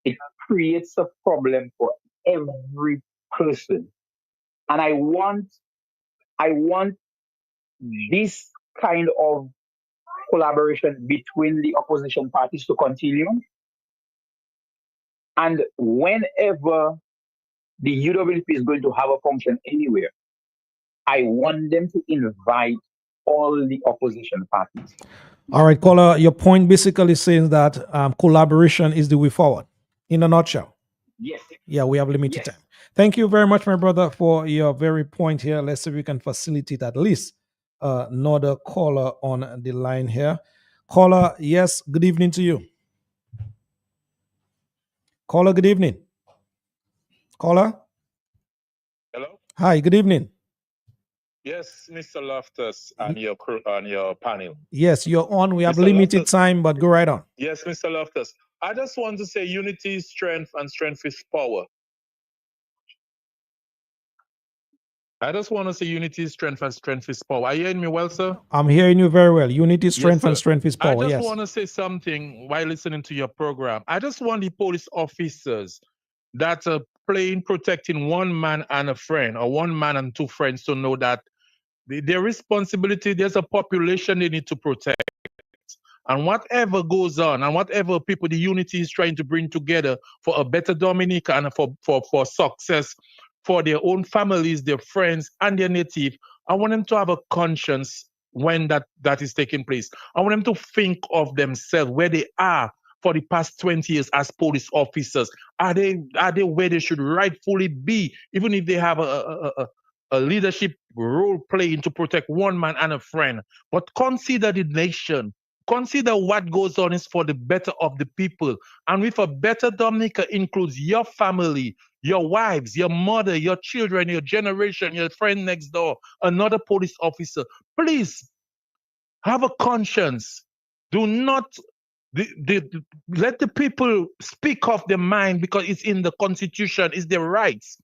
[SPEAKER 19] it creates a problem for every person. And I want this kind of collaboration between the opposition parties to continue. And whenever the UWP is going to have a function anywhere, I want them to invite all the opposition parties.
[SPEAKER 3] All right, caller, your point basically says that collaboration is the way forward, in a nutshell.
[SPEAKER 19] Yes.
[SPEAKER 3] Yeah, we have limited time. Thank you very much, my brother, for your very point here. Let's see if we can facilitate at least another caller on the line here. Caller, yes, good evening to you. Caller, good evening. Caller?
[SPEAKER 20] Hello?
[SPEAKER 3] Hi, good evening.
[SPEAKER 20] Yes, Mr. Loftus and your crew on your panel.
[SPEAKER 3] Yes, you're on. We have
[SPEAKER 20] Mr.
[SPEAKER 3] limited
[SPEAKER 20] Loftus.
[SPEAKER 3] time, but go right on.
[SPEAKER 20] Yes, Mr. Loftus. I just want to say unity is strength and strength is power. I just want to say unity is strength and strength is power. Are you hearing me well, sir?
[SPEAKER 3] I'm hearing you very well. Unity,
[SPEAKER 20] Yes,
[SPEAKER 3] strength, and
[SPEAKER 20] sir.
[SPEAKER 3] strength is
[SPEAKER 20] I
[SPEAKER 3] power.
[SPEAKER 20] just
[SPEAKER 3] Yes.
[SPEAKER 20] want to say something while listening to your program. I just want the police officers that are playing protecting one man and a friend, or one man and two friends, to know that their responsibility, there's a population they need to protect. And whatever goes on, and whatever people the unity is trying to bring together for a better Dominica and for success for their own families, their friends, and their native, I want them to have a conscience when that is taking place. I want them to think of themselves, where they are for the past 20 years as police officers. Are they where they should rightfully be, even if they have a leadership role playing to protect one man and a friend? But consider the nation. Consider what goes on is for the better of the people. And with a better Dominica includes your family, your wives, your mother, your children, your generation, your friend next door, another police officer. Please have a conscience. Do not let the people speak off their mind, because it's in the Constitution, it's their rights.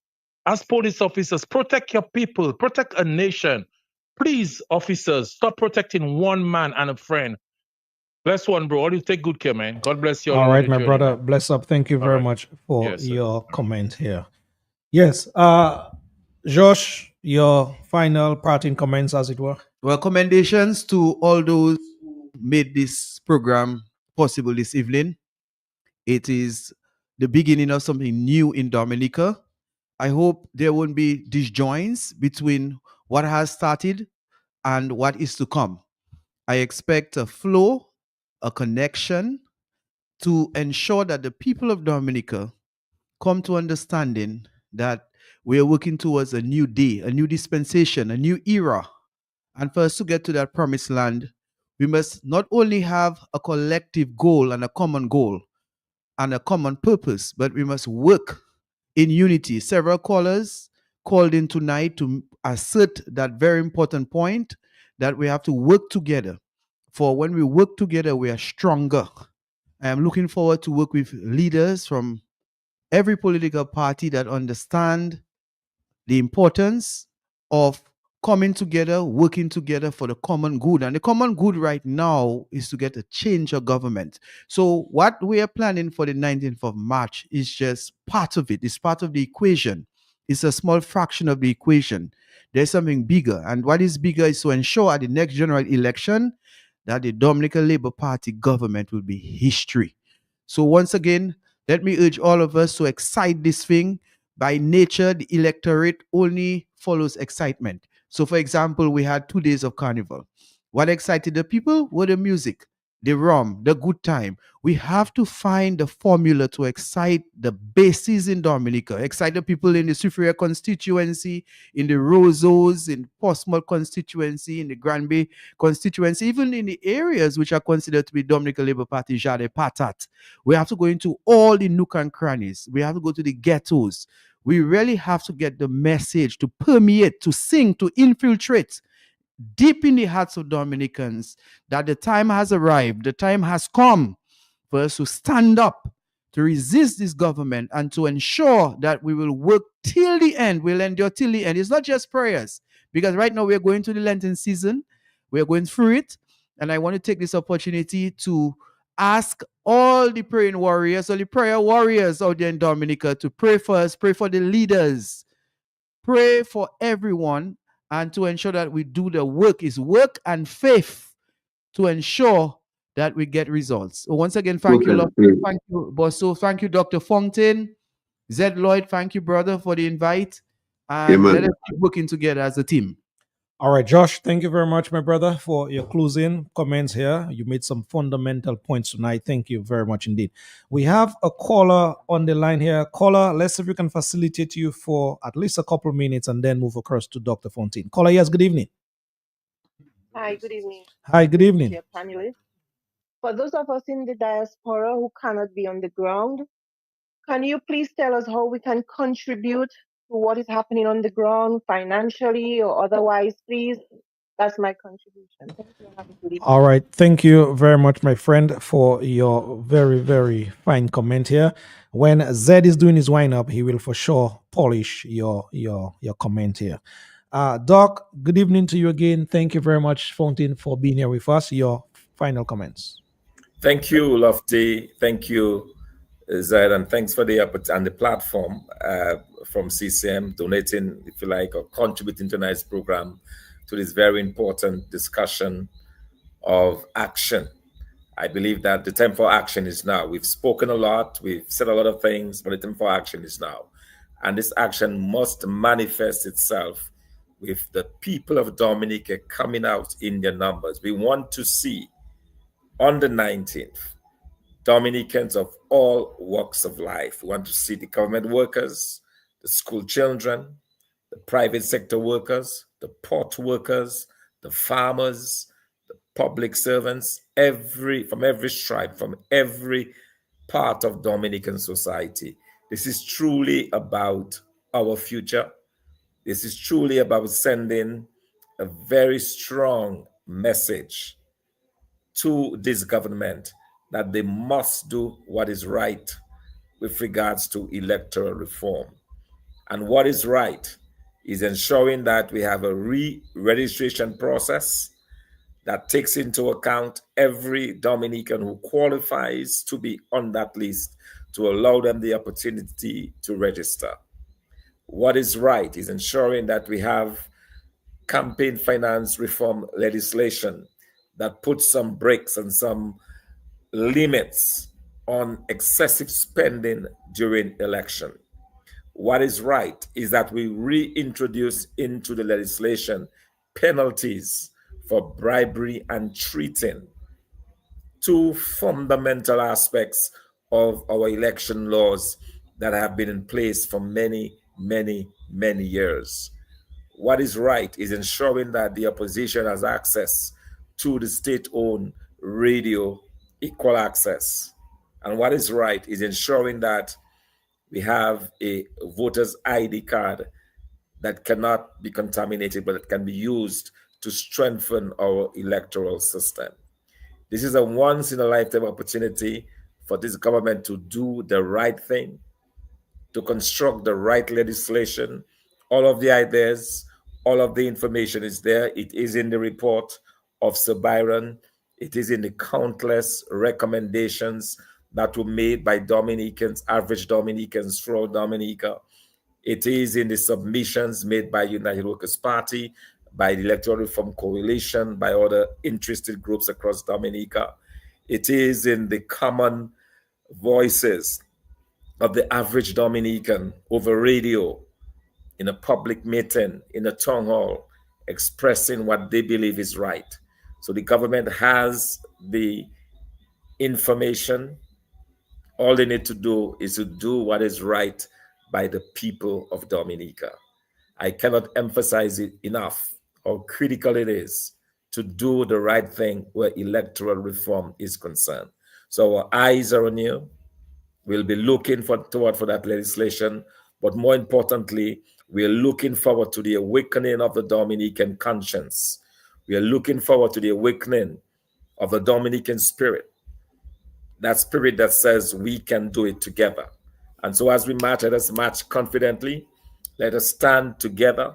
[SPEAKER 20] As police officers, protect your people, protect a nation. Please, officers, stop protecting one man and a friend. Bless one, bro. All you take good care, man. God bless you all
[SPEAKER 3] All
[SPEAKER 20] along
[SPEAKER 3] right,
[SPEAKER 20] the
[SPEAKER 3] my
[SPEAKER 20] journey,
[SPEAKER 3] brother.
[SPEAKER 20] man.
[SPEAKER 3] Bless up. Thank you
[SPEAKER 20] All
[SPEAKER 3] very
[SPEAKER 20] right.
[SPEAKER 3] much for
[SPEAKER 20] Yes, sir.
[SPEAKER 3] your comment here. Yes. Josh, your final parting comments, as it were.
[SPEAKER 7] Well, commendations to all those who made this program possible this evening. It is the beginning of something new in Dominica. I hope there won't be disjoints between what has started and what is to come. I expect a flow, a connection to ensure that the people of Dominica come to understanding that we are working towards a new day, a new dispensation, a new era. And for us to get to that promised land, we must not only have a collective goal and a common goal and a common purpose, but we must work in unity. Several callers called in tonight to assert that very important point, that we have to work together. For when we work together, we are stronger. I am looking forward to work with leaders from every political party that understand the importance of coming together, working together for the common good. And the common good right now is to get a change of government. So what we are planning for the 19th of March is just part of it. It's part of the equation. It's a small fraction of the equation. There's something bigger. And what is bigger is to ensure at the next general election that the Dominican Labour Party government will be history. So once again, let me urge all of us to excite this thing. By nature, the electorate only follows excitement. So, for example, we had 2 days of carnival. What excited the people were the music, the rum, the good time. We have to find the formula to excite the bases in Dominica, excite the people in the Soufriere constituency, in the Roseos, in Portsmouth constituency, in the Granby constituency, even in the areas which are considered to be Dominican Labour Party, Jade Patat. We have to go into all the nook and crannies. We have to go to the ghettos. We really have to get the message to permeate, to sing, to infiltrate deep in the hearts of Dominicans that the time has arrived, the time has come for us to stand up, to resist this government, and to ensure that we will work till the end. We'll endure till the end. It's not just prayers, because right now we're going to the Lenten season. We're going through it. And I want to take this opportunity to ask all the praying warriors, all the prayer warriors out there in Dominica to pray for us, pray for the leaders, pray for everyone, and to ensure that we do the work. Is work and faith to ensure that we get results. So once again, thank you, Lord. Thank you, Bosso. Thank you, Dr. Fontaine. Zed Lloyd, thank you, brother, for the invite. And let us keep working together as a team.
[SPEAKER 3] All right, Josh, thank you very much, my brother, for your closing comments here. You made some fundamental points tonight. Thank you very much indeed. We have a caller on the line here. Caller, let's see if we can facilitate you for at least a couple of minutes and then move across to Dr. Fontaine. Caller, yes, good evening.
[SPEAKER 21] Hi, good evening.
[SPEAKER 3] Hi, good evening.
[SPEAKER 21] Dear panelists. For those of us in the diaspora who cannot be on the ground, can you please tell us how we can contribute to what is happening on the ground financially or otherwise, please? That's my contribution. Thank you. Have a good evening.
[SPEAKER 3] All right. Thank you very much, my friend, for your very, very fine comment here. When Zed is doing his wind up, he will for sure polish your comment here. Doc, good evening to you again. Thank you very much, Fontaine, for being here with us. Your final comments.
[SPEAKER 10] Thank you, Lofty. Thank you, Zed, and thanks for the and the platform from CCM donating, if you like, or contributing to tonight's program to this very important discussion of action. I believe that the time for action is now. We've spoken a lot, we've said a lot of things, but the time for action is now. And this action must manifest itself with the people of Dominica coming out in their numbers. We want to see on the 19th, Dominicans of all walks of life. We want to see the government workers, the school children, the private sector workers, the port workers, the farmers, the public servants, from every stripe, from every part of Dominican society. This is truly about our future. This is truly about sending a very strong message to this government that they must do what is right with regards to electoral reform. And what is right is ensuring that we have a re-registration process that takes into account every Dominican who qualifies to be on that list to allow them the opportunity to register. What is right is ensuring that we have campaign finance reform legislation that puts some brakes and some limits on excessive spending during election. What is right is that we reintroduce into the legislation penalties for bribery and treating, two fundamental aspects of our election laws that have been in place for many, many, many years. What is right is ensuring that the opposition has access to the state-owned radio, equal access. And what is right is ensuring that we have a voter's ID card that cannot be contaminated, but it can be used to strengthen our electoral system. This is a once-in-a-lifetime opportunity for this government to do the right thing, to construct the right legislation. All of the ideas, all of the information is there. It is in the report of Sir Byron. It is in the countless recommendations that were made by Dominicans, average Dominicans throughout Dominica. It is in the submissions made by United Workers' Party, by the Electoral Reform Coalition, by other interested groups across Dominica. It is in the common voices of the average Dominican over radio, in a public meeting, in a town hall, expressing what they believe is right. So the government has the information. All they need to do is to do what is right by the people of Dominica. I cannot emphasize it enough how critical it is to do the right thing where electoral reform is concerned. So our eyes are on you. We'll be looking toward for that legislation, but more importantly, we are looking forward to the awakening of the Dominican conscience. We are looking forward to the awakening of the Dominican spirit, that spirit that says we can do it together. And so as we march, let us march confidently. Let us stand together.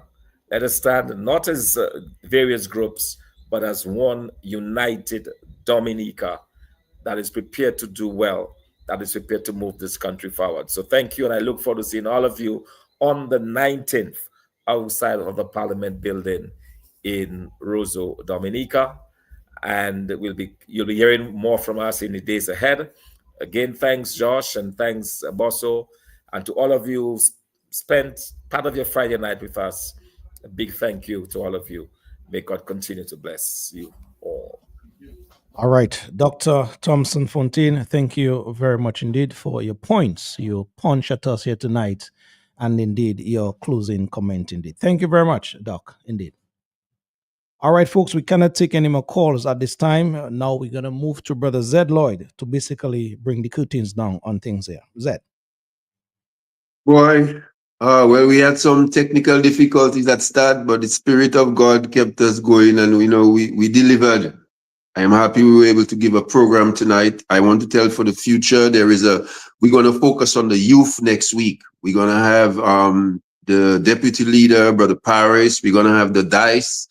[SPEAKER 10] Let us stand not as various groups, but as one united Dominica that is prepared to do well, that is prepared to move this country forward. So thank you, and I look forward to seeing all of you on the 19th outside of the Parliament building in Roseau, Dominica. And you'll be hearing more from us in the days ahead. Again, thanks, Josh, and thanks, Bosso, and to all of you who spent part of your Friday night with us. A big thank you to all of you. May God continue to bless you all.
[SPEAKER 3] All right, Dr. Thompson Fontaine, thank you very much indeed for your points, your punch at us here tonight, and indeed your closing comment indeed. Thank you very much, Doc, indeed. All right, folks, we cannot take any more calls at this time. Now we're going to move to Brother Zed Lloyd to basically bring the curtains down on things here. Zed.
[SPEAKER 9] Boy, well, we had some technical difficulties at start, but the Spirit of God kept us going, and we delivered. I am happy we were able to give a program tonight. I want to tell for the future, we're going to focus on the youth next week. We're going to have the deputy leader, Brother Paris. We're gonna have the Dice.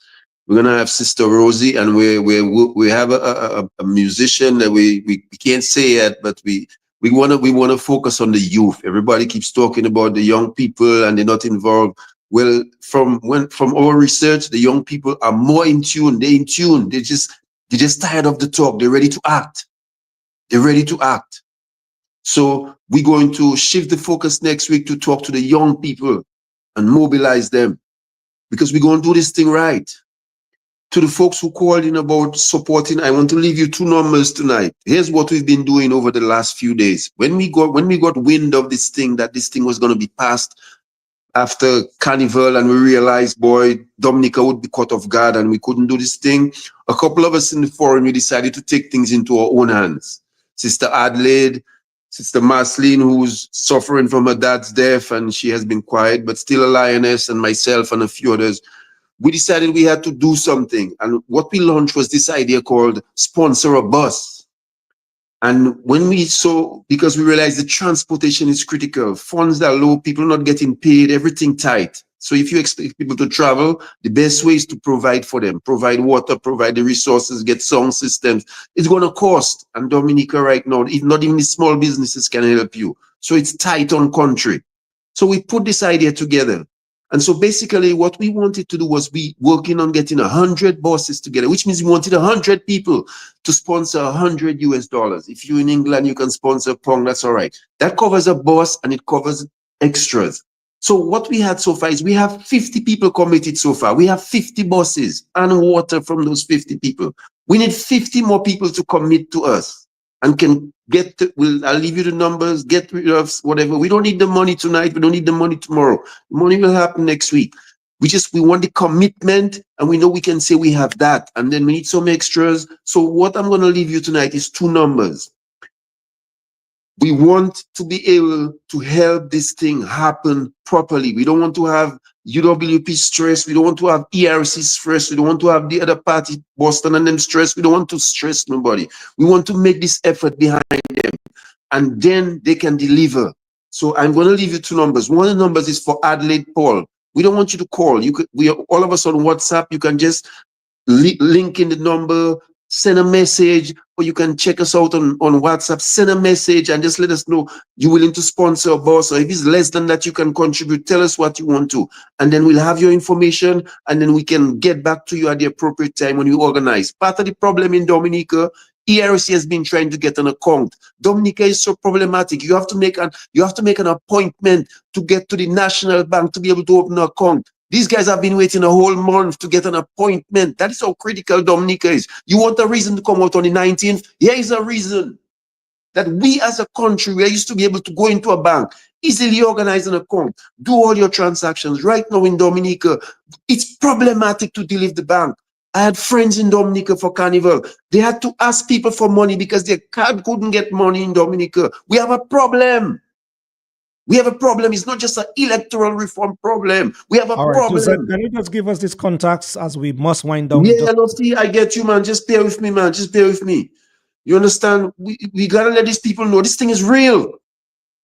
[SPEAKER 9] We're gonna have Sister Rosie, and we have a musician that we can't say yet, but we wanna focus on the youth. Everybody keeps talking about the young people and they're not involved. Well, from our research, the young people are more in tune. They're in tune. They're just tired of the talk. They're ready to act. They're ready to act. So we're going to shift the focus next week to talk to the young people and mobilize them, because we're going to do this thing right. To the folks who called in about supporting, I want to leave you 2 numbers tonight. Here's what we've been doing over the last few days. When we got wind of this thing, that this thing was going to be passed after Carnival, and we realized, boy, Dominica would be caught off guard and we couldn't do this thing. A couple of us in the forum, we decided to take things into our own hands. Sister Adelaide, Sister Marceline, who's suffering from her dad's death, and she has been quiet, but still a lioness, and myself and a few others. We decided we had to do something. And what we launched was this idea called Sponsor a Bus. And when we saw, because we realized the transportation is critical, funds are low, people are not getting paid, everything tight. So if you expect people to travel, the best way is to provide for them, provide water, provide the resources, get sound systems. It's going to cost. And Dominica right now, not even the small businesses can help you. So it's tight on country. So we put this idea together. And so basically what we wanted to do was we working on getting 100 buses together, which means we wanted 100 people to sponsor $100. If you're in England, you can sponsor Pong, that's all right. That covers a bus and it covers extras. So what we had so far is we have 50 people committed so far. We have 50 buses and water from those 50 people. We need 50 more people to commit to us and can get, I'll leave you the numbers, get rid of whatever. We don't need the money tonight. We don't need the money tomorrow. The money will happen next week. We want the commitment, and we know we can say we have that. And then we need some extras. So what I'm going to leave you tonight is 2 numbers. We want to be able to help this thing happen properly. We don't want to have UWP stress. We don't want to have ERC stress. We don't want to have the other party, Boston and them stress. We don't want to stress nobody. We want to make this effort behind them, and then they can deliver. So I'm going to leave you 2 numbers. One of the numbers is for Adelaide Paul. We don't want you to call. We are all of us on WhatsApp. You can just link in the number, send a message, or you can check us out on WhatsApp, send a message and just let us know you're willing to sponsor a bus, or if it's less than that, you can contribute. Tell us what you want to, and then we'll have your information, and then we can get back to you at the appropriate time when you organize. Part of the problem in Dominica, ERC has been trying to get an account. Dominica is so problematic. You have to make an appointment to get to the National Bank to be able to open an account. These guys have been waiting a whole month to get an appointment. That is how critical Dominica is. You want a reason to come out on the 19th? Here is a reason. That we as a country, we used to be able to go into a bank, easily organize an account, do all your transactions. Right now in Dominica, it's problematic to deal with the bank. I had friends in Dominica for Carnival. They had to ask people for money because their card couldn't get money in Dominica. We have a problem. We have a problem. It's not just an electoral reform problem. We have a
[SPEAKER 3] All right,
[SPEAKER 9] problem.
[SPEAKER 3] so can you just give us these contacts as we must wind down?
[SPEAKER 9] Yeah, no, see, I get you, man. Just bear with me, man. Just bear with me. You understand? We gotta let these people know this thing is real.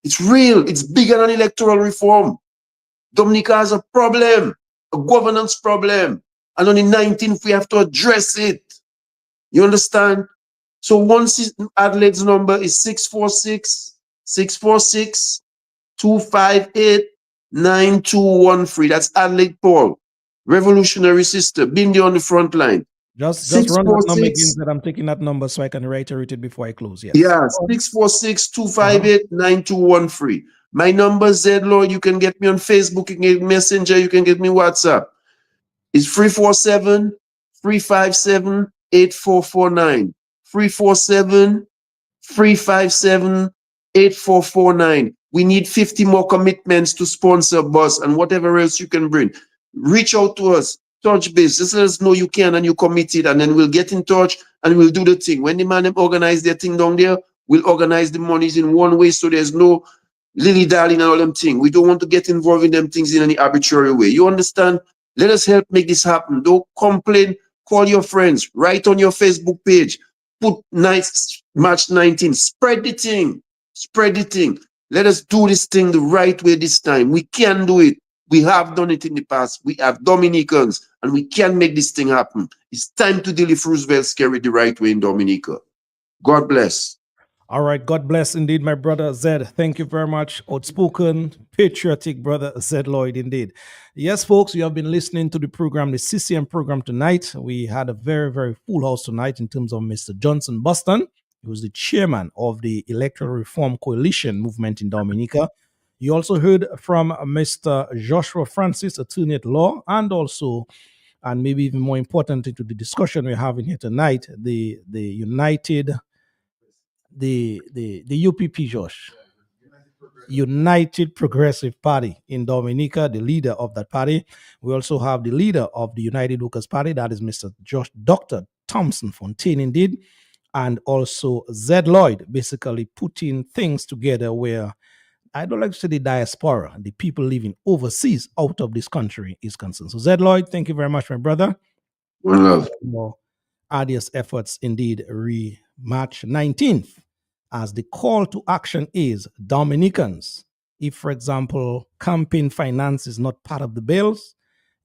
[SPEAKER 9] It's real. It's bigger than electoral reform. Dominica has a problem, a governance problem. And on the 19th, we have to address it. You understand? So once Adelaide's number is 646-258-9213. That's Adelaide Paul, revolutionary sister, been there on the front line.
[SPEAKER 3] Just run that number again, that I'm taking that number so I can reiterate it before I close. Yes.
[SPEAKER 9] Yeah, 646-258-9213. My number, Zedlaw. You can get me on Facebook, you can get Messenger, you can get me WhatsApp. It's 347-357-8449. 347-357-8449. We need 50 more commitments to sponsor bus and whatever else you can bring. Reach out to us, touch base. Just let us know you can and you committed, and then we'll get in touch and we'll do the thing. When the man them organize their thing down there, we'll organize the monies in one way so there's no lily-darling and all them things. We don't want to get involved in them things in any arbitrary way. You understand? Let us help make this happen. Don't complain. Call your friends. Write on your Facebook page. Put nice March 19. Spread the thing. Spread the thing. Let us do this thing the right way this time. We can do it. We have done it in the past. We have Dominicans, and we can make this thing happen. It's time to deal with Roosevelt's carry the right way in Dominica. God bless.
[SPEAKER 3] All right. God bless indeed, my brother Zed. Thank you very much. Outspoken, patriotic brother Zed Lloyd, indeed. Yes, folks, you have been listening to the program, the CCM program tonight. We had a very, very full house tonight in terms of Mr. Johnson Boston, who is the chairman of the Electoral Reform Coalition movement in Dominica. You also heard from Mr. Joshua Francis, attorney at law, and also, and maybe even more importantly to the discussion we're having here tonight, the UPP, Josh, United Progressive Party in Dominica, the leader of that party. We also have the leader of the United Workers Party, that is Mr. Dr. Thompson Fontaine, indeed, and also Zed Lloyd, basically putting things together where I don't like to say the diaspora, the people living overseas out of this country is concerned. So, Zed Lloyd, thank you very much, my brother.
[SPEAKER 9] One love.
[SPEAKER 3] More arduous efforts indeed March 19th, as the call to action is Dominicans. If, for example, campaign finance is not part of the bills,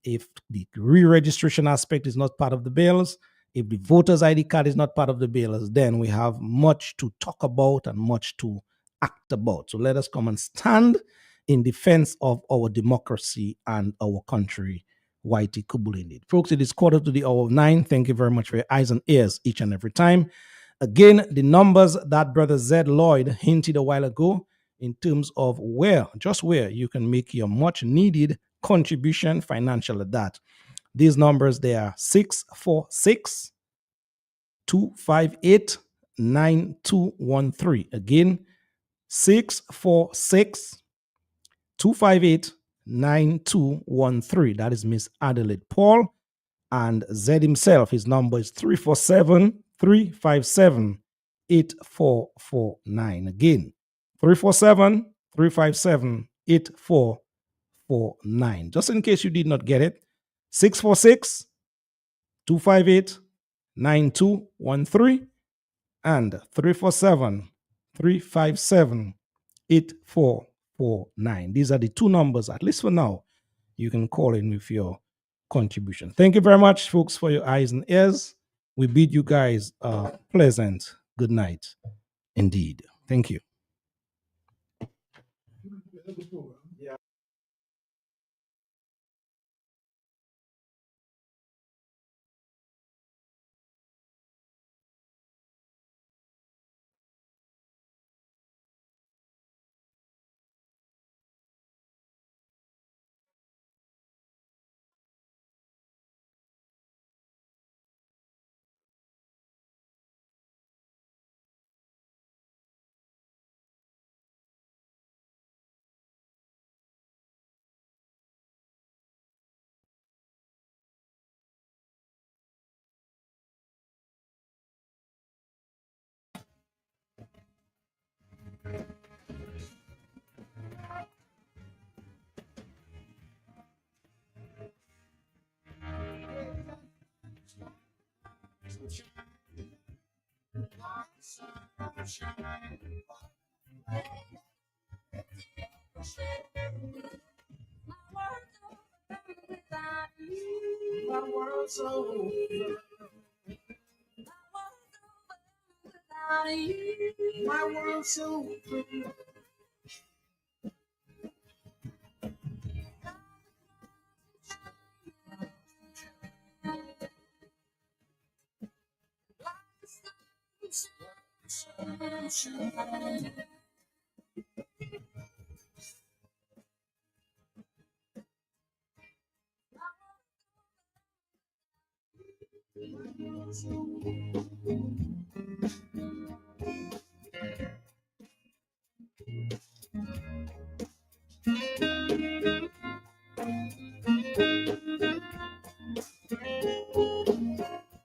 [SPEAKER 3] if the re-registration aspect is not part of the bills, if the voter's ID card is not part of the bills, then we have much to talk about and much to act about. So let us come and stand in defense of our democracy and our country. Whitey Kubul indeed. Folks, it is 9:15. Thank you very much for your eyes and ears each and every time. Again, the numbers that Brother Zed Lloyd hinted a while ago in terms of just where you can make your much needed contribution financial at that. These numbers, they are 646 258 9213. Again, 646 258 9213. That is Miss Adelaide Paul. And Z himself, his number is 347 357 8449. Again, 347 357 8449. Just in case you did not get it, 646 258 9213 and 347 357 8449. These are the two numbers, at least for now, you can call in with your contribution. Thank you very much, folks, for your eyes and ears. We bid you guys a pleasant good night indeed. Thank you.
[SPEAKER 11] My world's over without you. My world's over.